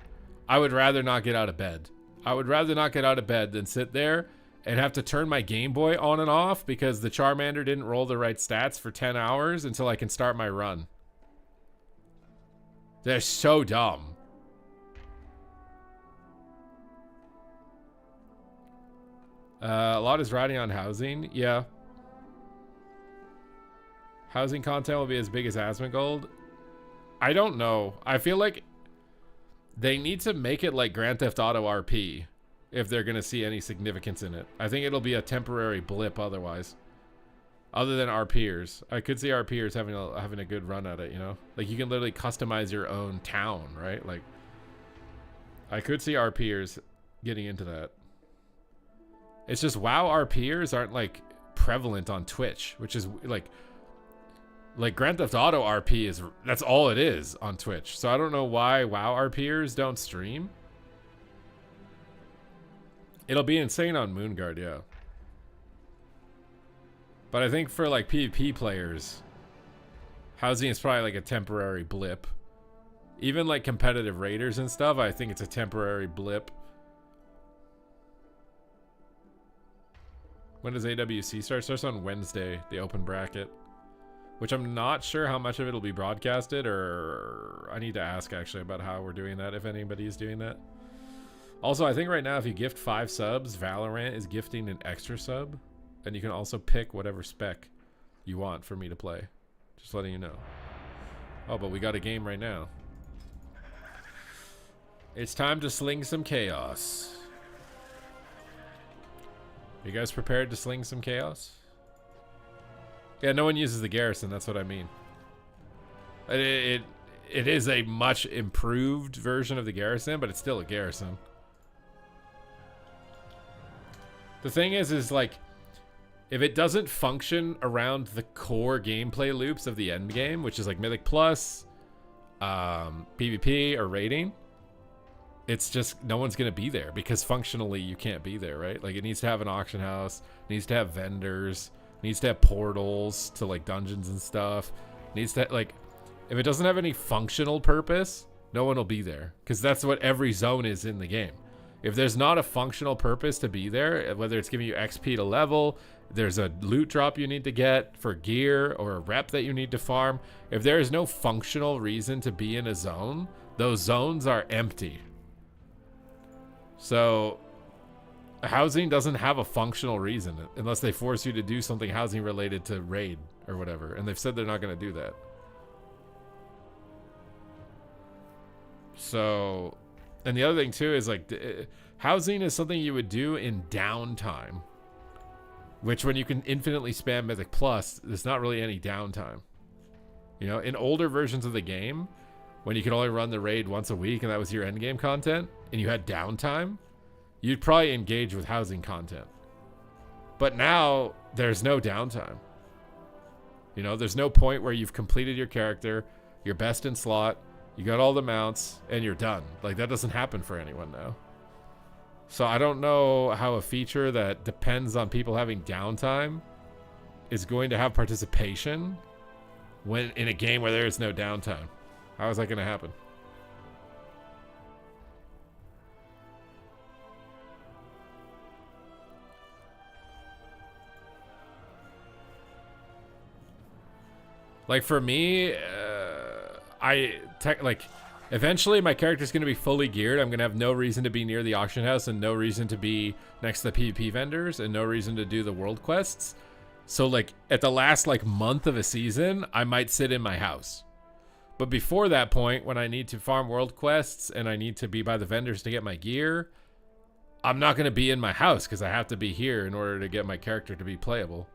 I would rather not get out of bed. I would rather not get out of bed than sit there and have to turn my Game Boy on and off because the Charmander didn't roll the right stats for 10 hours until I can start my run. They're so dumb. A lot is riding on housing. Yeah. Housing content will be as big as Asmongold. I don't know. I feel like they need to make it like Grand Theft Auto RP if they're going to see any significance in it. I think it'll be a temporary blip otherwise. Other than RPers. I could see RPers having a good run at it, you know? Like, you can literally customize your own town, right? Like, I could see RPers getting into that. It's just WoW RPers aren't, like, prevalent on Twitch, which is, like Grand Theft Auto RP is, that's all it is on Twitch. So I don't know why WoW RPers don't stream. It'll be insane on Moonguard, yeah. But I think for like PvP players, housing is probably like a temporary blip. Even like competitive raiders and stuff, I think it's a temporary blip. When does AWC start? Starts on Wednesday, the open bracket. Which I'm not sure how much of it will be broadcasted, or I need to ask actually about how we're doing that, if anybody's doing that. Also, I think right now if you gift 5 subs, Valorant is gifting an extra sub. And you can also pick whatever spec you want for me to play. Just letting you know. Oh, but we got a game right now. It's time to sling some chaos. Are you guys prepared to sling some chaos? Yeah, no one uses the garrison, that's what I mean. it is a much improved version of the garrison, but it's still a garrison. The thing is like, if it doesn't function around the core gameplay loops of the end game, which is like Mythic Plus, PvP, or raiding, it's just no one's gonna be there because functionally you can't be there, right? Like, it needs to have an auction house, it needs to have vendors, it needs to have portals to like dungeons and stuff. It needs to, like, if it doesn't have any functional purpose, no one will be there, because that's what every zone is in the game. If there's not a functional purpose to be there, whether it's giving you XP to level, there's a loot drop you need to get for gear, or a rep that you need to farm. If there is no functional reason to be in a zone, those zones are empty. So housing doesn't have a functional reason unless they force you to do something housing related to raid or whatever. And they've said they're not going to do that. So, and the other thing too is like, housing is something you would do in downtime, which when you can infinitely spam Mythic Plus, there's not really any downtime. You know, in older versions of the game, when you could only run the raid once a week and that was your end game content, and you had downtime, you'd probably engage with housing content. But now there's no downtime. You know, there's no point where you've completed your character, you're best in slot, you got all the mounts, and you're done. Like, that doesn't happen for anyone now. So I don't know how a feature that depends on people having downtime is going to have participation when in a game where there is no downtime. How is that going to happen? Like, for me, eventually my character's going to be fully geared. I'm going to have no reason to be near the auction house and no reason to be next to the PvP vendors and no reason to do the world quests. So, like, at the last, like, month of a season, I might sit in my house. But before that point, when I need to farm world quests and I need to be by the vendors to get my gear, I'm not going to be in my house because I have to be here in order to get my character to be playable.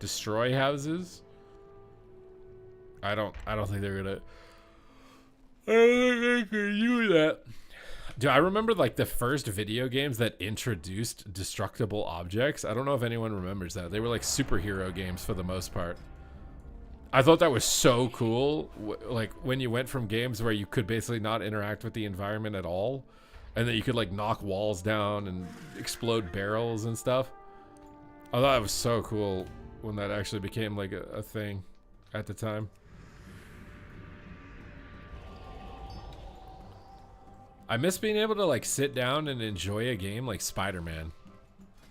Destroy houses? I don't think they're gonna. I don't think they can do that. Dude, I remember like the first video games that introduced destructible objects. I don't know if anyone remembers that. They were like superhero games for the most part. I thought that was so cool. Like when you went from games where you could basically not interact with the environment at all, and that you could like knock walls down and explode barrels and stuff. I thought it was so cool when that actually became like a thing at the time. I miss being able to like sit down and enjoy a game like Spider-Man.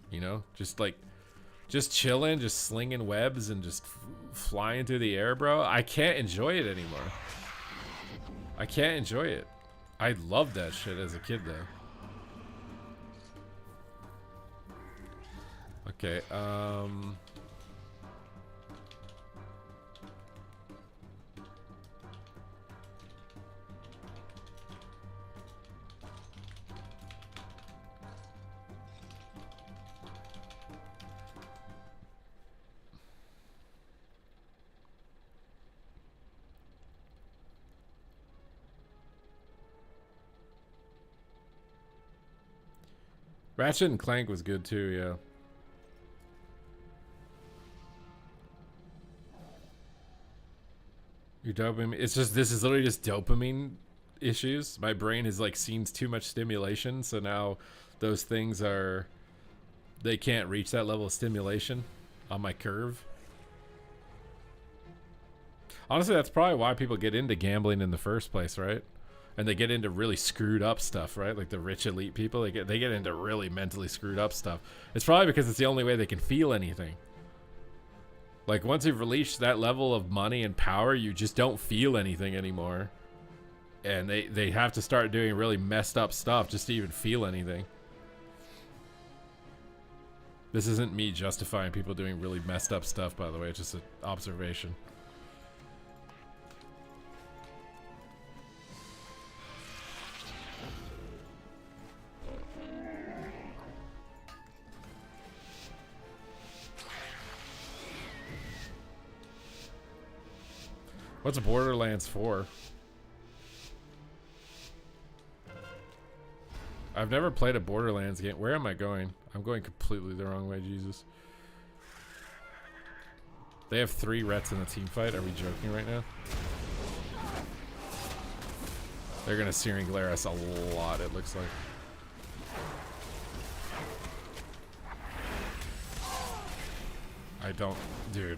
You know, just chilling, just slinging webs and just flying through the air, bro. I can't enjoy it anymore. I can't enjoy it. I loved that shit as a kid though. Okay, Ratchet and Clank was good too, yeah. Your dopamine, it's just, this is literally just dopamine issues. My brain has like seen too much stimulation, so now those things are, they can't reach that level of stimulation on my curve. Honestly, that's probably why people get into gambling in the first place, right? And they get into really screwed up stuff, right? Like the rich elite people, they get into really mentally screwed up stuff. It's probably because it's the only way they can feel anything. Like once you've reached that level of money and power, you just don't feel anything anymore. And they have to start doing really messed up stuff just to even feel anything. This isn't me justifying people doing really messed up stuff, by the way. It's just an observation. What's Borderlands 4? I've never played a Borderlands game. Where am I going? I'm going completely the wrong way, Jesus. They have 3 Rets in the team fight. Are we joking right now? They're gonna Searing Glare us a lot, it looks like. I don't... Dude.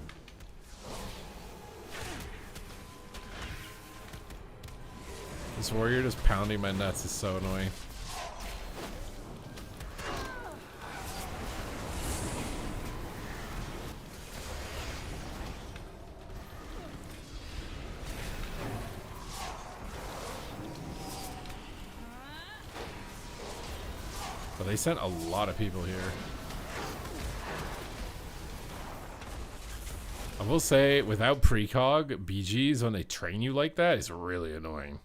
This warrior just pounding my nuts is so annoying. But they sent a lot of people here. I will say, without precog, BGs, when they train you like that, is really annoying.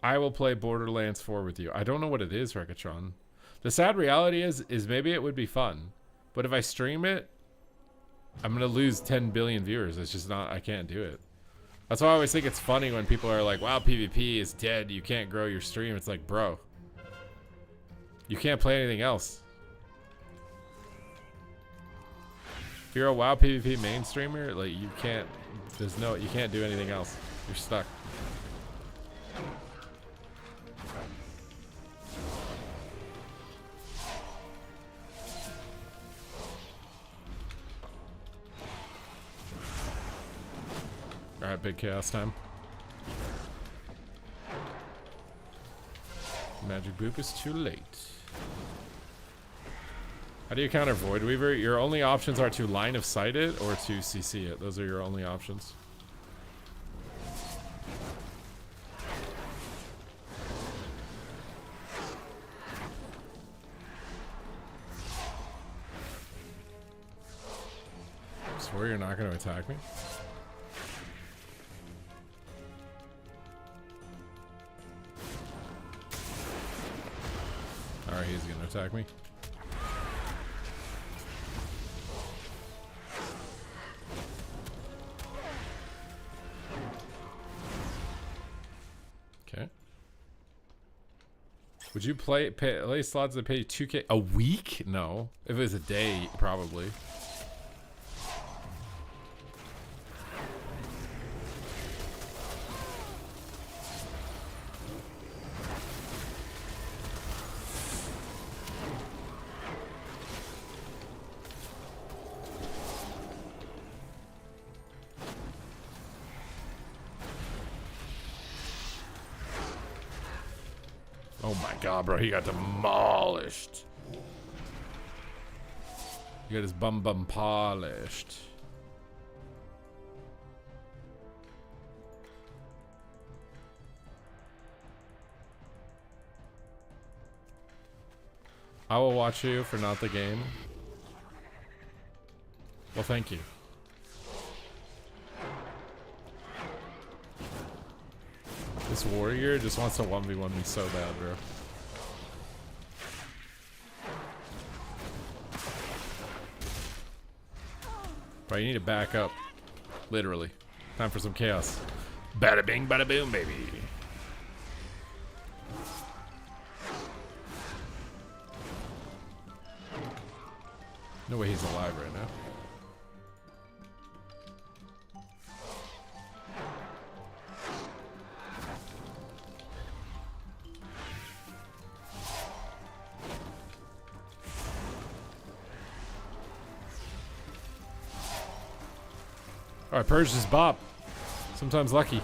I will play Borderlands 4 with you. I don't know what it is, Rekatron. The sad reality is maybe it would be fun. But if I stream it, I'm going to lose 10 billion viewers. It's just not, I can't do it. That's why I always think it's funny when people are like, wow, PvP is dead. You can't grow your stream. It's like, bro, you can't play anything else. If you're a WoW PvP main streamer, like you can't, you can't do anything else. You're stuck. Alright, big chaos time. Magic Boop is too late. How do you counter Void Weaver? Your only options are to line of sight it or to CC it. Those are your only options. I swear you're not going to attack me. Alright, he's going to attack me. Okay. Would you play slots that pay 2K a week? No. If it was a day, probably. Oh my god, bro, he got demolished. He got his bum polished. I will watch you for not the game. Well, thank you. This warrior just wants to 1v1 me so bad, bro. Bro, you need to back up. Literally. Time for some chaos. Bada bing, bada boom, baby. No way he's alive right now. Alright, purge this bop. Sometimes lucky.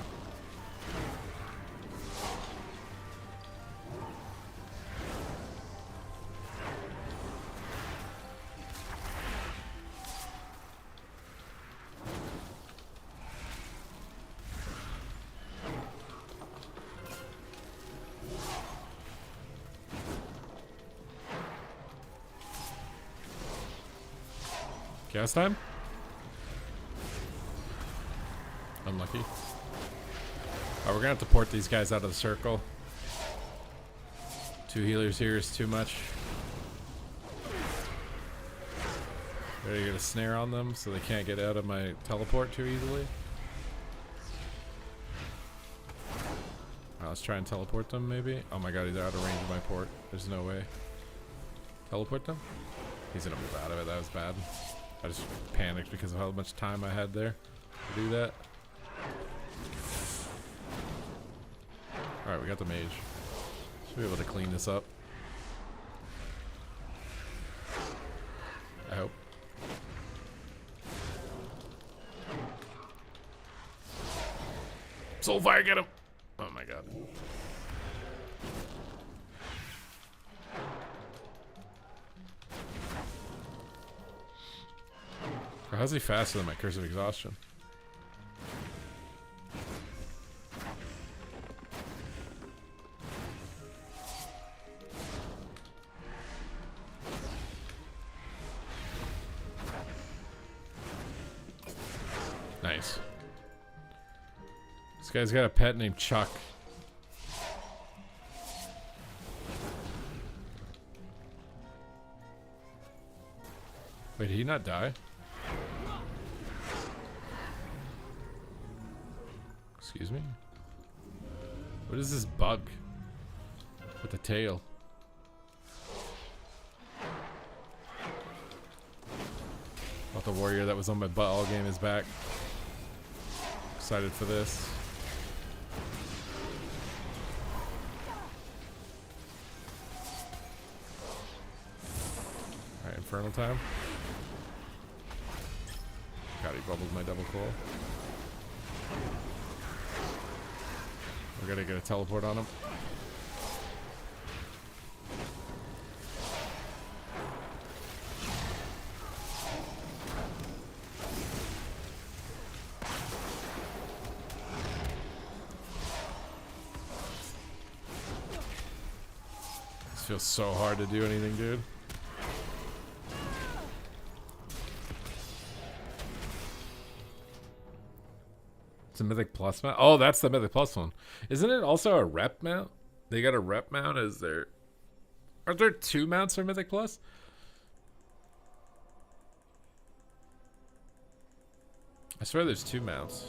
Chaos time? Unlucky. Oh, we're gonna have to port these guys out of the circle. 2 healers here is too much. Ready to get a snare on them so they can't get out of my teleport too easily. Let's try and teleport them, maybe. Oh my god, he's out of range of my port. There's no way. Teleport them? He's gonna move out of it. That was bad. I just panicked because of how much time I had there to do that. Alright, we got the mage. Should be able to clean this up. I hope. Soulfire, get him! Oh my god. How's he faster than my Curse of Exhaustion? Nice. This guy's got a pet named Chuck. Wait, did he not die? Excuse me? What is this bug? With the tail? Thought the warrior that was on my butt all game is back. Excited for this. Alright, Infernal time. God, he bubbled my double coil. We're gonna get a teleport on him. This feels so hard to do anything, dude. It's a Mythic Plus mount. Oh, that's the Mythic Plus one. Isn't it also a rep mount? They got a rep mount as their... Are there 2 mounts for Mythic Plus? I swear there's 2 mounts.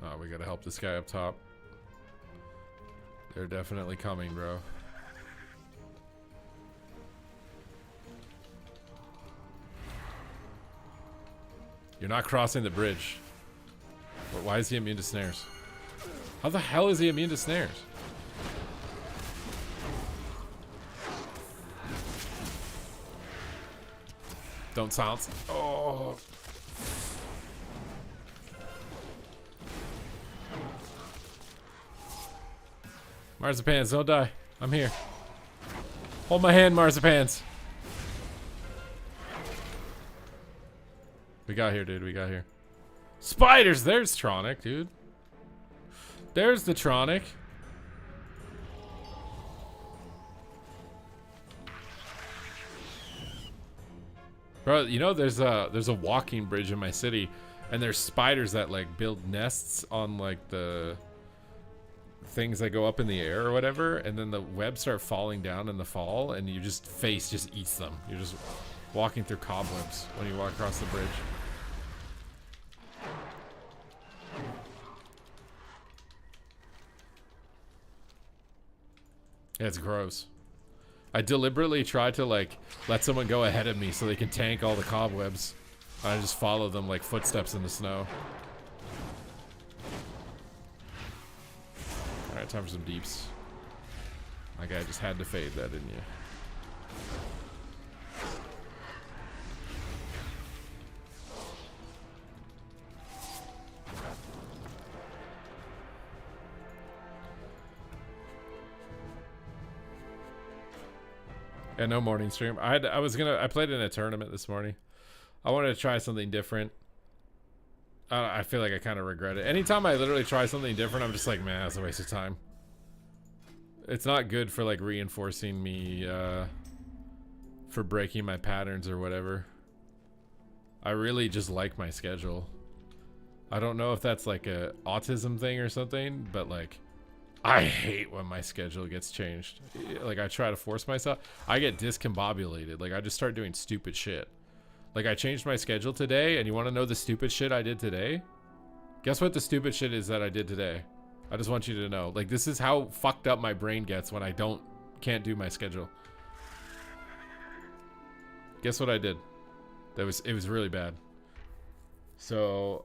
Oh, we gotta help this guy up top. They're definitely coming, bro. You're not crossing the bridge. Why is he immune to snares? How the hell is he immune to snares? Don't silence. Oh. Marzipans, don't die. I'm here. Hold my hand, Marzipans. We got here, dude. We got here. Spiders! There's Tronic, dude. There's the Tronic. Bro, you know there's a walking bridge in my city, and there's spiders that like build nests on like the things that go up in the air or whatever, and then the webs start falling down in the fall, and you just eats them. You're just walking through cobwebs when you walk across the bridge. Yeah, it's gross. I deliberately try to like let someone go ahead of me so they can tank all the cobwebs. I just follow them like footsteps in the snow. Alright, time for some deeps. My guy just had to fade that, didn't you? Yeah, no morning stream. I played in a tournament this morning. I wanted to try something different. I feel like I kind of regret it. Anytime I literally try something different, I'm just like, man, that's a waste of time. It's not good for like reinforcing me for breaking my patterns or whatever. I really just like my schedule. I don't know if that's like a autism thing or something, but like I hate when my schedule gets changed. Like, I try to force myself. I get discombobulated. Like, I just start doing stupid shit. Like, I changed my schedule today, and you want to know the stupid shit I did today? Guess what the stupid shit is that I did today? I just want you to know. Like, this is how fucked up my brain gets when I can't do my schedule. Guess what I did? It was really bad. So,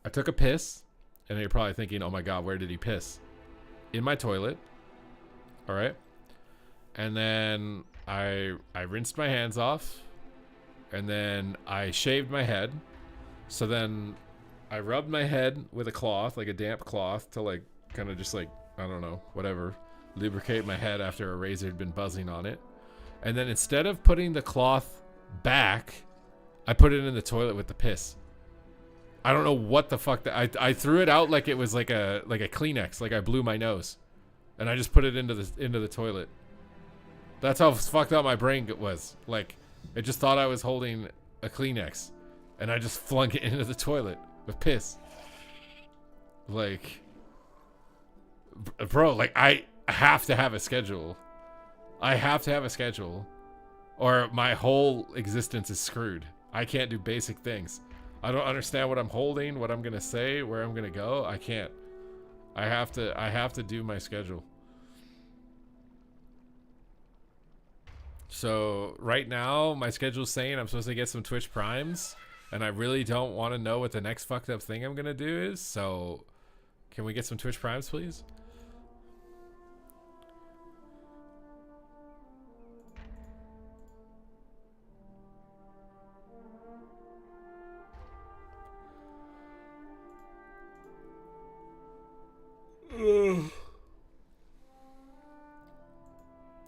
I took a piss, and you're probably thinking, oh my god, where did he piss? In my toilet. All right. And then I rinsed my hands off, and then I shaved my head. So then I rubbed my head with a cloth, like a damp cloth, to like kind of just like, I don't know, whatever, lubricate my head after a razor had been buzzing on it. And then instead of putting the cloth back, I put it in the toilet with the piss. I don't know what the fuck that I threw it out like it was like a Kleenex, like I blew my nose, and I just put it into the toilet. That's how fucked up my brain was. Like, it just thought I was holding a Kleenex, and I just flung it into the toilet with piss. Like, bro, like I have to have a schedule. I have to have a schedule, or my whole existence is screwed. I can't do basic things. I don't understand what I'm holding, what I'm gonna say, where I'm gonna go. I can't. I have to do my schedule. So right now, my schedule's saying I'm supposed to get some Twitch Primes, and I really don't want to know what the next fucked up thing I'm gonna do is. So, can we get some Twitch Primes, please?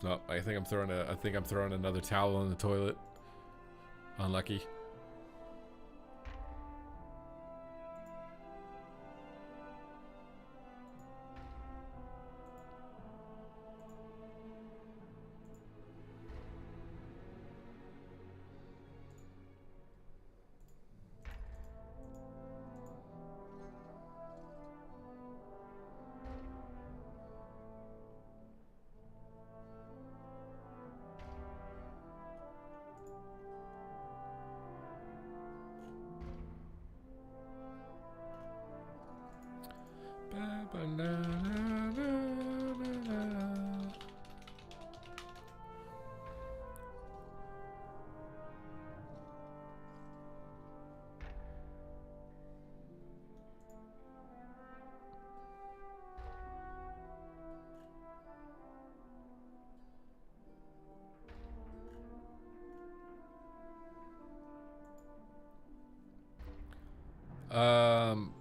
No, I think I'm throwing another towel in the toilet. Unlucky.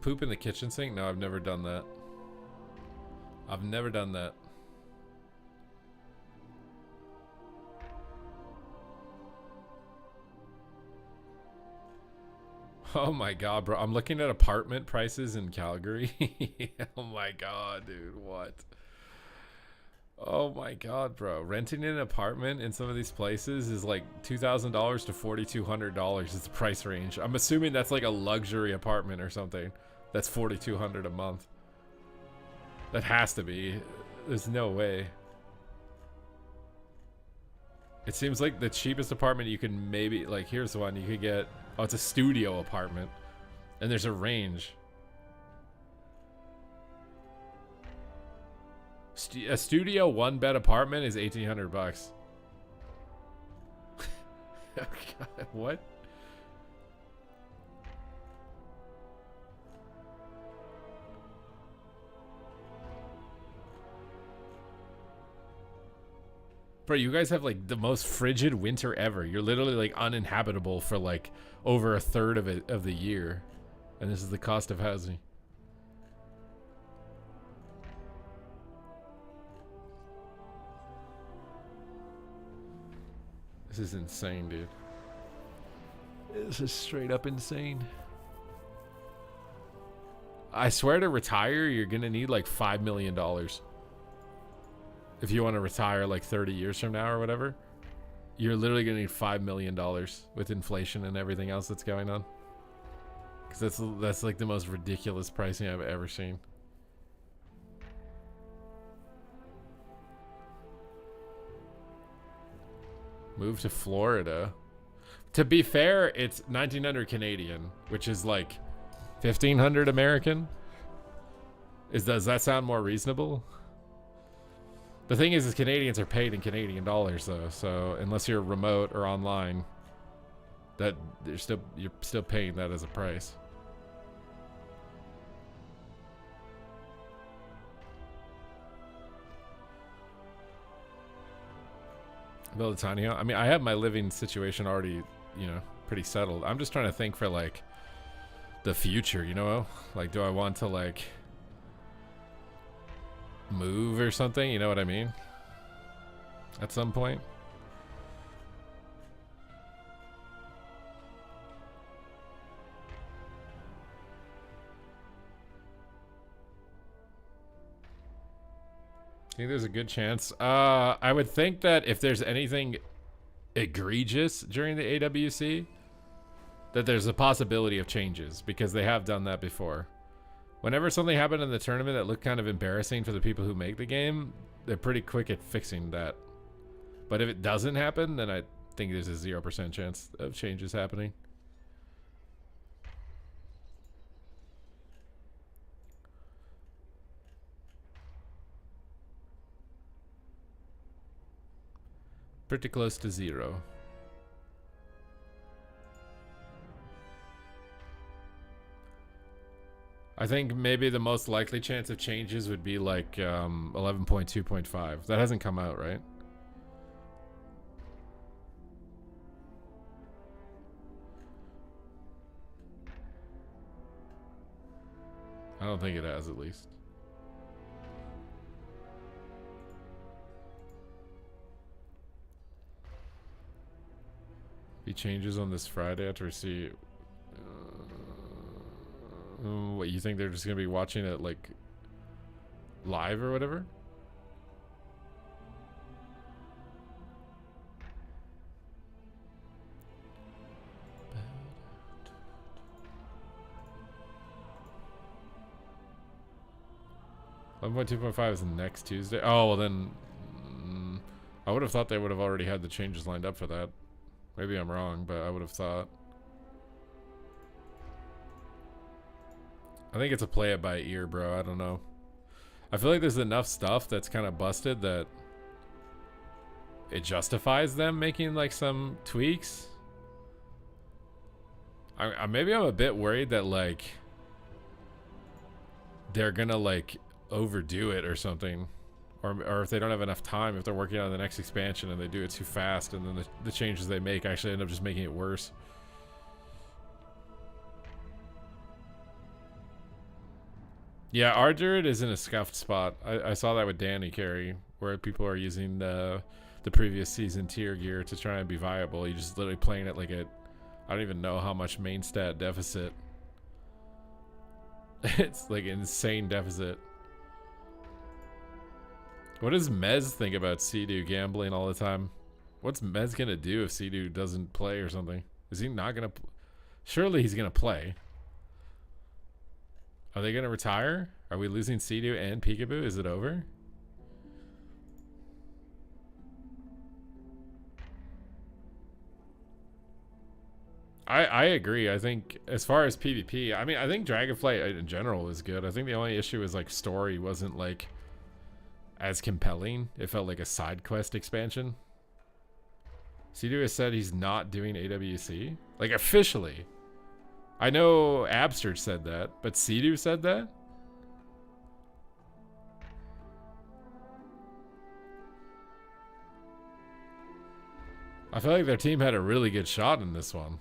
Poop in the kitchen sink? No, I've never done that. I've never done that. Oh my god, bro. I'm looking at apartment prices in Calgary. Oh my god, dude. What? Oh my god, bro. Renting an apartment in some of these places is like $2,000 to $4,200 is the price range. I'm assuming that's like a luxury apartment or something. That's $4,200 a month. That has to be. There's no way. It seems like the cheapest apartment you can maybe, like, here's one you could get. Oh, it's a studio apartment, and there's a range. A studio one bed apartment is $1,800. Oh god, what? Bro, you guys have like the most frigid winter ever. You're literally like uninhabitable for like over a third of the year, and this is the cost of housing. This is insane, dude. This is straight up insane. I swear to retire, you're gonna need like $5 million. If you want to retire like 30 years from now or whatever, you're literally gonna need $5 million with inflation and everything else that's going on. Because that's like the most ridiculous pricing I've ever seen. Move to Florida. To be fair, it's 1900 Canadian, which is like 1500 American. Does that sound more reasonable? The thing is Canadians are paid in Canadian dollars though, so unless you're remote or online, that you're still paying that as a price. Build a tiny house. I mean, I have my living situation already, you know, pretty settled. I'm just trying to think for like the future, you know? Like, do I want to like move or something? You know what I mean? At some point. I think there's a good chance. I would think that if there's anything egregious during the AWC, that there's a possibility of changes, because they have done that before. Whenever something happened in the tournament that looked kind of embarrassing for the people who make the game, they're pretty quick at fixing that. But if it doesn't happen, then I think there's a 0% chance of changes happening. Pretty close to 0. I think maybe the most likely chance of changes would be like 11.2.5. That hasn't come out, right? I don't think it has, at least. He changes on this Friday after we see. What, you think they're just gonna be watching it like live or whatever? $11.2.5 is next Tuesday. Oh well, then I would have thought they would have already had the changes lined up for that. Maybe I'm wrong, but I would have thought. I think it's a play it by ear, bro. I don't know. I feel like there's enough stuff that's kind of busted that it justifies them making like some tweaks. Maybe I'm a bit worried that like they're gonna like overdo it or something. Or if they don't have enough time, if they're working on the next expansion and they do it too fast, and then the changes they make actually end up just making it worse. Yeah, our Druid is in a scuffed spot. I saw that with Danny Carey, where people are using the previous season tier gear to try and be viable. You're just literally playing it like I don't even know how much main stat deficit. It's like an insane deficit. What does Mez think about Sea-Doo gambling all the time? What's Mez gonna do if Sea-Doo doesn't play or something? Is he not gonna? Surely he's gonna play. Are they gonna retire? Are we losing Sea-Doo and Peekaboo? Is it over? I agree. I think as far as PvP, I mean, I think Dragonflight in general is good. I think the only issue is like story wasn't like as compelling. It felt like a side quest expansion. Sea-Doo has said he's not doing AWC. Like officially. I know Abster said that, but Sea-Doo said that? I feel like their team had a really good shot in this one.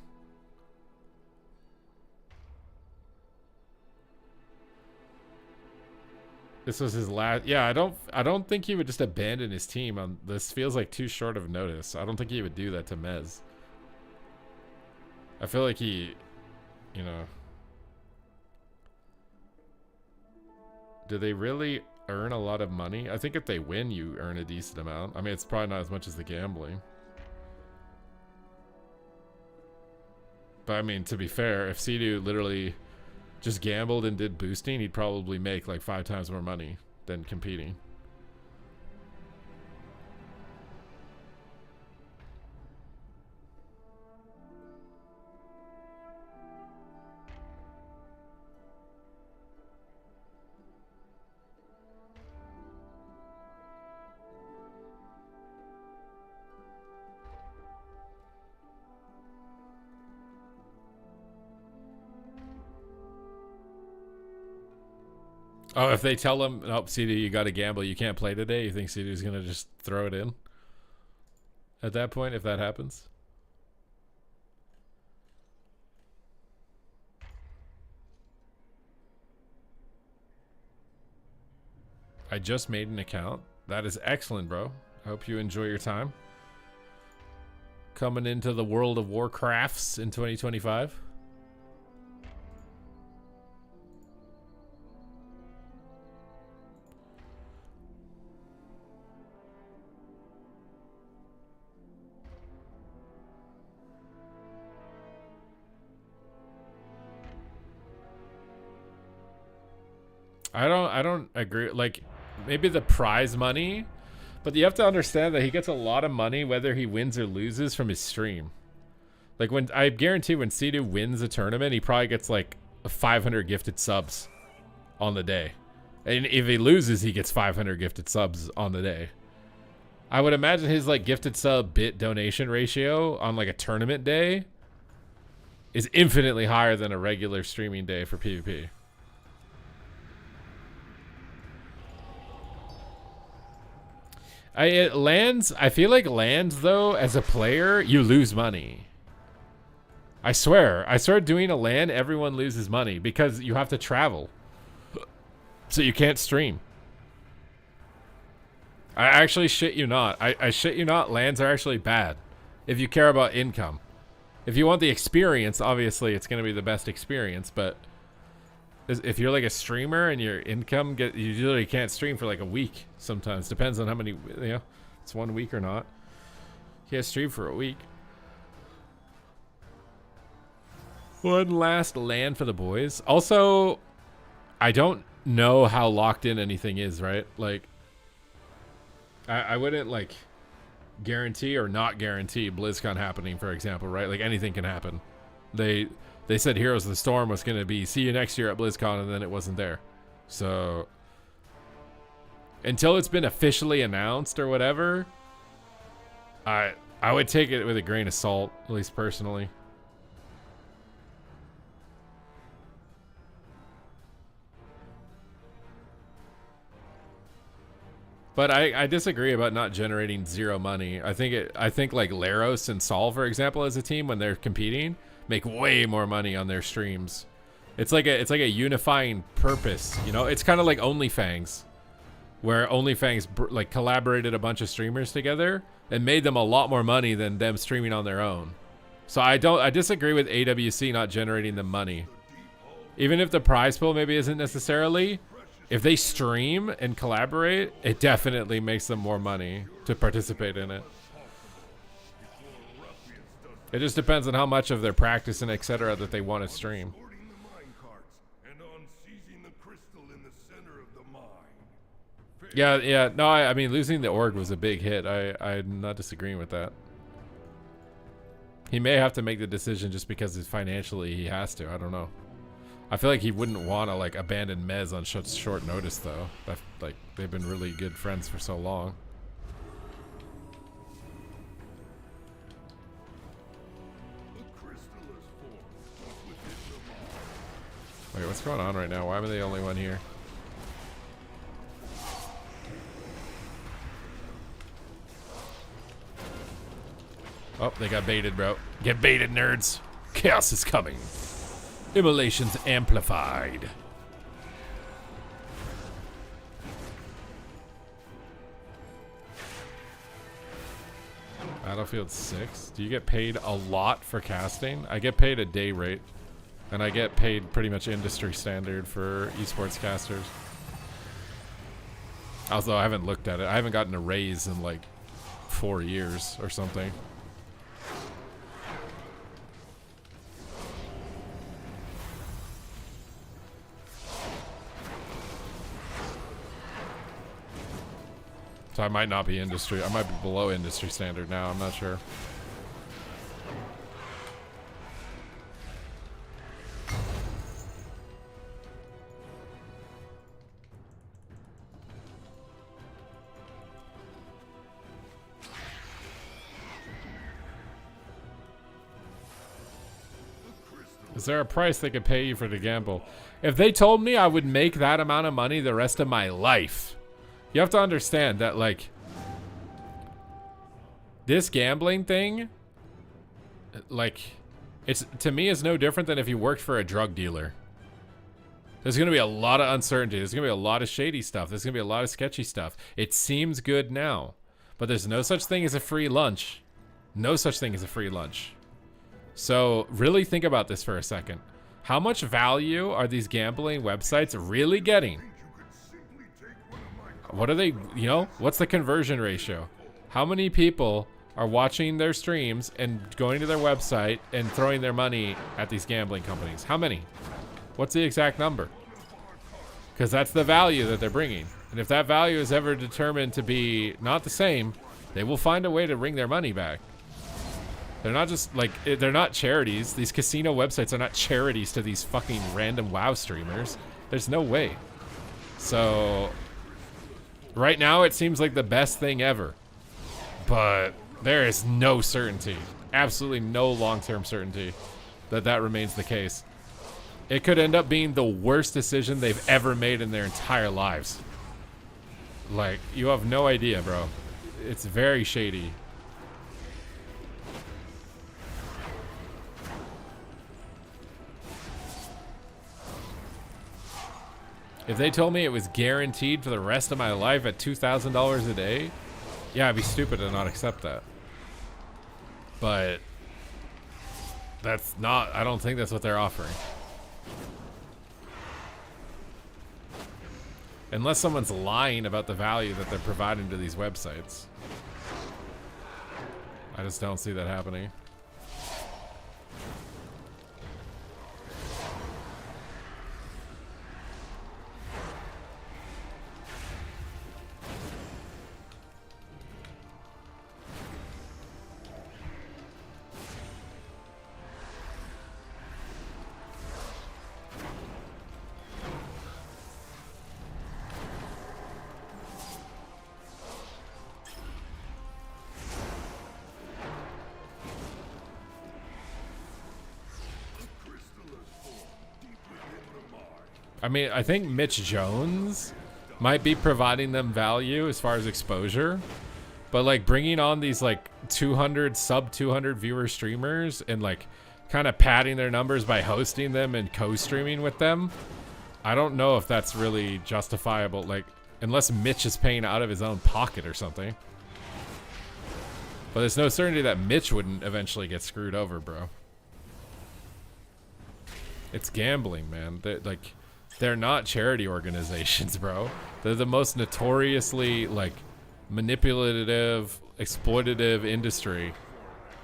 This was his last. Yeah, I don't think he would just abandon his team on this. Feels like too short of notice. I don't think he would do that to Mez. I feel like he, you know. Do they really earn a lot of money? I think if they win, you earn a decent amount. I mean, it's probably not as much as the gambling. But I mean, to be fair, if Sea-Doo literally just gambled and did boosting, he'd probably make like 5 times more money than competing. Oh, if they tell him, nope, CD, you got to gamble, you can't play today, you think CD's going to just throw it in at that point if that happens? I just made an account. That is excellent, bro. I hope you enjoy your time. Coming into the world of Warcrafts in 2025. I don't agree. Like, maybe the prize money, but you have to understand that he gets a lot of money whether he wins or loses from his stream. Like, when I guarantee when Sidu wins a tournament, he probably gets like 500 gifted subs on the day. And if he loses, he gets 500 gifted subs on the day. I would imagine his like gifted sub bit donation ratio on like a tournament day is infinitely higher than a regular streaming day for PvP. I feel like lands though, as a player, you lose money. I swear doing a LAN, everyone loses money because you have to travel. So you can't stream. I actually shit you not. I shit you not, LANs are actually bad if you care about income. If you want the experience, obviously it's going to be the best experience, but if you're like a streamer and your income you literally can't stream for like a week sometimes. Depends on how many, you know, it's 1 week or not. You can't stream for a week. One last LAN for the boys. Also, I don't know how locked in anything is, right? Like, I wouldn't like guarantee or not guarantee BlizzCon happening, for example, right? Like anything can happen. They said Heroes of the Storm was going to be see you next year at BlizzCon, and then it wasn't there. So until it's been officially announced or whatever, I would take it with a grain of salt, at least personally. But I disagree about not generating zero money. I think like Laros and Sol, for example, as a team, when they're competing, make way more money on their streams. It's like a unifying purpose, you know? It's kind of like OnlyFans, where OnlyFans like collaborated a bunch of streamers together and made them a lot more money than them streaming on their own. So I disagree with AWC not generating the money. Even if the prize pool maybe isn't necessarily, if they stream and collaborate, it definitely makes them more money to participate in it. It just depends on how much of their practice and etc. that they want to stream. Yeah, no, I mean, losing the org was a big hit. I'm not disagreeing with that. He may have to make the decision just because financially he has to. I don't know. I feel like he wouldn't want to like abandon Mez on such short notice, though. Like, they've been really good friends for so long. Wait, what's going on right now? Why am I the only one here? Oh, they got baited, bro. Get baited, nerds. Chaos is coming. Immolations amplified. Battlefield 6. Do you get paid a lot for casting? I get paid a day rate. And I get paid pretty much industry standard for esports casters. Although I haven't looked at it. I haven't gotten a raise in like 4 years or something. So I might not be industry. I might be below industry standard now. I'm not sure. Is there a price they could pay you for the gamble? If they told me I would make that amount of money the rest of my life, you have to understand that, like, this gambling thing, like, it's, to me, is no different than if you worked for a drug dealer. There's going to be a lot of uncertainty. There's going to be a lot of shady stuff. There's going to be a lot of sketchy stuff. It seems good now, but there's no such thing as a free lunch. No such thing as a free lunch. So really think about this for a second. How much value are these gambling websites really getting? What are they, you know, what's the conversion ratio? How many people are watching their streams and going to their website and throwing their money at these gambling companies? How many? What's the exact number? Because that's the value that they're bringing. And if that value is ever determined to be not the same, they will find a way to wring their money back. They're not just, like, they're not charities. These casino websites are not charities to these fucking random WoW streamers. There's no way. So, right now it seems like the best thing ever. But there is no certainty. Absolutely no long-term certainty that that remains the case. It could end up being the worst decision they've ever made in their entire lives. Like, you have no idea, bro. It's very shady. If they told me it was guaranteed for the rest of my life at $2,000 a day, yeah, I'd be stupid to not accept that. But that's not, I don't think that's what they're offering. Unless someone's lying about the value that they're providing to these websites. I just don't see that happening. I mean, I think Mitch Jones might be providing them value as far as exposure, but like bringing on these like 200 sub 200 viewer streamers and like kind of padding their numbers by hosting them and co-streaming with them, I don't know if that's really justifiable, like unless Mitch is paying out of his own pocket or something. But there's no certainty that Mitch wouldn't eventually get screwed over, bro. It's gambling, man. They're not charity organizations, bro. They're the most notoriously, like, manipulative, exploitative industry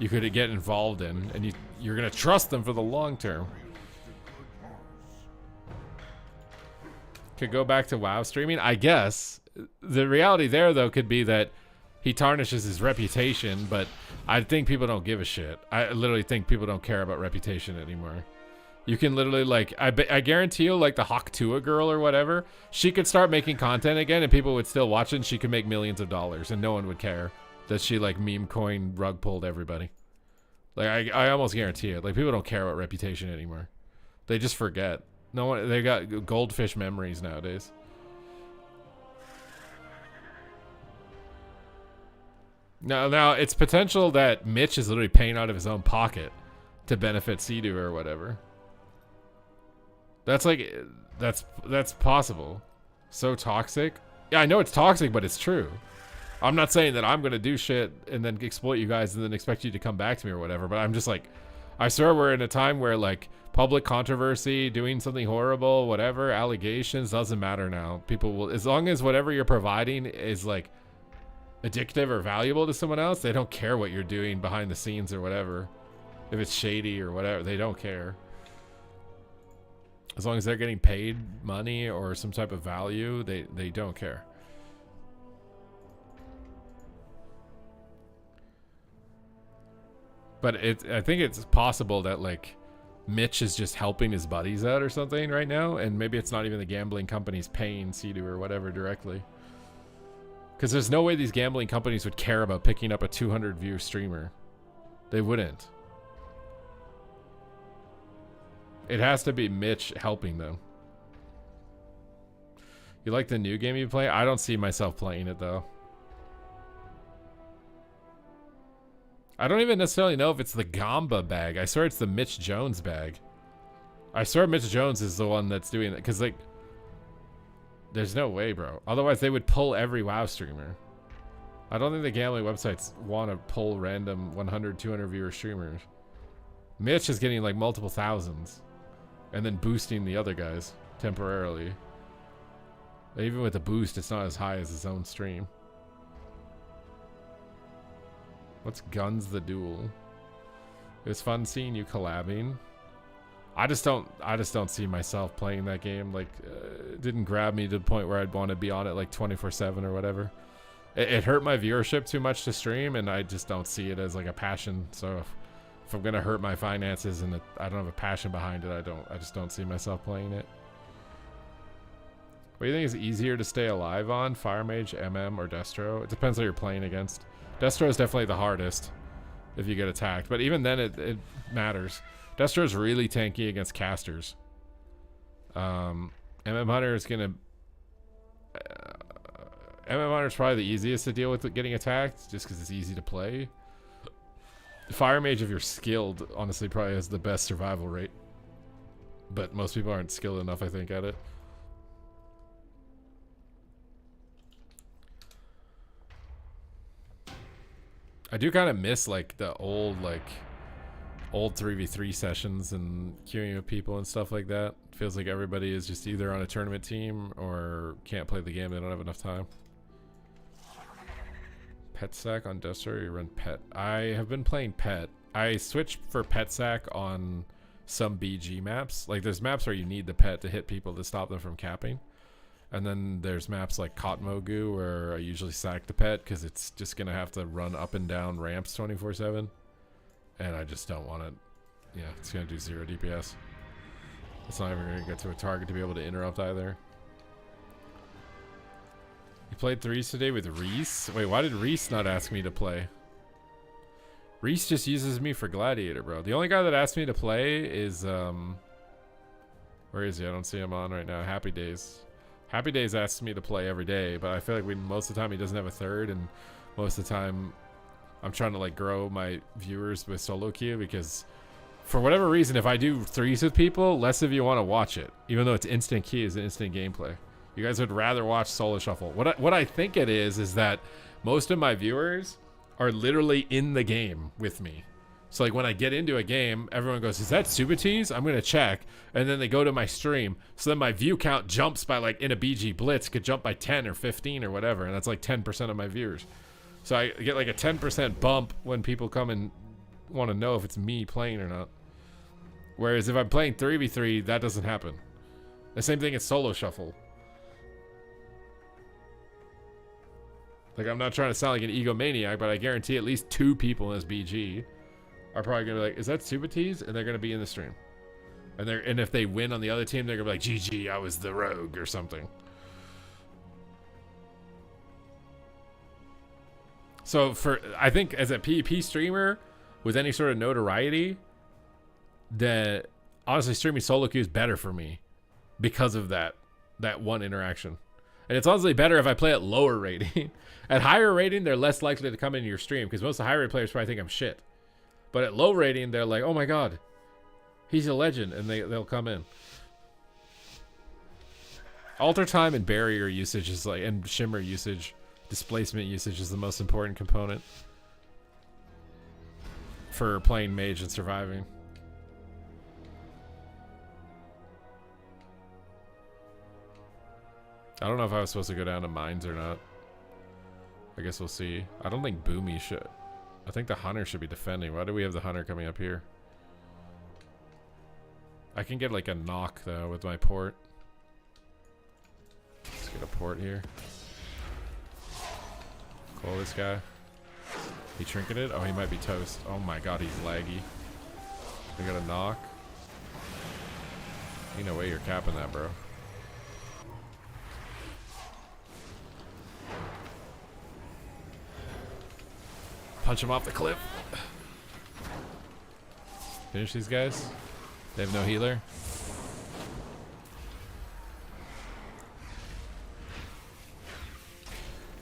you could get involved in, and you're gonna trust them for the long term. Could go back to WoW streaming, I guess. The reality there, though, could be that he tarnishes his reputation, but I think people don't give a shit. I literally think people don't care about reputation anymore. You can literally, like, I guarantee you, like, the Hawk Tua girl or whatever, she could start making content again and people would still watch it and she could make millions of dollars and no one would care that she, like, meme coin rug pulled everybody. Like, I almost guarantee it. Like, people don't care about reputation anymore. They just forget. No one, they got goldfish memories nowadays. Now, it's potential that Mitch is literally paying out of his own pocket to benefit Sea-Doo or whatever. That's like, that's possible. So toxic. Yeah, I know it's toxic, but it's true. I'm not saying that I'm going to do shit and then exploit you guys and then expect you to come back to me or whatever, but I'm just like, I swear we're in a time where like public controversy, doing something horrible, whatever, allegations, doesn't matter now. People will, as long as whatever you're providing is like addictive or valuable to someone else, they don't care what you're doing behind the scenes or whatever. If it's shady or whatever, they don't care. As long as they're getting paid money or some type of value, they don't care. But I think it's possible that like Mitch is just helping his buddies out or something right now, and maybe it's not even the gambling companies paying Sea-Doo or whatever directly. Because there's no way these gambling companies would care about picking up a 200 view streamer. They wouldn't. It has to be Mitch helping them. You like the new game you play? I don't see myself playing it though. I don't even necessarily know if it's the Gamba bag. I swear it's the Mitch Jones bag. I swear Mitch Jones is the one that's doing it. Because, like, there's no way, bro. Otherwise, they would pull every WoW streamer. I don't think the gambling websites want to pull random 100, 200 viewer streamers. Mitch is getting, like, multiple thousands. And then boosting the other guys temporarily. And even with the boost, it's not as high as his own stream. What's Guns the Duel? It was fun seeing you collabing. I just don't see myself playing that game. Like, it didn't grab me to the point where I'd want to be on it like 24/7 or whatever. It hurt my viewership too much to stream, and I just don't see it as like a passion. So if I'm gonna hurt my finances and I don't have a passion behind it, I just don't see myself playing it. What do you think is easier to stay alive on? Fire Mage, MM, or Destro? It depends who you're playing against. Destro is definitely the hardest if you get attacked, but even then it matters. Destro is really tanky against casters. MM Hunter is gonna... MM Hunter is probably the easiest to deal with getting attacked, just because it's easy to play. Fire Mage, if you're skilled, honestly probably has the best survival rate. But most people aren't skilled enough, I think, at it. I do kind of miss like the old 3v3 sessions and queuing with people and stuff like that. Feels like everybody is just either on a tournament team or can't play the game. They don't have enough time. Pet sack on Duster, or you run pet? I have been playing pet. I switched for pet sack on some BG maps. Like there's maps where you need the pet to hit people to stop them from capping. And then there's maps like Kotmogu where I usually sack the pet because it's just going to have to run up and down ramps 24/7. And I just don't want to... Yeah, it's going to do 0 DPS. It's not even going to get to a target to be able to interrupt either. You played threes today with Reese? Wait, why did Reese not ask me to play? Reese just uses me for Gladiator, bro. The only guy that asked me to play is... Where is he? I don't see him on right now. Happy Days. Happy Days asks me to play every day, but I feel like most of the time he doesn't have a third, and most of the time I'm trying to like grow my viewers with solo queue because for whatever reason, if I do threes with people, less of you want to watch it, even though it's instant queues and instant gameplay. You guys would rather watch solo shuffle. What I think it is that most of my viewers are literally in the game with me. So like when I get into a game, everyone goes, is that Supatease? I'm going to check. And then they go to my stream. So then my view count jumps by like in a BG Blitz could jump by 10 or 15 or whatever. And that's like 10% of my viewers. So I get like a 10% bump when people come and want to know if it's me playing or not. Whereas if I'm playing 3v3, that doesn't happen. The same thing as solo shuffle. Like I'm not trying to sound like an egomaniac, but I guarantee at least 2 people in this BG are probably gonna be like, is that Supatease? And they're gonna be in the stream. And if they win on the other team, they're gonna be like, GG, I was the rogue or something. So I think as a PvP streamer with any sort of notoriety, that honestly streaming solo queue is better for me because of that one interaction. And it's honestly better if I play at lower rating. At higher rating, they're less likely to come into your stream because most of the higher rated players probably think I'm shit. But at low rating, they're like, oh my god, he's a legend, and they'll come in. Alter time and barrier usage is like, and shimmer usage, displacement usage is the most important component for playing mage and surviving. I don't know if I was supposed to go down to mines or not. I guess we'll see. I don't think Boomy should. I think the hunter should be defending. Why do we have the hunter coming up here? I can get like a knock though with my port. Let's get a port here. Call this guy. He trinketed? Oh, he might be toast. Oh my god, he's laggy. We got a knock. Ain't no way you're capping that, bro. Punch him off the cliff. Finish these guys. They have no healer.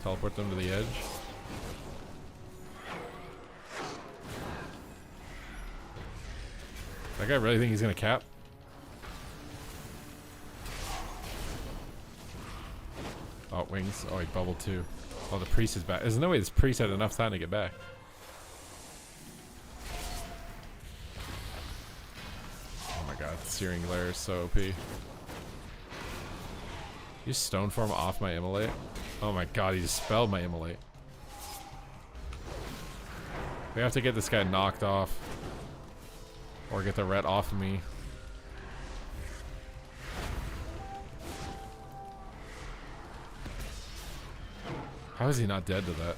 Teleport them to the edge. That guy really think he's gonna cap? Oh, wings. Oh, he bubbled too. Oh, the priest is back. There's no way this priest had enough time to get back. Oh my god, Searing Glare is so OP. You stone form off my immolate? Oh my god, he dispelled my immolate. We have to get this guy knocked off. Or get the ret off of me. How is he not dead to that?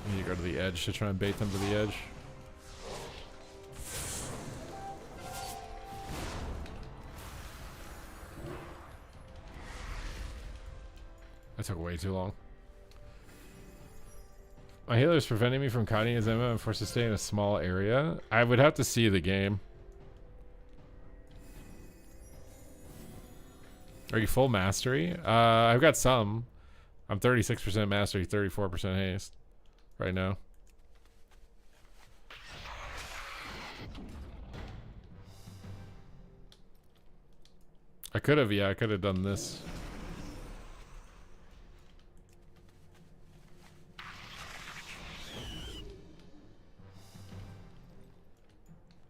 I need to go to the edge to try and bait them to the edge. That took way too long. My healer is preventing me from kiting his ammo. I'm forced to stay in a small area. I would have to see the game. Are you full mastery? I've got some. I'm 36% mastery, 34% haste right now. I could have, yeah, I could have done this.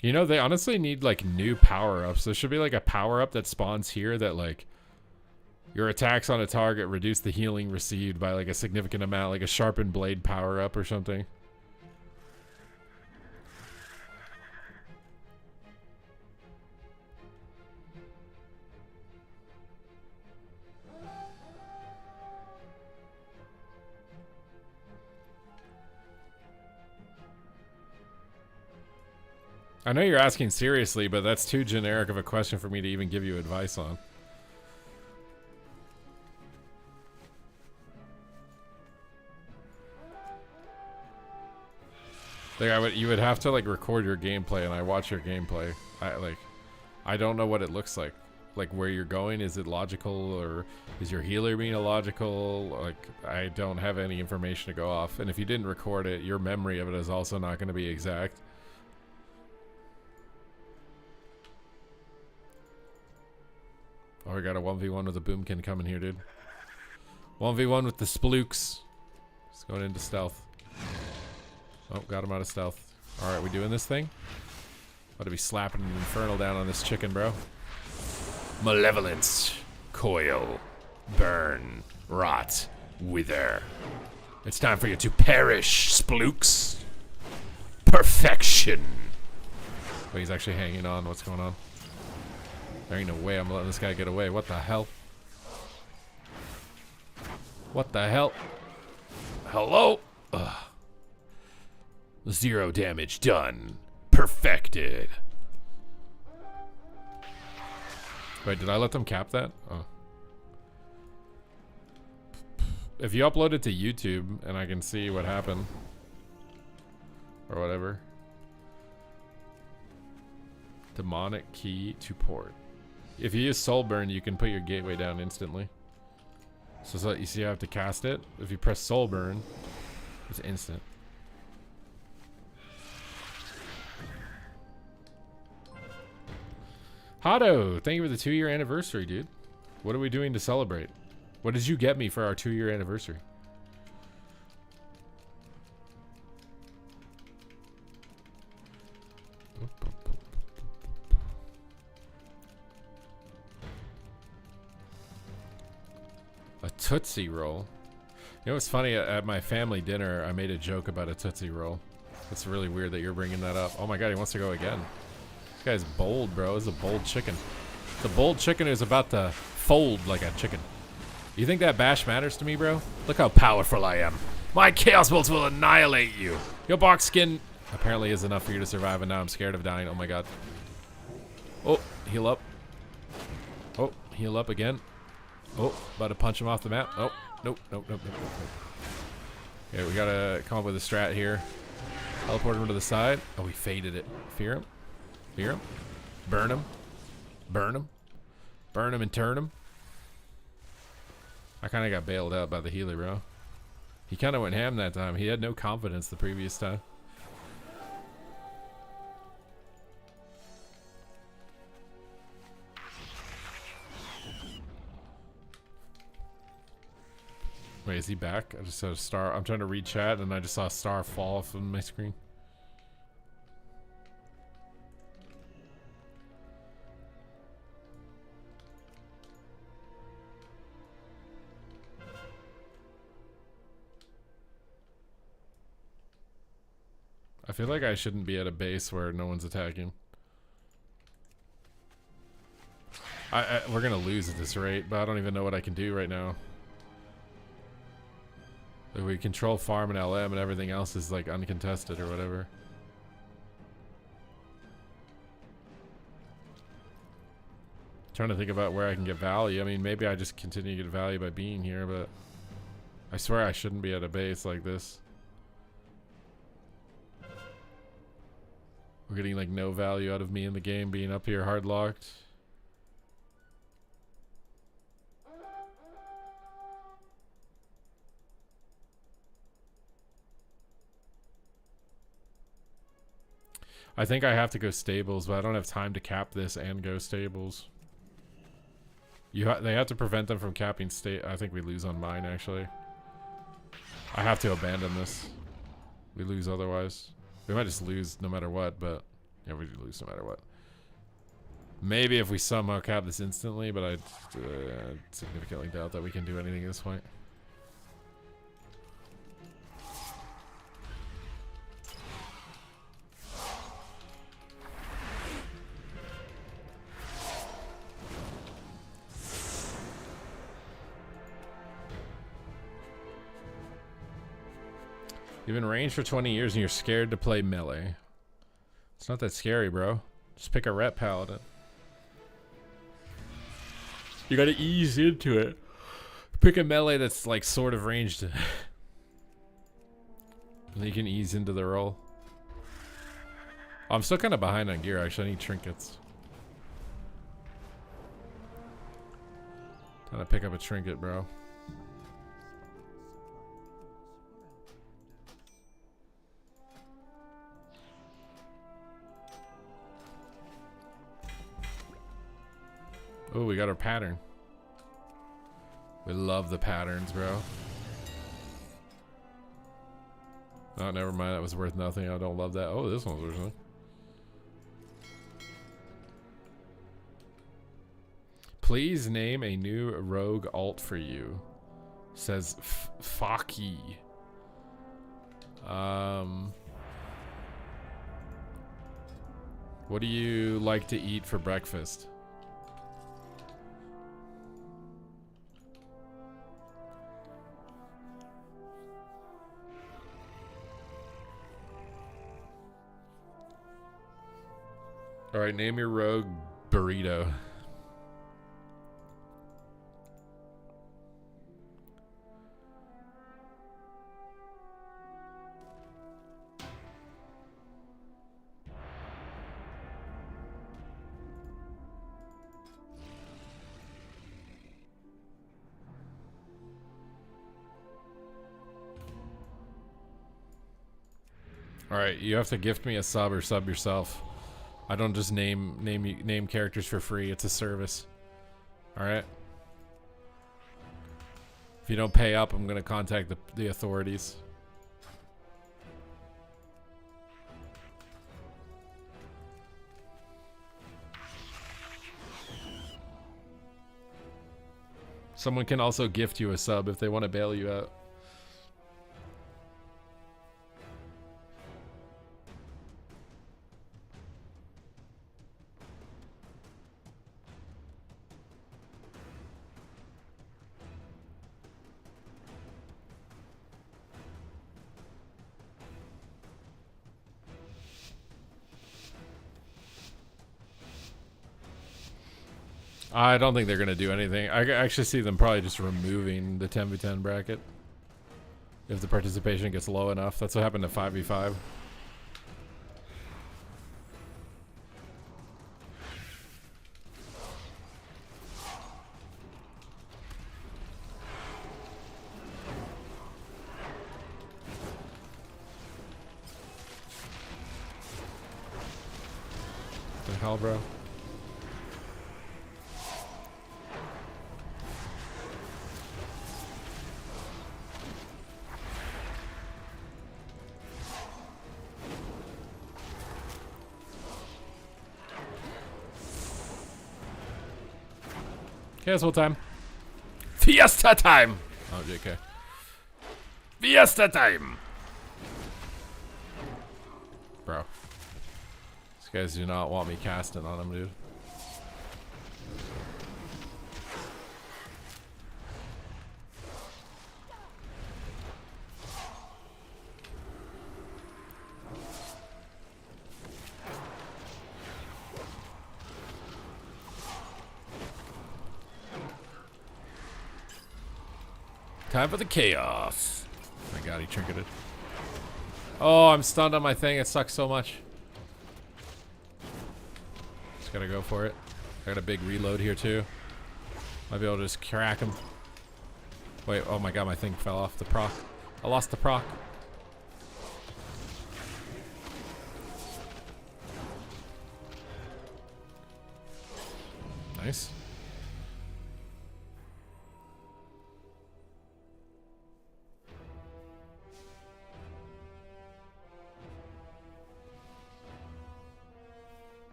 You know, they honestly need like new power-ups. There should be like a power-up that spawns here that like your attacks on a target reduce the healing received by like a significant amount, like a sharpened blade power-up or something. I know you're asking seriously, but that's too generic of a question for me to even give you advice on. Like you would have to like record your gameplay, and I watch your gameplay. I don't know what it looks like. Like where you're going, is it logical, or is your healer being illogical? Like I don't have any information to go off, and if you didn't record it, your memory of it is also not going to be exact. Oh, we got a 1v1 with a boomkin coming here, dude. 1v1 with the splooks. Just going into stealth. Oh, got him out of stealth. Alright, we doing this thing? About to be slapping an infernal down on this chicken, bro. Malevolence. Coil. Burn. Rot. Wither. It's time for you to perish, splooks. Perfection. Wait, he's actually hanging on. What's going on? There ain't no way I'm letting this guy get away. What the hell? What the hell? Hello? Ugh. 0 damage done. Perfected. Wait, did I let them cap that? Oh. If you upload it to YouTube and I can see what happened. Or whatever. Demonic key to port. If you use Soul Burn, you can put your gateway down instantly. So you see, I have to cast it. If you press Soul Burn, it's instant. Hado, thank you for the 2-year anniversary, dude. What are we doing to celebrate? What did you get me for our 2-year anniversary? A Tootsie Roll. You know what's funny? At my family dinner, I made a joke about a Tootsie Roll. It's really weird that you're bringing that up. Oh my god, he wants to go again. This guy's bold, bro. This is a bold chicken. The bold chicken is about to fold like a chicken. You think that bash matters to me, bro? Look how powerful I am. My Chaos Bolts will annihilate you. Your box skin apparently is enough for you to survive, and now I'm scared of dying. Oh my god. Oh, heal up. Oh, heal up again. Oh, about to punch him off the map. Oh, nope, nope, nope, nope, nope. Okay, we gotta come up with a strat here. Teleport him to the side. Oh, we faded it. Fear him. Fear him. Burn him. Burn him. Burn him and turn him. I kind of got bailed out by the healer, bro. He kind of went ham that time. He had no confidence the previous time. Wait, is he back? I just saw a star. I'm trying to read chat and I just saw a star fall from my screen. I feel like I shouldn't be at a base where no one's attacking. We're gonna lose at this rate, but I don't even know what I can do right now. Like we control farm and LM and everything else is like uncontested or whatever. Trying to think about where I can get value. I mean, maybe I just continue to get value by being here, but I swear I shouldn't be at a base like this. We're getting like no value out of me in the game being up here hard locked. I think I have to go stables, but I don't have time to cap this and go stables. They have to prevent them from capping state. I think we lose on mine actually. I have to abandon this. We lose otherwise. We might just lose no matter what, but yeah, we do lose no matter what. Maybe if we somehow cap this instantly, but I significantly doubt that we can do anything at this point. You've been ranged for 20 years and you're scared to play melee. It's not that scary, bro. Just pick a rep paladin. You gotta ease into it. Pick a melee that's like sort of ranged. And you can ease into the role. Oh, I'm still kind of behind on gear actually. I need trinkets. Trying to pick up a trinket, bro. Oh, we got our pattern. We love the patterns, bro. Oh, never mind. That was worth nothing. I don't love that. Oh, this one's worth nothing. Please name a new rogue alt for you. Says Faki. What do you like to eat for breakfast? All right, name your rogue burrito. All right, you have to gift me a sub or sub yourself. I don't just name characters for free. It's a service. All right. If you don't pay up, I'm gonna contact the authorities. Someone can also gift you a sub if they want to bail you out. I don't think they're going to do anything. I actually see them probably just removing the 10v10 bracket. If the participation gets low enough. That's what happened to 5v5. The hell, bro? Castle time. Fiesta time! Oh, JK. Fiesta time! Bro. These guys do not want me casting on them, dude. Time for the chaos. Oh my god, he trinketed. Oh, I'm stunned on my thing. It sucks so much. Just gotta go for it. I got a big reload here too. Might be able to just crack him. Wait, oh my god, my thing fell off the proc. I lost the proc. Nice.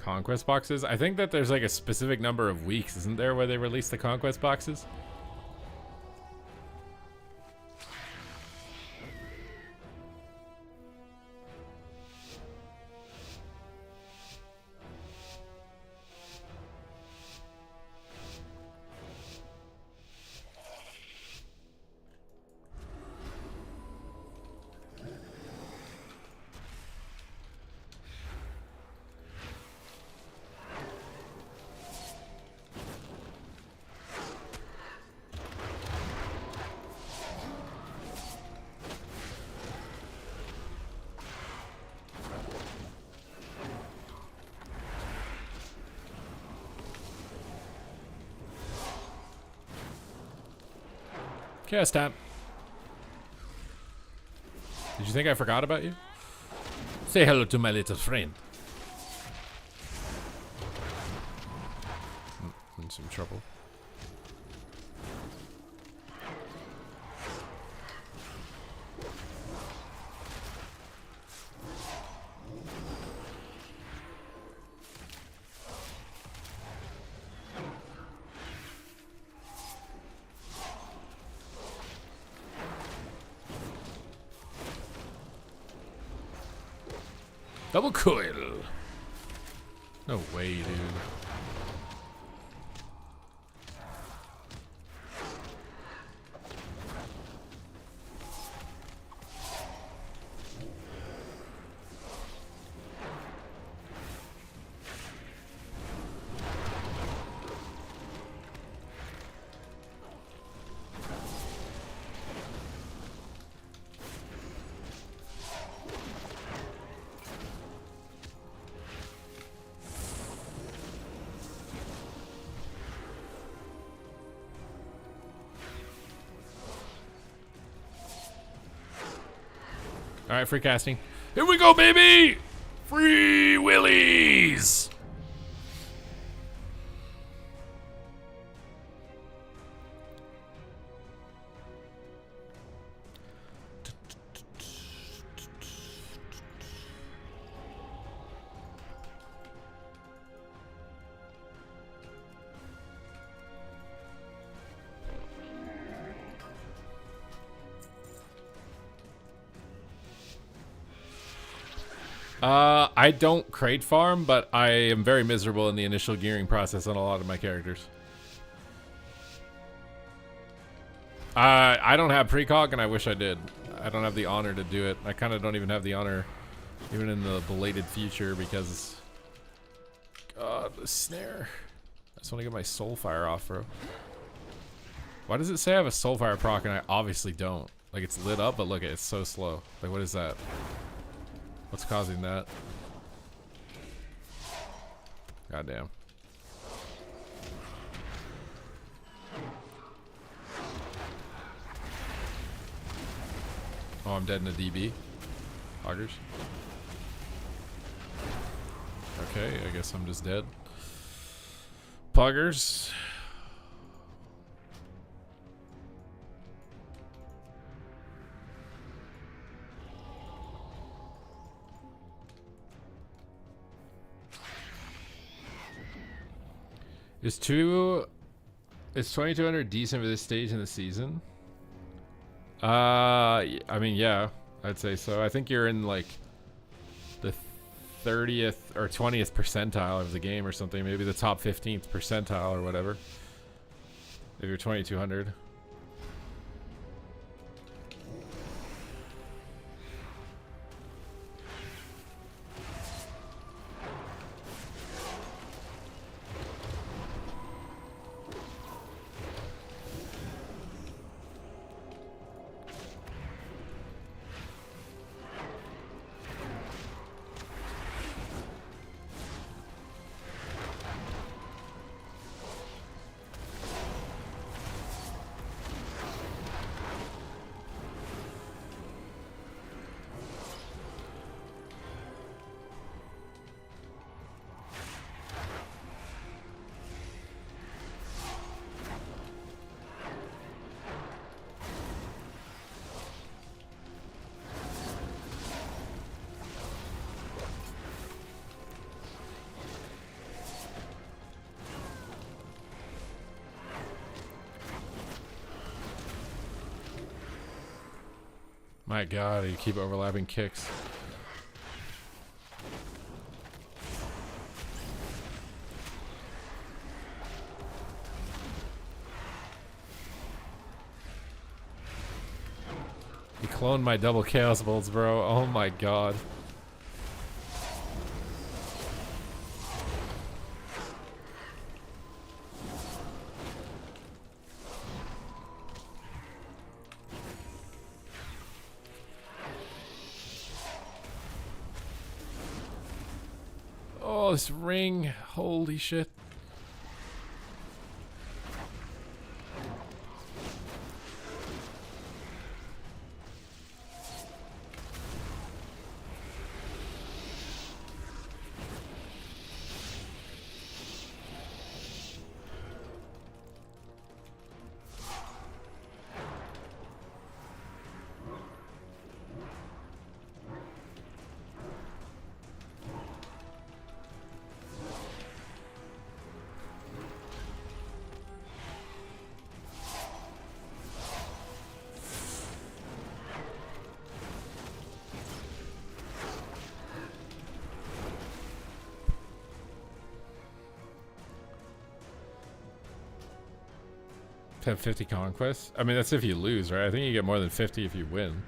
Conquest boxes? I think that there's like a specific number of weeks, isn't there, where they release the conquest boxes? Chaos time. Did you think I forgot about you? Say hello to my little friend. In some trouble. Double coil. No way, dude. All right, free casting. Here we go, baby! Free willies! I don't crate farm, but I am very miserable in the initial gearing process on a lot of my characters. I don't have precog, and I wish I did. I don't have the honor to do it. I kind of don't even have the honor, even in the belated future, because... God, the snare. I just want to get my Soulfire off, bro. Why does it say I have a Soulfire proc, and I obviously don't? Like it's lit up, but look, it's so slow. Like what is that? What's causing that? Goddamn. Oh, I'm dead in a DB. Hoggers. Okay, I guess I'm just dead. Poggers. Is 2200 decent for this stage in the season? I mean, yeah, I'd say so. I think you're in like the 30th or 20th percentile of the game or something. Maybe the top 15th percentile or whatever. If you're 2200. My god, you keep overlapping kicks. He cloned my double chaos bolts, bro. Oh my god. Oh, this ring. Holy shit. Have 50 conquests? I mean, that's if you lose, right? I think you get more than 50 if you win.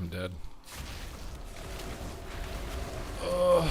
I'm dead. Ugh.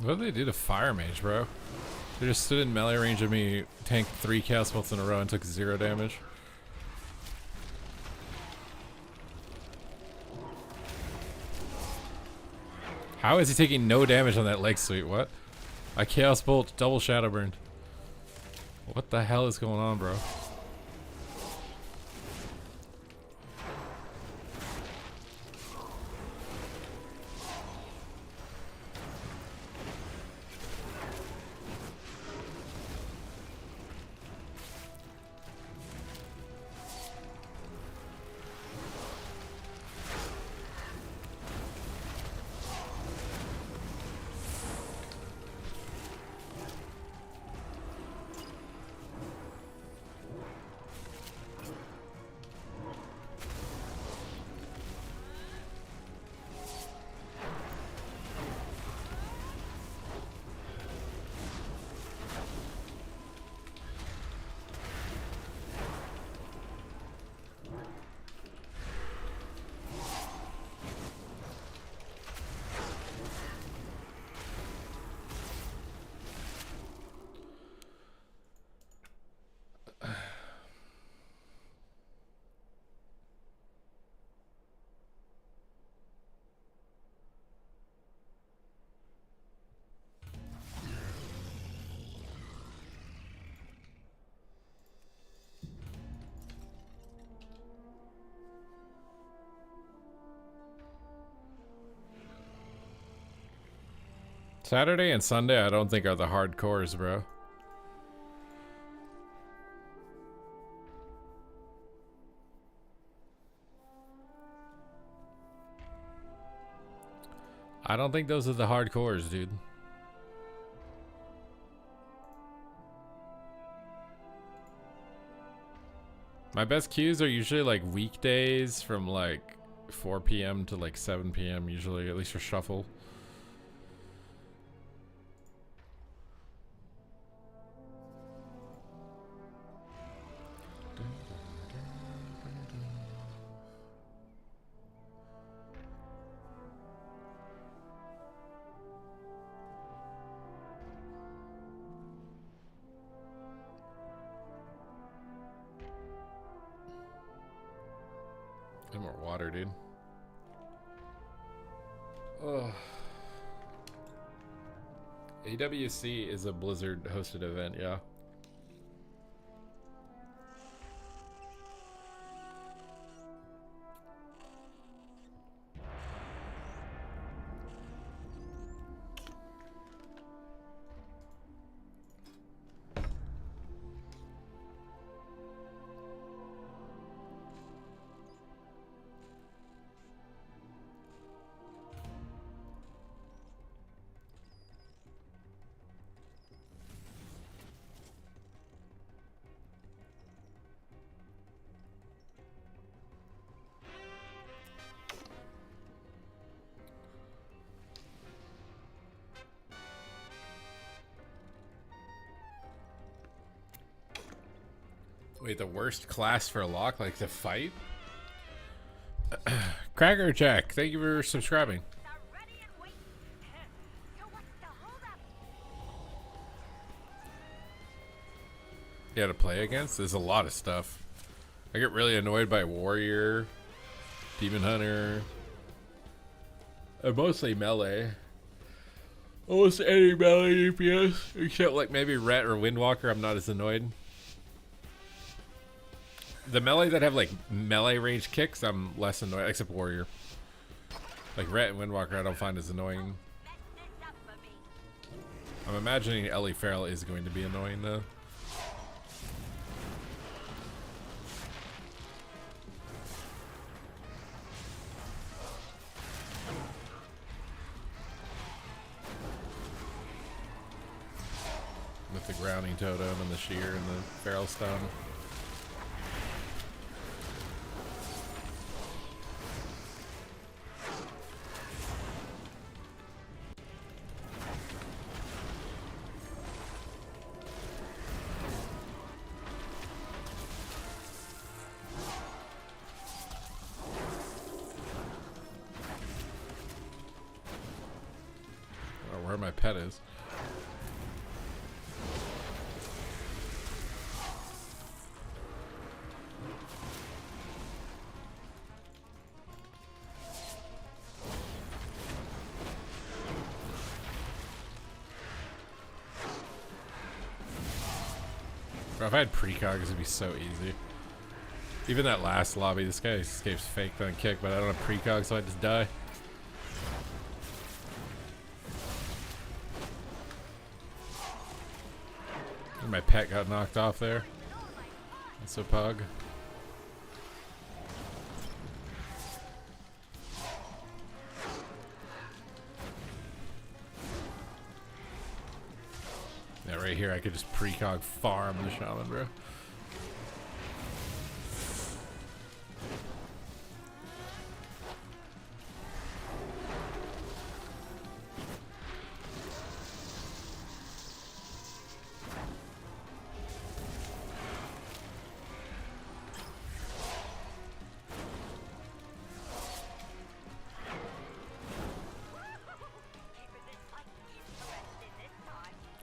What did they do to Fire Mage, bro? They just stood in melee range of me, tanked 3 chaos bolts in a row, and took 0 damage. How is he taking no damage on that leg sweep? What? I chaos bolt, double shadow burned. What the hell is going on, bro? Saturday and Sunday I don't think are the hardcores, bro. I don't think those are the hardcores, dude. My best queues are usually like weekdays from like 4 p.m. to like 7 p.m. usually, at least for shuffle. Get more water, dude. Ugh. AWC is a Blizzard hosted event, yeah. Wait, the worst class for a lock, like to fight? Cracker Jack, thank you for subscribing. Yeah, to play against? There's a lot of stuff. I get really annoyed by Warrior, Demon Hunter, mostly melee. Almost any melee DPS, except like maybe Ret or Windwalker, I'm not as annoyed. The melee that have like melee range kicks, I'm less annoyed, except Warrior. Like Ret and Windwalker, I don't find as annoying. I'm imagining Ellie Farrell is going to be annoying though. With the grounding totem and the shear and the feral stun. Oh, where my pet is. Bro, if I had precog, this would be so easy. Even that last lobby, this guy escapes fake on kick, but I don't have precog, so I just die. And my pet got knocked off there. That's a pug. Yeah, right here I could just precog farm the shaman, bro.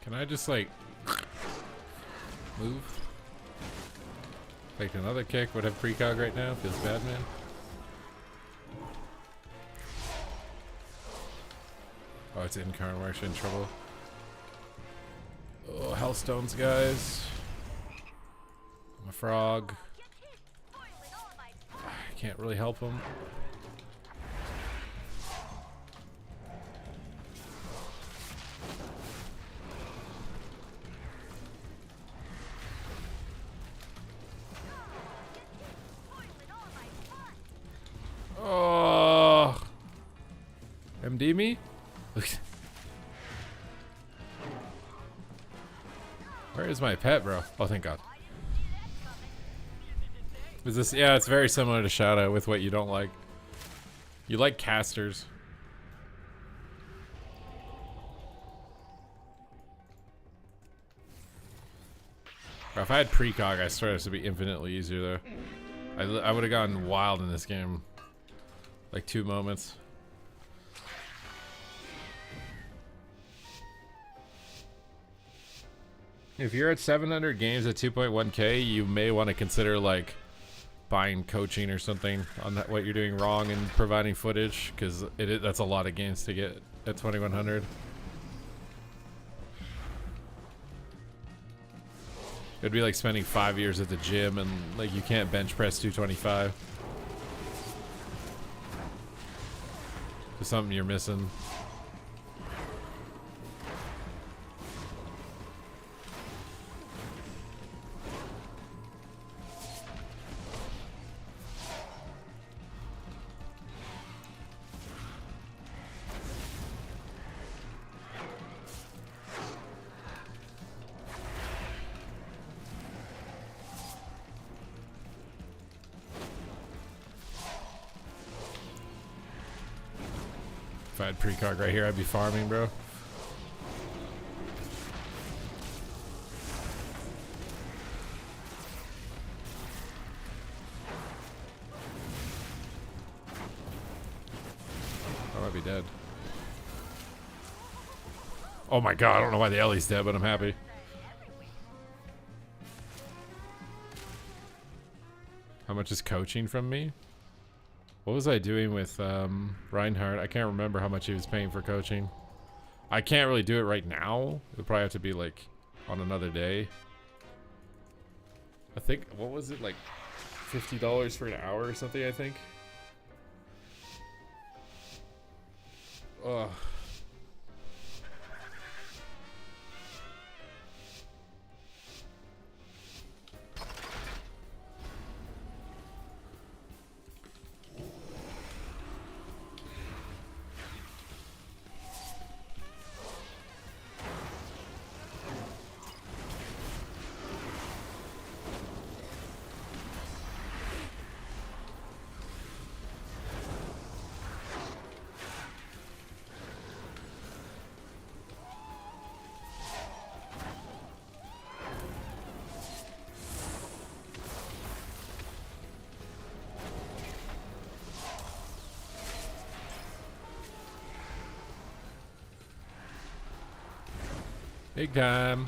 Can I just like move? Take another kick, would have precog right now, feels bad, man. Oh, it's incarn, we're actually in trouble. Oh, Hellstones, guys. I'm a frog. I can't really help him. Oh, MD me? Where is my pet, bro? Oh, thank God. Is this? Yeah, it's very similar to Shadow with what you don't like. You like casters. Bro, if I had precog, I swear this would be infinitely easier though. I would have gotten wild in this game. Like 2 moments. If you're at 700 games at 2.1k, you may want to consider like buying coaching or something on that, what you're doing wrong and providing footage, because that's a lot of games to get at 2100. It'd be like spending 5 years at the gym and like you can't bench press 225. There's something you're missing. If I had precog right here, I'd be farming, bro. dead. Oh my god, I don't know why the Ellie's dead, but I'm happy. How much is coaching from me? What was I doing with Reinhardt? I can't remember how much he was paying for coaching. I can't really do it right now. It'll probably have to be like on another day. I think, what was it, like $50 for an hour or something, I think? Ugh. Big time.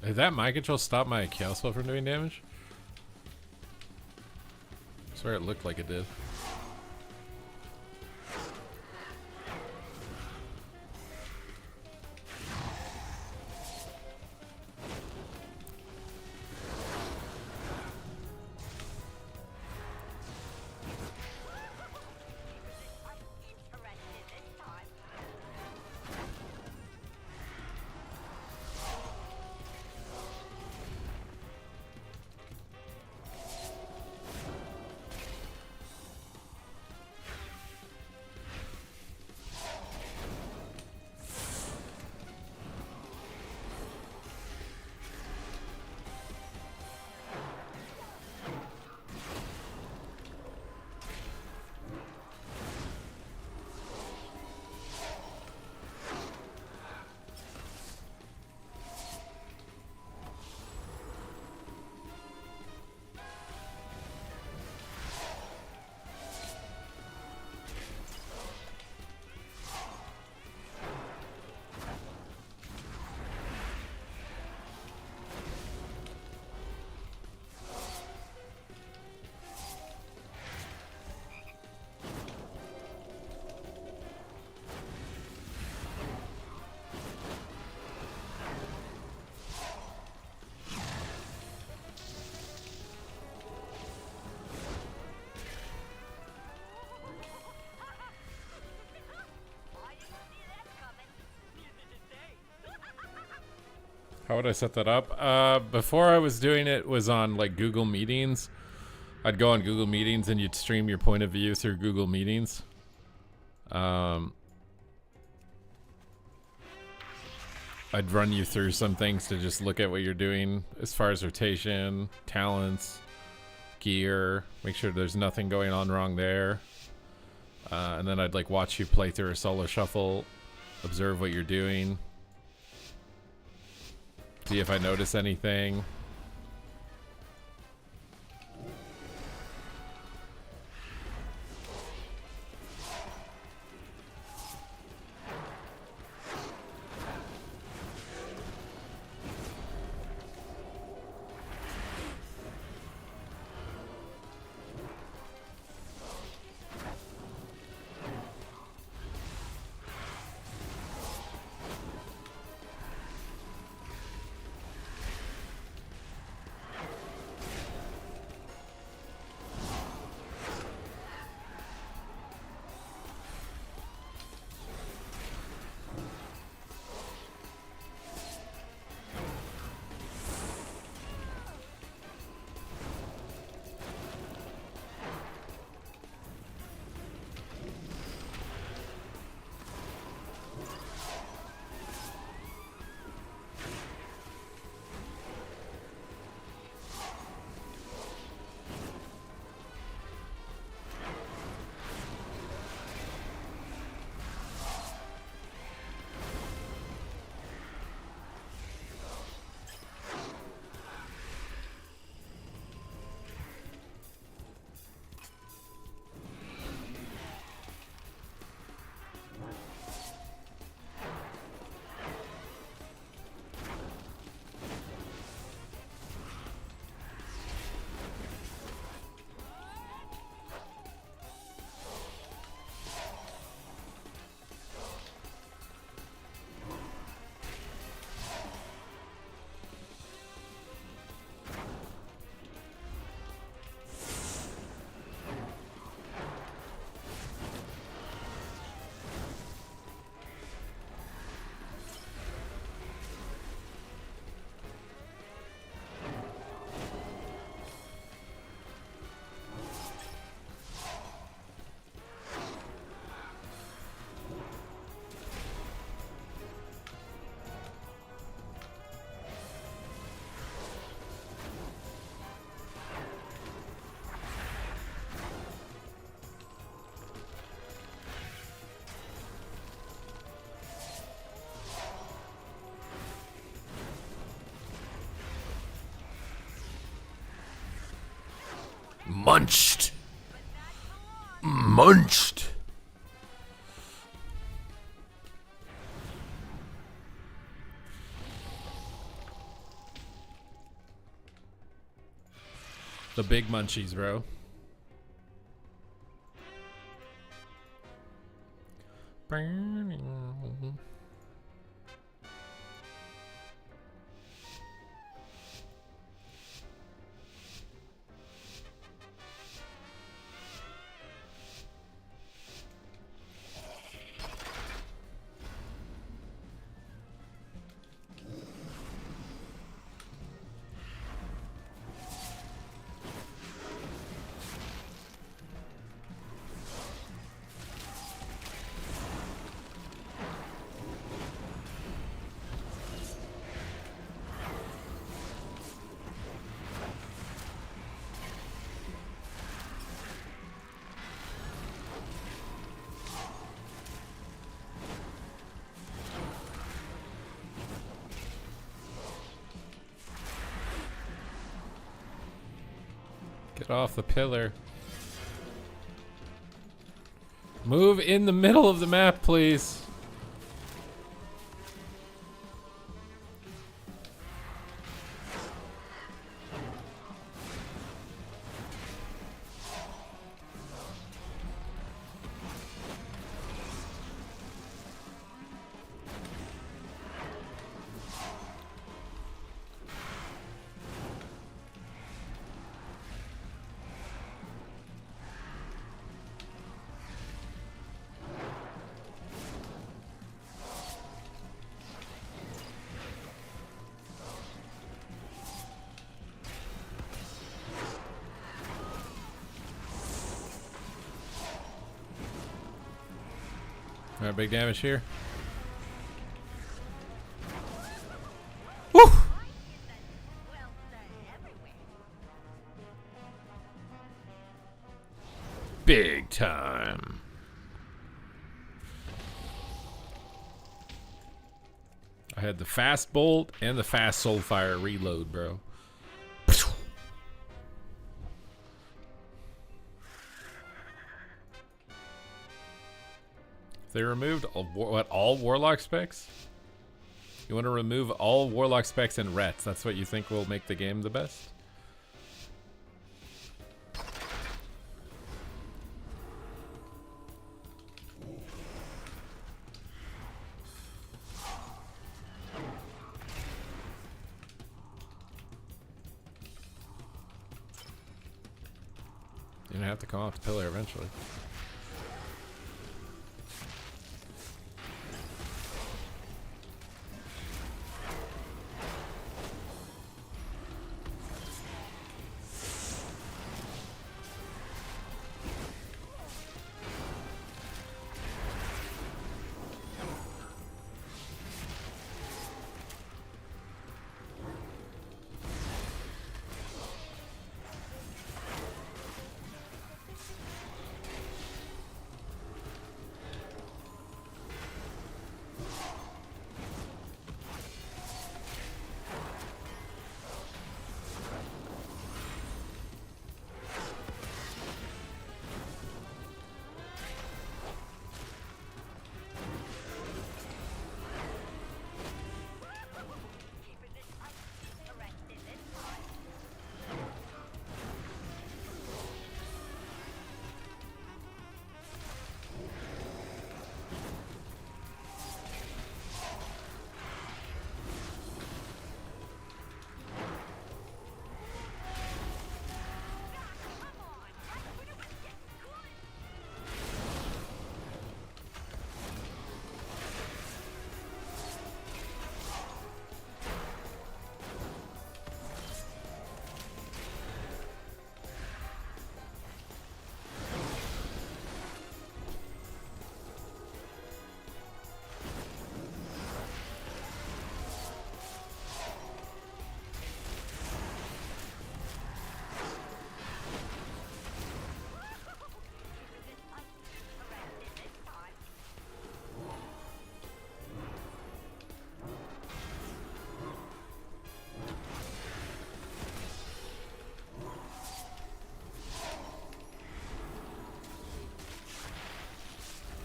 Did that mind control stop my chaos spell from doing damage? I swear it looked like it did. How would I set that up? Before I was doing it was on like Google Meetings. I'd go on Google Meetings and you'd stream your point of view through Google Meetings. I'd run you through some things to just look at what you're doing as far as rotation, talents, gear, make sure there's nothing going on wrong there. And then I'd like watch you play through a solo shuffle, observe what you're doing. See if I notice anything. Munched. Munched. The big munchies, bro. Get off the pillar. Move in the middle of the map, please. Alright, big damage here. Woo! Big time. I had the fast bolt and the fast soulfire reload, bro. They removed all Warlock specs? You want to remove all Warlock specs and Rets? That's what you think will make the game the best? You're gonna have to come off the pillar eventually.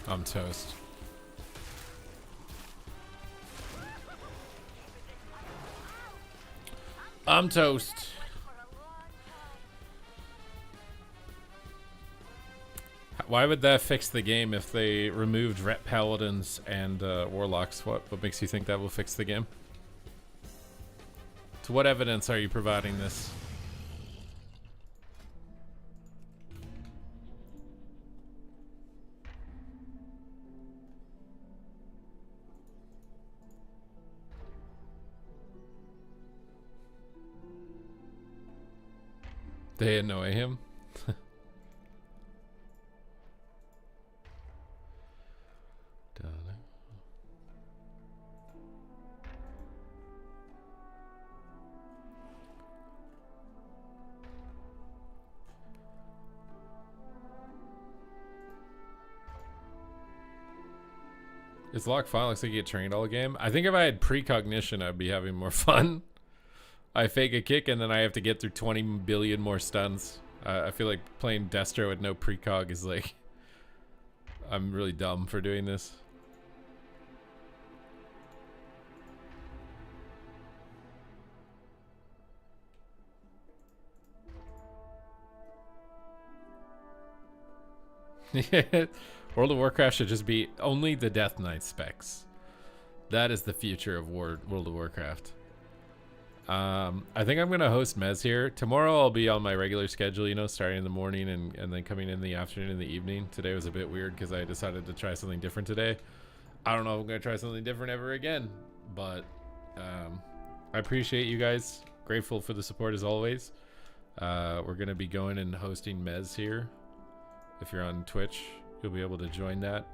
I'm toast. I'm toast. Why would that fix the game if they removed Ret Paladins and Warlocks? What makes you think that will fix the game? To what evidence are you providing this? They annoy him. It's locked fine. Looks like you get trained all game. I think if I had precognition, I'd be having more fun. I fake a kick and then I have to get through 20 billion more stuns. I feel like playing Destro with no precog is like... I'm really dumb for doing this. World of Warcraft should just be only the Death Knight specs. That is the future of World of Warcraft. I think I'm gonna host Mez here. Tomorrow I'll be on my regular schedule, you know, starting in the morning and then coming in the afternoon and the evening. Today was a bit weird because I decided to try something different today. I don't know if I'm gonna try something different ever again, but I appreciate you guys. Grateful for the support as always. We're gonna be going and hosting Mez here. If you're on Twitch, you'll be able to join that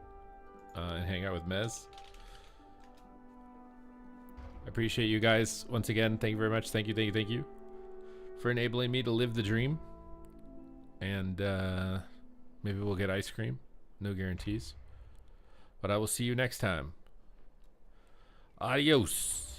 and hang out with Mez. I appreciate you guys once again. Thank you very much. Thank you for enabling me to live the dream. And maybe we'll get ice cream. No guarantees. But I will see you next time. Adios.